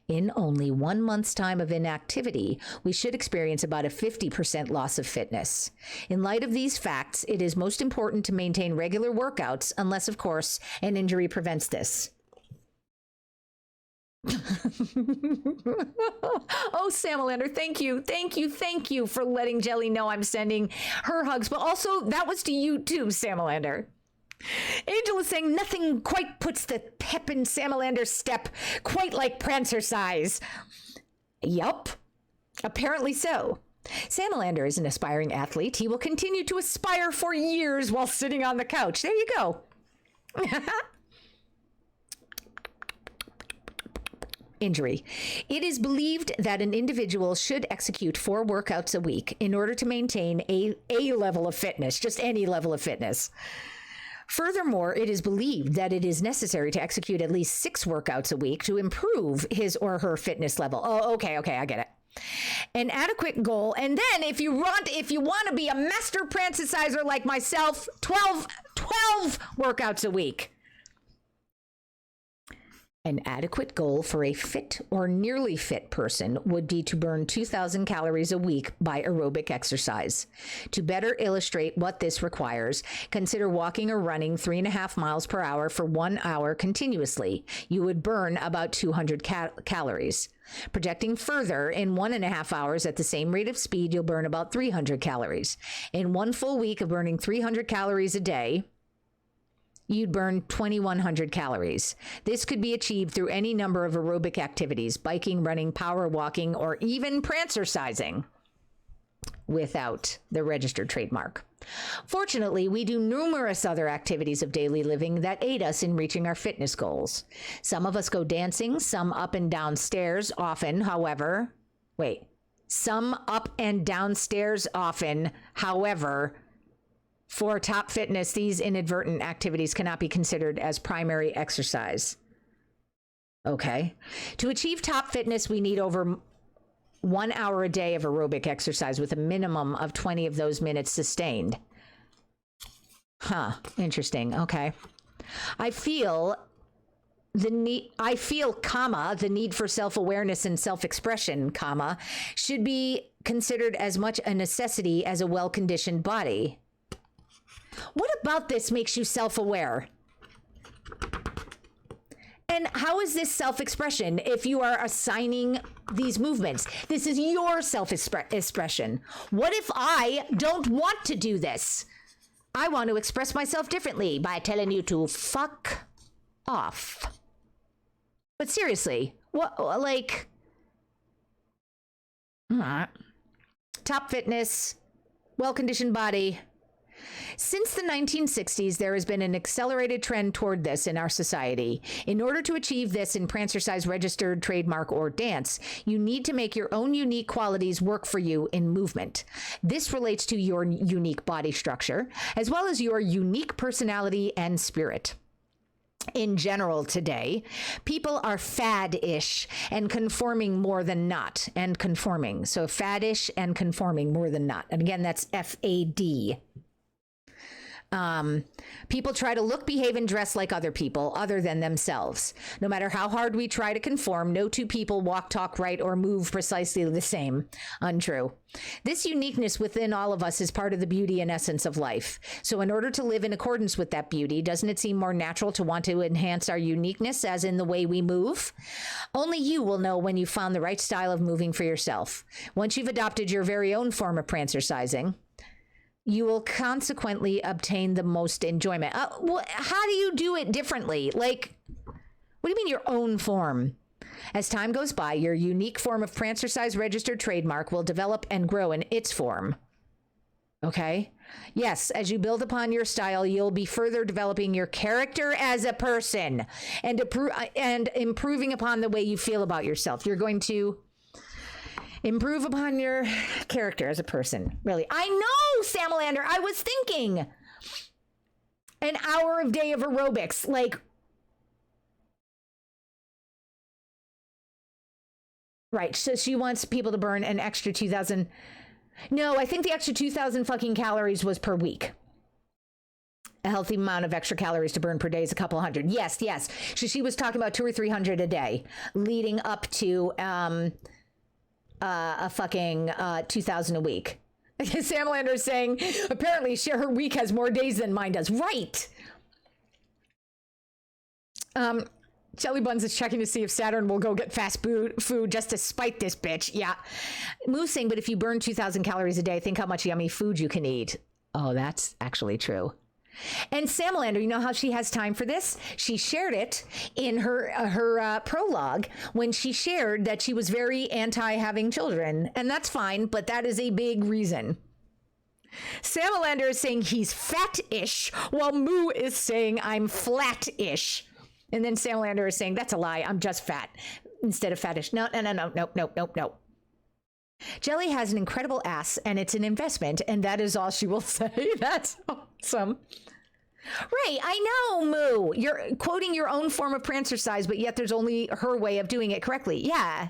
In only 1 month's time of inactivity, we should experience about a 50% loss of fitness. In light of these facts, it is most important to maintain regular workouts, unless, of course, an injury prevents this. Oh, Samalander, thank you for letting Jelly know I'm sending her hugs. But also, that was to you too, Samalander. Angel is saying nothing quite puts the pep in Salamander's step quite like Prancercise. Yup, apparently so. Samalander is an aspiring athlete. He will continue to aspire for years while sitting on the couch. There you go. Injury. It is believed that an individual should execute 4 workouts a week in order to maintain a level of fitness, just any level of fitness. Furthermore, it is believed that it is necessary to execute at least 6 workouts a week to improve his or her fitness level. Oh, okay, I get it. An adequate goal, and then if you want to be a master Prancerciser like myself, 12 workouts a week. An adequate goal for a fit or nearly fit person would be to burn 2,000 calories a week by aerobic exercise. To better illustrate what this requires, consider walking or running 3.5 miles per hour for 1 hour continuously. You would burn about 200 calories. Projecting further, in 1.5 hours at the same rate of speed, you'll burn about 300 calories. In 1 full week of burning 300 calories a day, you'd burn 2,100 calories. This could be achieved through any number of aerobic activities, biking, running, power walking, or even prancercising without the registered trademark. Fortunately, we do numerous other activities of daily living that aid us in reaching our fitness goals. Some of us go dancing, some up and down stairs often, however, for top fitness, these inadvertent activities cannot be considered as primary exercise. Okay. To achieve top fitness, we need over 1 hour a day of aerobic exercise with a minimum of 20 of those minutes sustained. Interesting. Okay. I feel, the need for self-awareness and self-expression, should be considered as much a necessity as a well-conditioned body. What about this makes you self-aware? And how is this self-expression if you are assigning these movements? This is your self-expression. What if I don't want to do this? I want to express myself differently by telling you to fuck off. But seriously, what, like, top fitness, well-conditioned body. Since the 1960s, there has been an accelerated trend toward this in our society. In order to achieve this in Prancercise registered trademark or dance, you need to make your own unique qualities work for you in movement. This relates to your unique body structure, as well as your unique personality and spirit. In general today, people are fad-ish and conforming more than not, and conforming. So fad-ish and conforming more than not. And again, that's F-A-D. People try to look, behave, and dress like other people other than themselves. No matter how hard we try to conform, no two people walk, talk, write, or move precisely the same. Untrue. This uniqueness within all of us is part of the beauty and essence of life. So in order to live in accordance with that beauty, doesn't it seem more natural to want to enhance our uniqueness as in the way we move? Only you will know when you found the right style of moving for yourself. Once you've adopted your very own form of prancercising, you will consequently obtain the most enjoyment. How do you do it differently? Like, what do you mean your own form? As time goes by, your unique form of Prancercise registered trademark will develop and grow in its form. Okay? Yes, as you build upon your style, you'll be further developing your character as a person and improving upon the way you feel about yourself. You're going to improve upon your character as a person. Really. I know, Samalander. I was thinking an hour of day of aerobics. Like, right. So she wants people to burn an extra 2,000. No, I think the extra 2,000 fucking calories was per week. A healthy amount of extra calories to burn per day is a couple hundred. Yes. So she was talking about 200 or 300 a day, leading up to a fucking 2,000 a week. Sam Lander is saying apparently her week has more days than mine does. Right. Jelly Buns is checking to see if Saturn will go get fast food just to spite this bitch. Yeah. Moo's saying, but if you burn 2,000 calories a day, think how much yummy food you can eat. Oh, that's actually true. And Samalander, you know how she has time for this? She shared it in her prologue when she shared that she was very anti having children. And that's fine, but that is a big reason. Samalander is saying he's fat-ish, while Moo is saying I'm flat-ish. And then Samalander is saying, that's a lie, I'm just fat, instead of fattish. No. Jelly has an incredible ass, and it's an investment, and that is all she will say. That's awesome. Right, I know, Moo. You're quoting your own form of Prancercise, but yet there's only her way of doing it correctly. Yeah.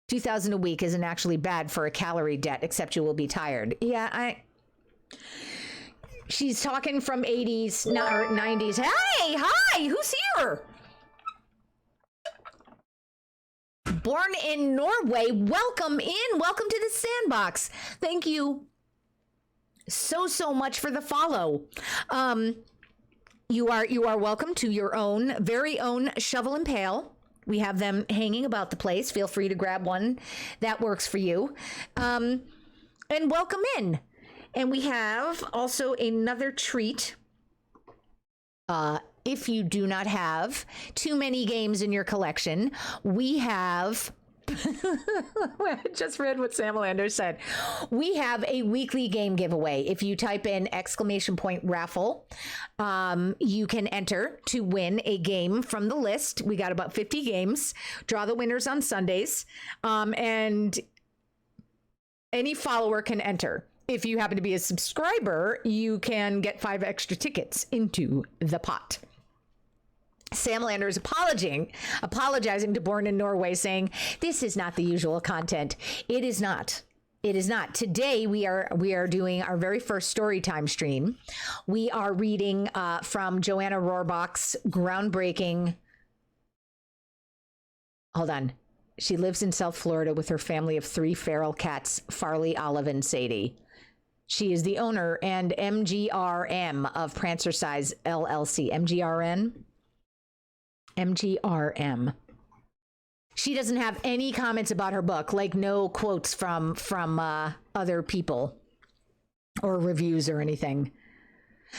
2,000 a week isn't actually bad for a calorie debt, except you will be tired. Yeah, She's talking from 80s, or 90s. Hey, hi, who's here? Born in Norway, welcome in. Welcome to the sandbox. Thank you so much for the follow. You are welcome to your own very own shovel and pail. We have them hanging about the place. Feel free to grab one that works for you. And welcome in. And we have also another treat. If you do not have too many games in your collection, we have... I just read what Samalander said. We have a weekly game giveaway. If you type in !raffle, you can enter to win a game from the list. We got about 50 games. Draw the winners on Sundays. And any follower can enter. If you happen to be a subscriber, you can get 5 extra tickets into the pot. Samalander is apologizing to Born in Norway, saying, this is not the usual content. It is not. It is not. Today, we are doing our very first story time stream. We are reading from Joanna Rohrbach's groundbreaking... Hold on. She lives in South Florida with her family of 3 feral cats, Farley, Olive, and Sadie. She is the owner and MGRM of Prancercise LLC. MGRM. She doesn't have any comments about her book, like no quotes from other people or reviews or anything.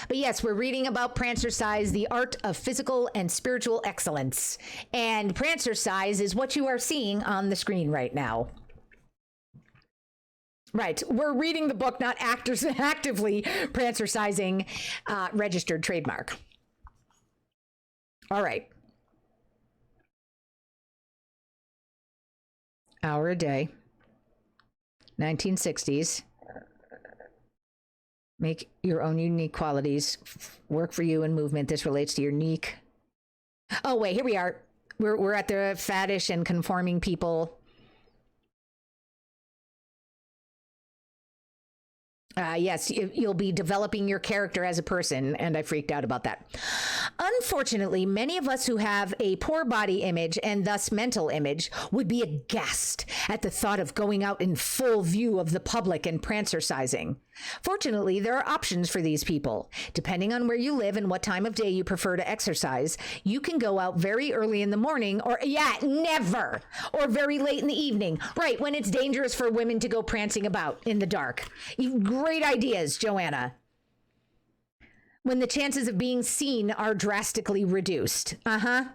But yes, we're reading about Prancercise, the art of physical and spiritual excellence. And Prancercise is what you are seeing on the screen right now. Right. We're reading the book, not actively Prancercising registered trademark. All right. Hour a day. 1960s. Make your own unique qualities. Work for you in movement. This relates to your unique. Oh, wait, here we are. We're at the faddish and conforming people. Yes, you'll be developing your character as a person, and I freaked out about that. Unfortunately, many of us who have a poor body image and thus mental image would be aghast at the thought of going out in full view of the public and prancercising. Fortunately, there are options for these people. Depending on where you live and what time of day you prefer to exercise, you can go out very early in the morning or never, or very late in the evening, right, when it's dangerous for women to go prancing about in the dark. Great ideas, Joanna. When the chances of being seen are drastically reduced. I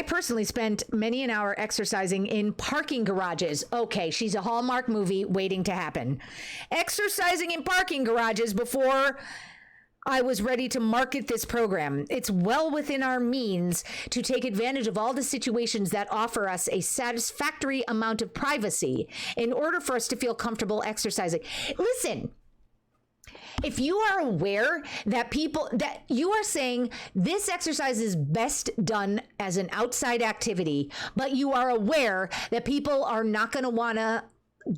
personally spent many an hour exercising in parking garages. Okay, she's a Hallmark movie waiting to happen. Exercising in parking garages before I was ready to market this program. It's well within our means to take advantage of all the situations that offer us a satisfactory amount of privacy in order for us to feel comfortable exercising. Listen. If you are aware that you are saying this exercise is best done as an outside activity, but you are aware that people are not going to want to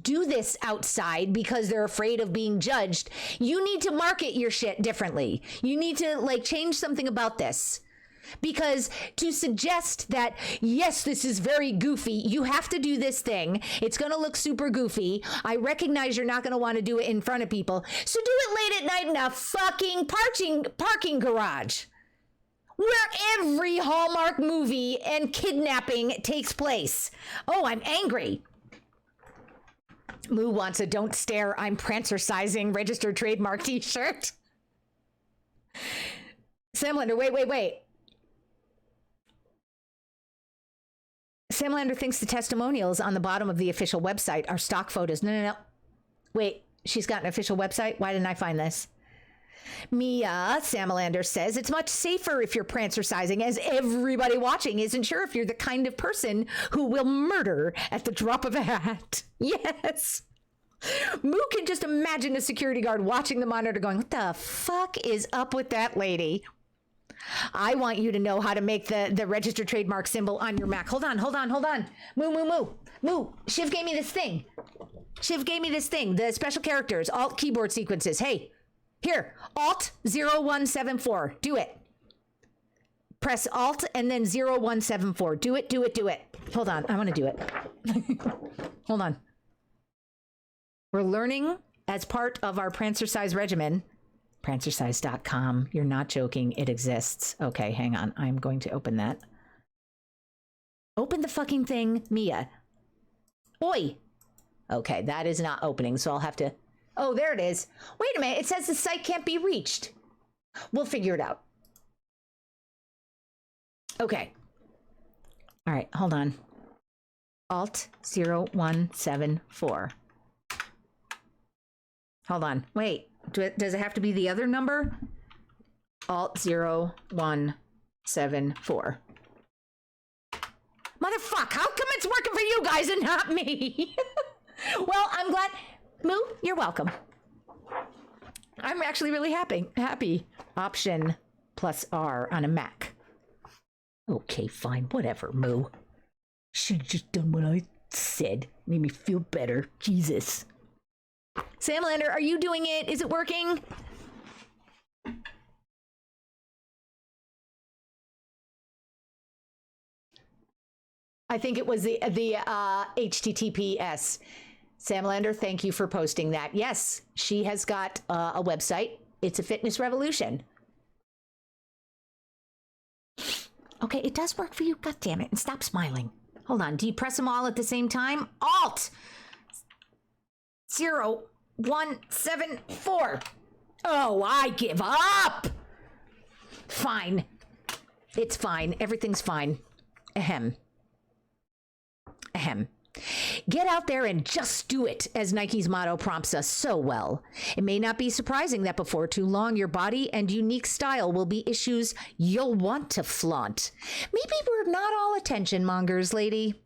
do this outside because they're afraid of being judged. You need to market your shit differently. You need to like change something about this. Because to suggest that, yes, this is very goofy, you have to do this thing. It's going to look super goofy. I recognize you're not going to want to do it in front of people. So do it late at night in a fucking parking garage where every Hallmark movie and kidnapping takes place. Oh, I'm angry. Moo wants a "Don't Stare, I'm Prancercising" registered trademark t-shirt. Samlander, wait. Samlander thinks the testimonials on the bottom of the official website are stock photos. No. Wait, she's got an official website? Why didn't I find this? Mia, Samlander says, it's much safer if you're prancercising, as everybody watching isn't sure if you're the kind of person who will murder at the drop of a hat. Yes. Moo can just imagine a security guard watching the monitor going, what the fuck is up with that lady? I want you to know how to make the registered trademark symbol on your Mac. Hold on. Moo. Shiv gave me this thing. The special characters, alt keyboard sequences. Hey, here, alt 0174. Do it. Press alt and then 0174. Do it. Hold on. I want to do it. Hold on. We're learning as part of our Prancercise regimen. Prancercise.com. You're not joking. It exists. Okay, hang on. I'm going to open that. Open the fucking thing, Mia. Oi. Okay, that is not opening, so I'll have to... Oh, there it is. Wait a minute. It says the site can't be reached. We'll figure it out. Okay. All right, hold on. Alt 0174. Hold on. Wait. Does it have to be the other number? Alt 0174. Motherfuck, how come it's working for you guys and not me? Well, I'm glad. Moo, you're welcome. I'm actually really happy. Option plus R on a Mac. Okay, fine. Whatever, Moo. Should've just done what I said. Made me feel better. Jesus. Samlander, are you doing it? Is it working? I think it was the HTTPS. Samlander, thank you for posting that. Yes, she has got a website. It's a fitness revolution. Okay, it does work for you. God damn it. And stop smiling. Hold on. Do you press them all at the same time? Alt 0174. Oh, I give up. Fine. It's fine. Everything's fine. Ahem. Get out there and just do it, as Nike's motto prompts us so well. It may not be surprising that before too long, your body and unique style will be issues you'll want to flaunt. Maybe we're not all attention mongers, lady.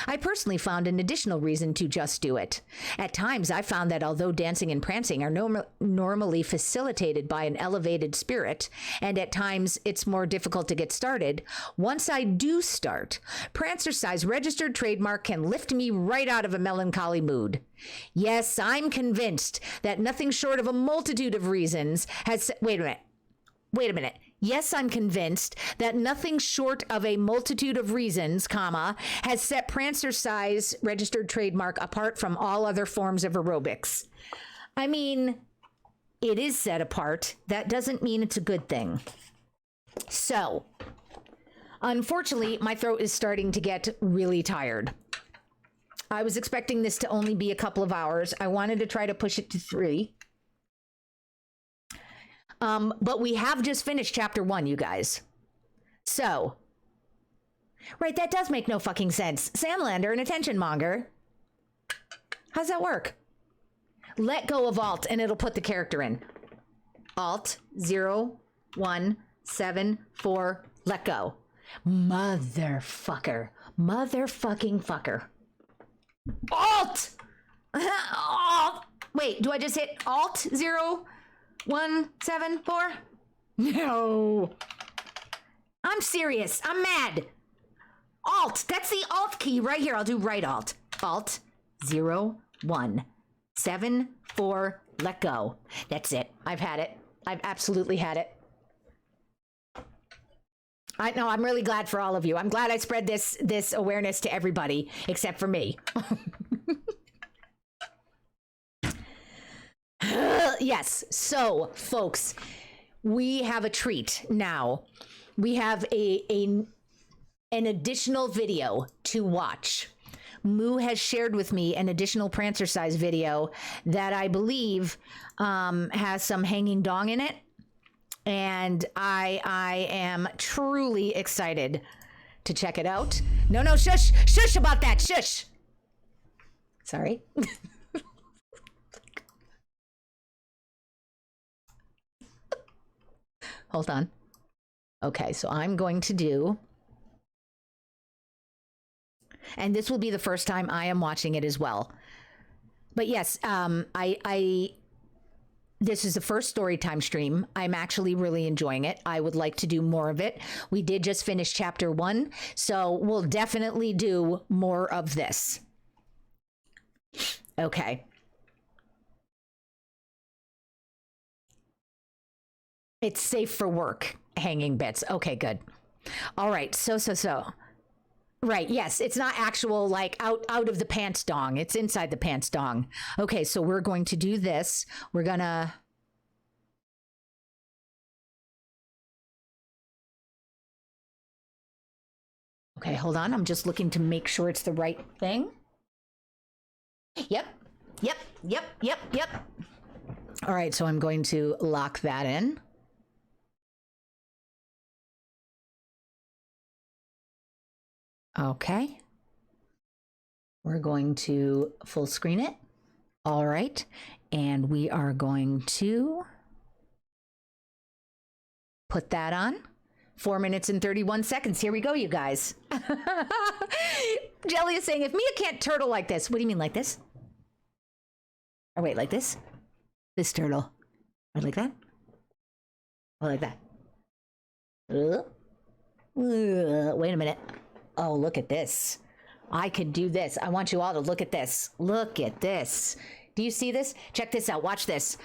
I personally found an additional reason to just do it. At times, I found that although dancing and prancing are normally facilitated by an elevated spirit, and at times it's more difficult to get started, once I do start, Prancercise registered trademark can lift me right out of a melancholy mood. Yes, I'm convinced that nothing short of a multitude of reasons has... Wait a minute. Yes, I'm convinced that nothing short of a multitude of reasons, has set Prancercise registered trademark apart from all other forms of aerobics. I mean, it is set apart. That doesn't mean it's a good thing. So, unfortunately, my throat is starting to get really tired. I was expecting this to only be a couple of hours. I wanted to try to push it to 3. But we have just finished chapter 1, you guys. So, right, that does make no fucking sense. Samlander, an attention monger. How's that work? Let go of Alt and it'll put the character in. Alt 0174. Let go. Motherfucker. Alt! Alt! Wait, do I just hit Alt 0174? No. I'm serious. I'm mad. Alt. That's the Alt key right here. I'll do right Alt. Alt 4 let go. That's it. I've had it. I've absolutely had it. I know. I'm really glad for all of you. I'm glad I spread this awareness to everybody except for me. Yes. So, folks, we have a treat now. We have an additional video to watch. Moo has shared with me an additional Prancercise video that I believe has some hanging dong in it. And I am truly excited to check it out. No, shush, shush about that, shush. Sorry. Hold on. Okay, so I'm going to do, and this will be the first time I am watching it as well. But yes, this is the first Storytime stream. I'm actually really enjoying it. I would like to do more of it. We did just finish chapter 1, so we'll definitely do more of this. Okay. It's safe for work, hanging bits. Okay, good. All right, so. Right, yes, it's not actual, like, out of the pants dong. It's inside the pants dong. Okay, so we're going to do this. We're gonna... Okay, hold on. I'm just looking to make sure it's the right thing. Yep. All right, so I'm going to lock that in. Okay. We're going to full screen it. All right. And we are going to put that on. 4 minutes and 31 seconds. Here we go, you guys. Jelly is saying, if Mia can't turtle like this, what do you mean, like this? Or wait, like this? This turtle. Or like that? Or like that? Wait a minute. Oh, look at this. I could do this. I want you all to look at this. Look at this. Do you see this? Check this out. Watch this.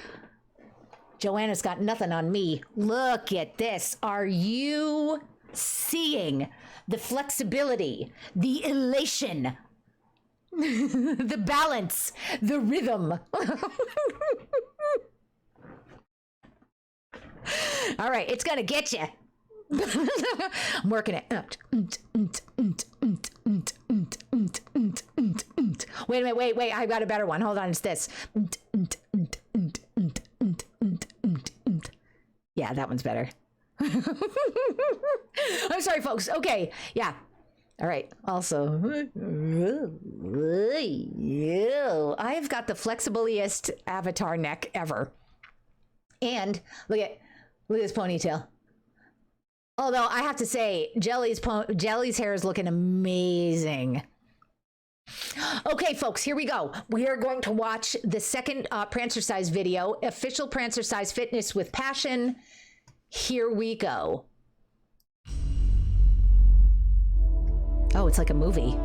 Joanna's got nothing on me. Look at this. Are you seeing the flexibility, the elation, the balance, the rhythm? All right, it's gonna get you. I'm working it. Wait a minute, wait. I've got a better one. Hold on, it's this. Yeah, that one's better. I'm sorry, folks. Okay, yeah. All right. Also, I've got the flexiblest avatar neck ever. And look at this ponytail. Although I have to say, Jelly's hair is looking amazing. Okay, folks, here we go. We are going to watch the second Prancercise video, Official Prancercise Fitness with Passion. Here we go. Oh, it's like a movie.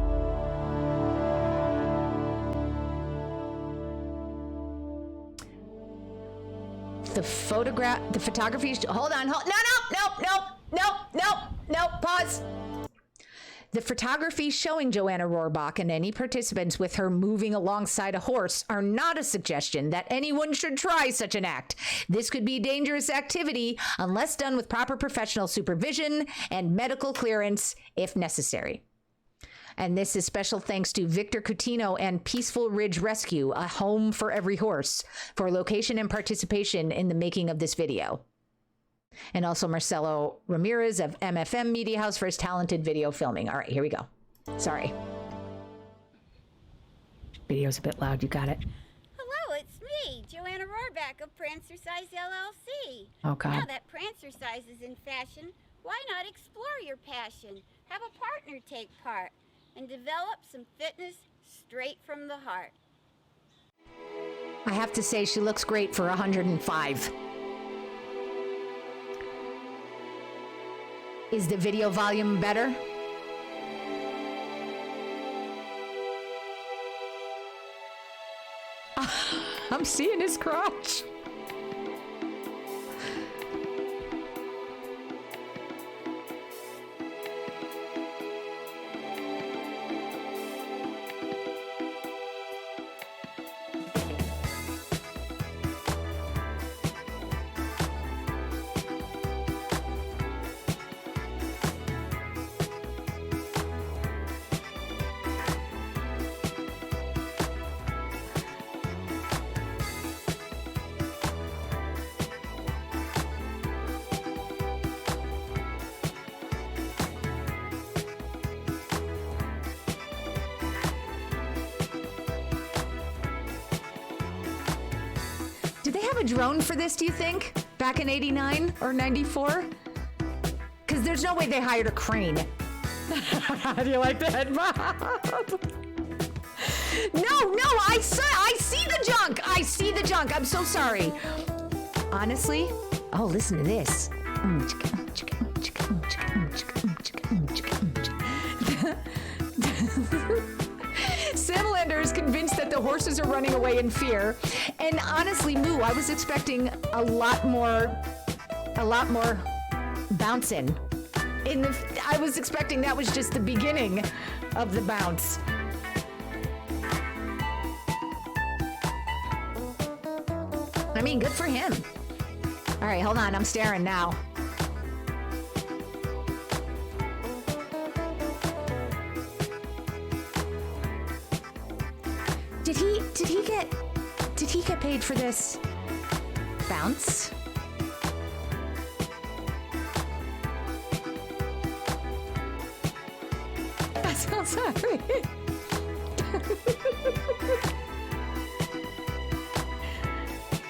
The photography, hold on, no, pause. The photography showing Joanna Rohrbach and any participants with her moving alongside a horse are not a suggestion that anyone should try such an act. This could be dangerous activity unless done with proper professional supervision and medical clearance if necessary. And this is special thanks to Victor Coutinho and Peaceful Ridge Rescue, a home for every horse, for location and participation in the making of this video. And also Marcelo Ramirez of MFM Media House for his talented video filming. All right, here we go. Sorry. Video's a bit loud. You got it. Hello, it's me, Joanna Rohrbach of Prancercise LLC. Oh, God. Now that Prancercise is in fashion, why not explore your passion? Have a partner take part and develop some fitness straight from the heart. I have to say, she looks great for 105. Is the video volume better? I'm seeing his crotch. Did they have a drone for this, do you think? Back in 89 or 94? Because there's no way they hired a crane. How do you like that, Bob? No, I see the junk. I see the junk. I'm so sorry. Honestly, oh, listen to this. Samalander is convinced that the horses are running away in fear. And honestly, Moo, I was expecting a lot more bouncing. I was expecting that was just the beginning of the bounce. I mean, good for him. All right, hold on. I'm staring now. Did he get paid for this bounce? I'm so sorry.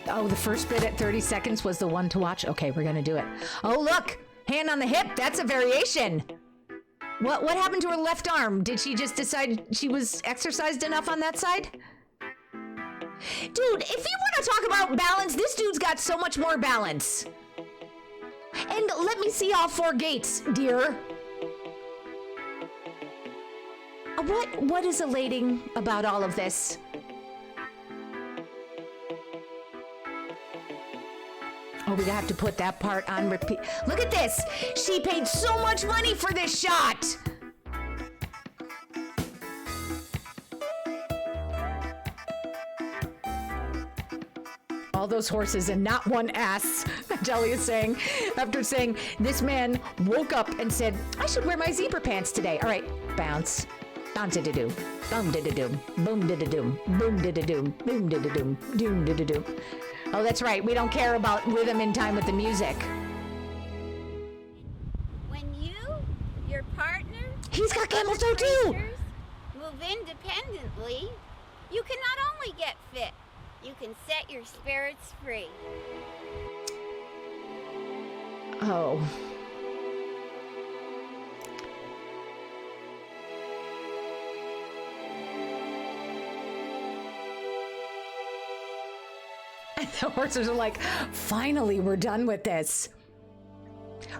Oh, the first bit at 30 seconds was the one to watch. Okay, we're gonna do it. Oh, look, hand on the hip. That's a variation. What happened to her left arm? Did she just decide she was exercised enough on that side? Dude, if you want to talk about balance, this dude's got so much more balance. And let me see all four gates, dear. What is elating about all of this? Oh, we have to put that part on repeat. Look at this. She paid so much money for this shot. All those horses and not one ass, Jelly is saying, after saying this man woke up and said, I should wear my zebra pants today. All right, bounce. Bounce did a doom. Boom did a doom. Boom did a doom. Boom did a doom. Boom did a doom. Doom did a doom. Oh, that's right. We don't care about rhythm in time with the music. When you, your partner, he's got camel toe too. Move independently, you can not only get fit, you can set your spirits free. Oh. The horses are like, finally, we're done with this.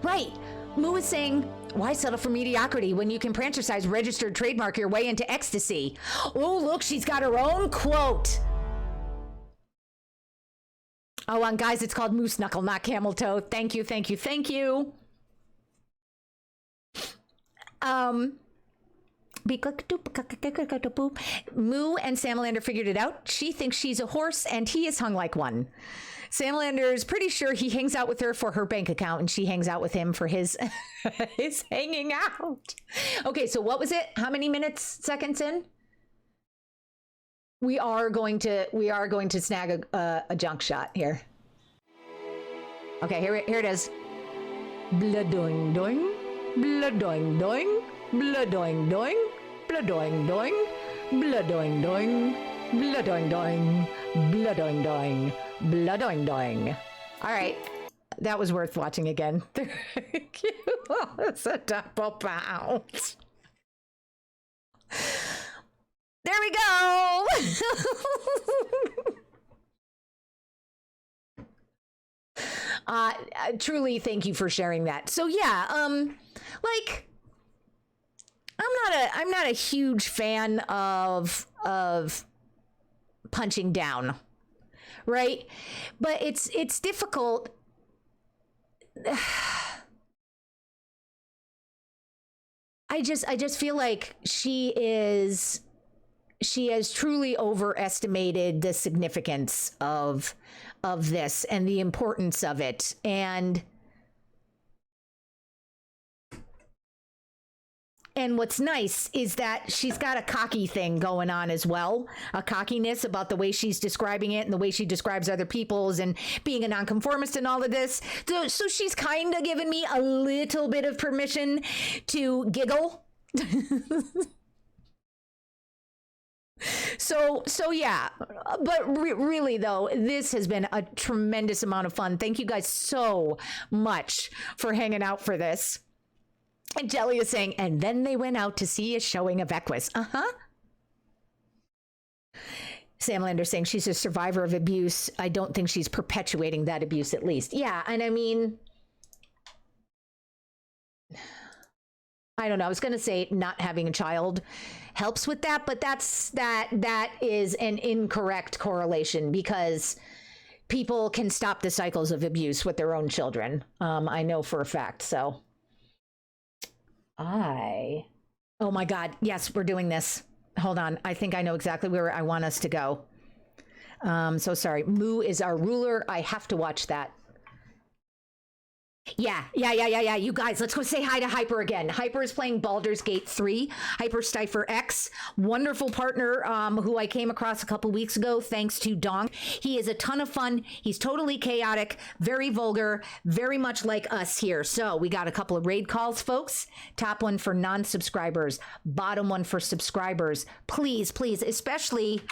Right. Moo is saying, why settle for mediocrity when you can Prancercise registered trademark your way into ecstasy? Oh, look, she's got her own quote. Oh, and guys, it's called moose knuckle, not camel toe. Thank you, thank you, thank you. Moo and Samalander figured it out. She thinks she's a horse and he is hung like one. Samalander is pretty sure he hangs out with her for her bank account and she hangs out with him for his his hanging out. Okay, so what was it? How many seconds in? We are going to snag a junk shot here. Okay, here it is. Blah doing doing, blah doing doing, blah doing doing, blah doing doing, blah doing doing, blah doing doing, blah doing doing, blah doing doing. All right, that was worth watching again. It's a double bounce. There we go. Truly, thank you for sharing that. So yeah, like, I'm not a huge fan of punching down, right? But it's difficult. I just feel like she has truly overestimated the significance of this and the importance of it. And what's nice is that she's got a cocky thing going on as well, a cockiness about the way she's describing it and the way she describes other people's and being a nonconformist and all of this. So she's kind of given me a little bit of permission to giggle. So yeah, but really though, this has been a tremendous amount of fun. Thank you guys so much for hanging out for this. And Jelly is saying, and then they went out to see a showing of Equus. Sam Lander saying she's a survivor of abuse. I don't think she's perpetuating that abuse, at least. Yeah, and I mean, I don't know. I was going to say not having a child helps with that, but that is an incorrect correlation, because people can stop the cycles of abuse with their own children. I know for a fact. So oh my God. Yes, we're doing this. Hold on. I think I know exactly where I want us to go. So sorry. Moo is our ruler. I have to watch that. Yeah. You guys, let's go say hi to Hyper again. Hyper is playing Baldur's Gate 3. Hyper Stifer X, wonderful partner who I came across a couple weeks ago thanks to Donk. He is a ton of fun. He's totally chaotic, very vulgar, very much like us here. So we got a couple of raid calls, folks. Top one for non-subscribers, bottom one for subscribers. Please, especially...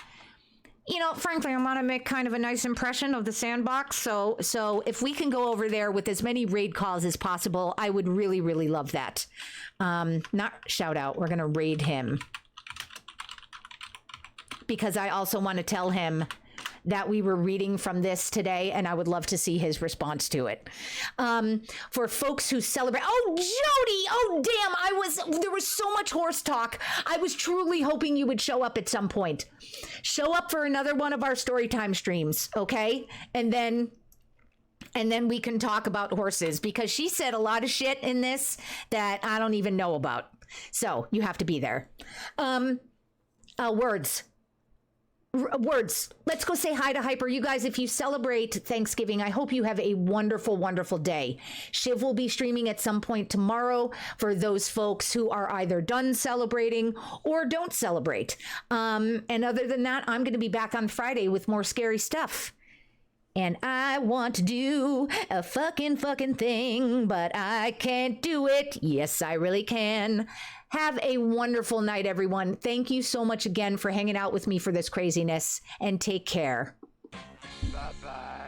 You know, frankly, I want to make kind of a nice impression of the sandbox. So if we can go over there with as many raid calls as possible, I would really, really love that. Not shout out. We're going to raid him. Because I also want to tell him that we were reading from this today, and I would love to see his response to it. For folks who celebrate... Oh, Jody! Oh, damn! There was so much horse talk. I was truly hoping you would show up at some point. Show up for another one of our Storytime streams, okay? And then we can talk about horses, because she said a lot of shit in this that I don't even know about. So you have to be there. Words. Let's go say hi to Hyper. You guys, if you celebrate Thanksgiving, I hope you have a wonderful, wonderful day. Shiv will be streaming at some point tomorrow for those folks who are either done celebrating or don't celebrate. And other than that, I'm going to be back on Friday with more scary stuff. And I want to do a fucking thing, but I can't do it. Yes, I really can. Have a wonderful night, everyone. Thank you so much again for hanging out with me for this craziness, and take care. Bye-bye.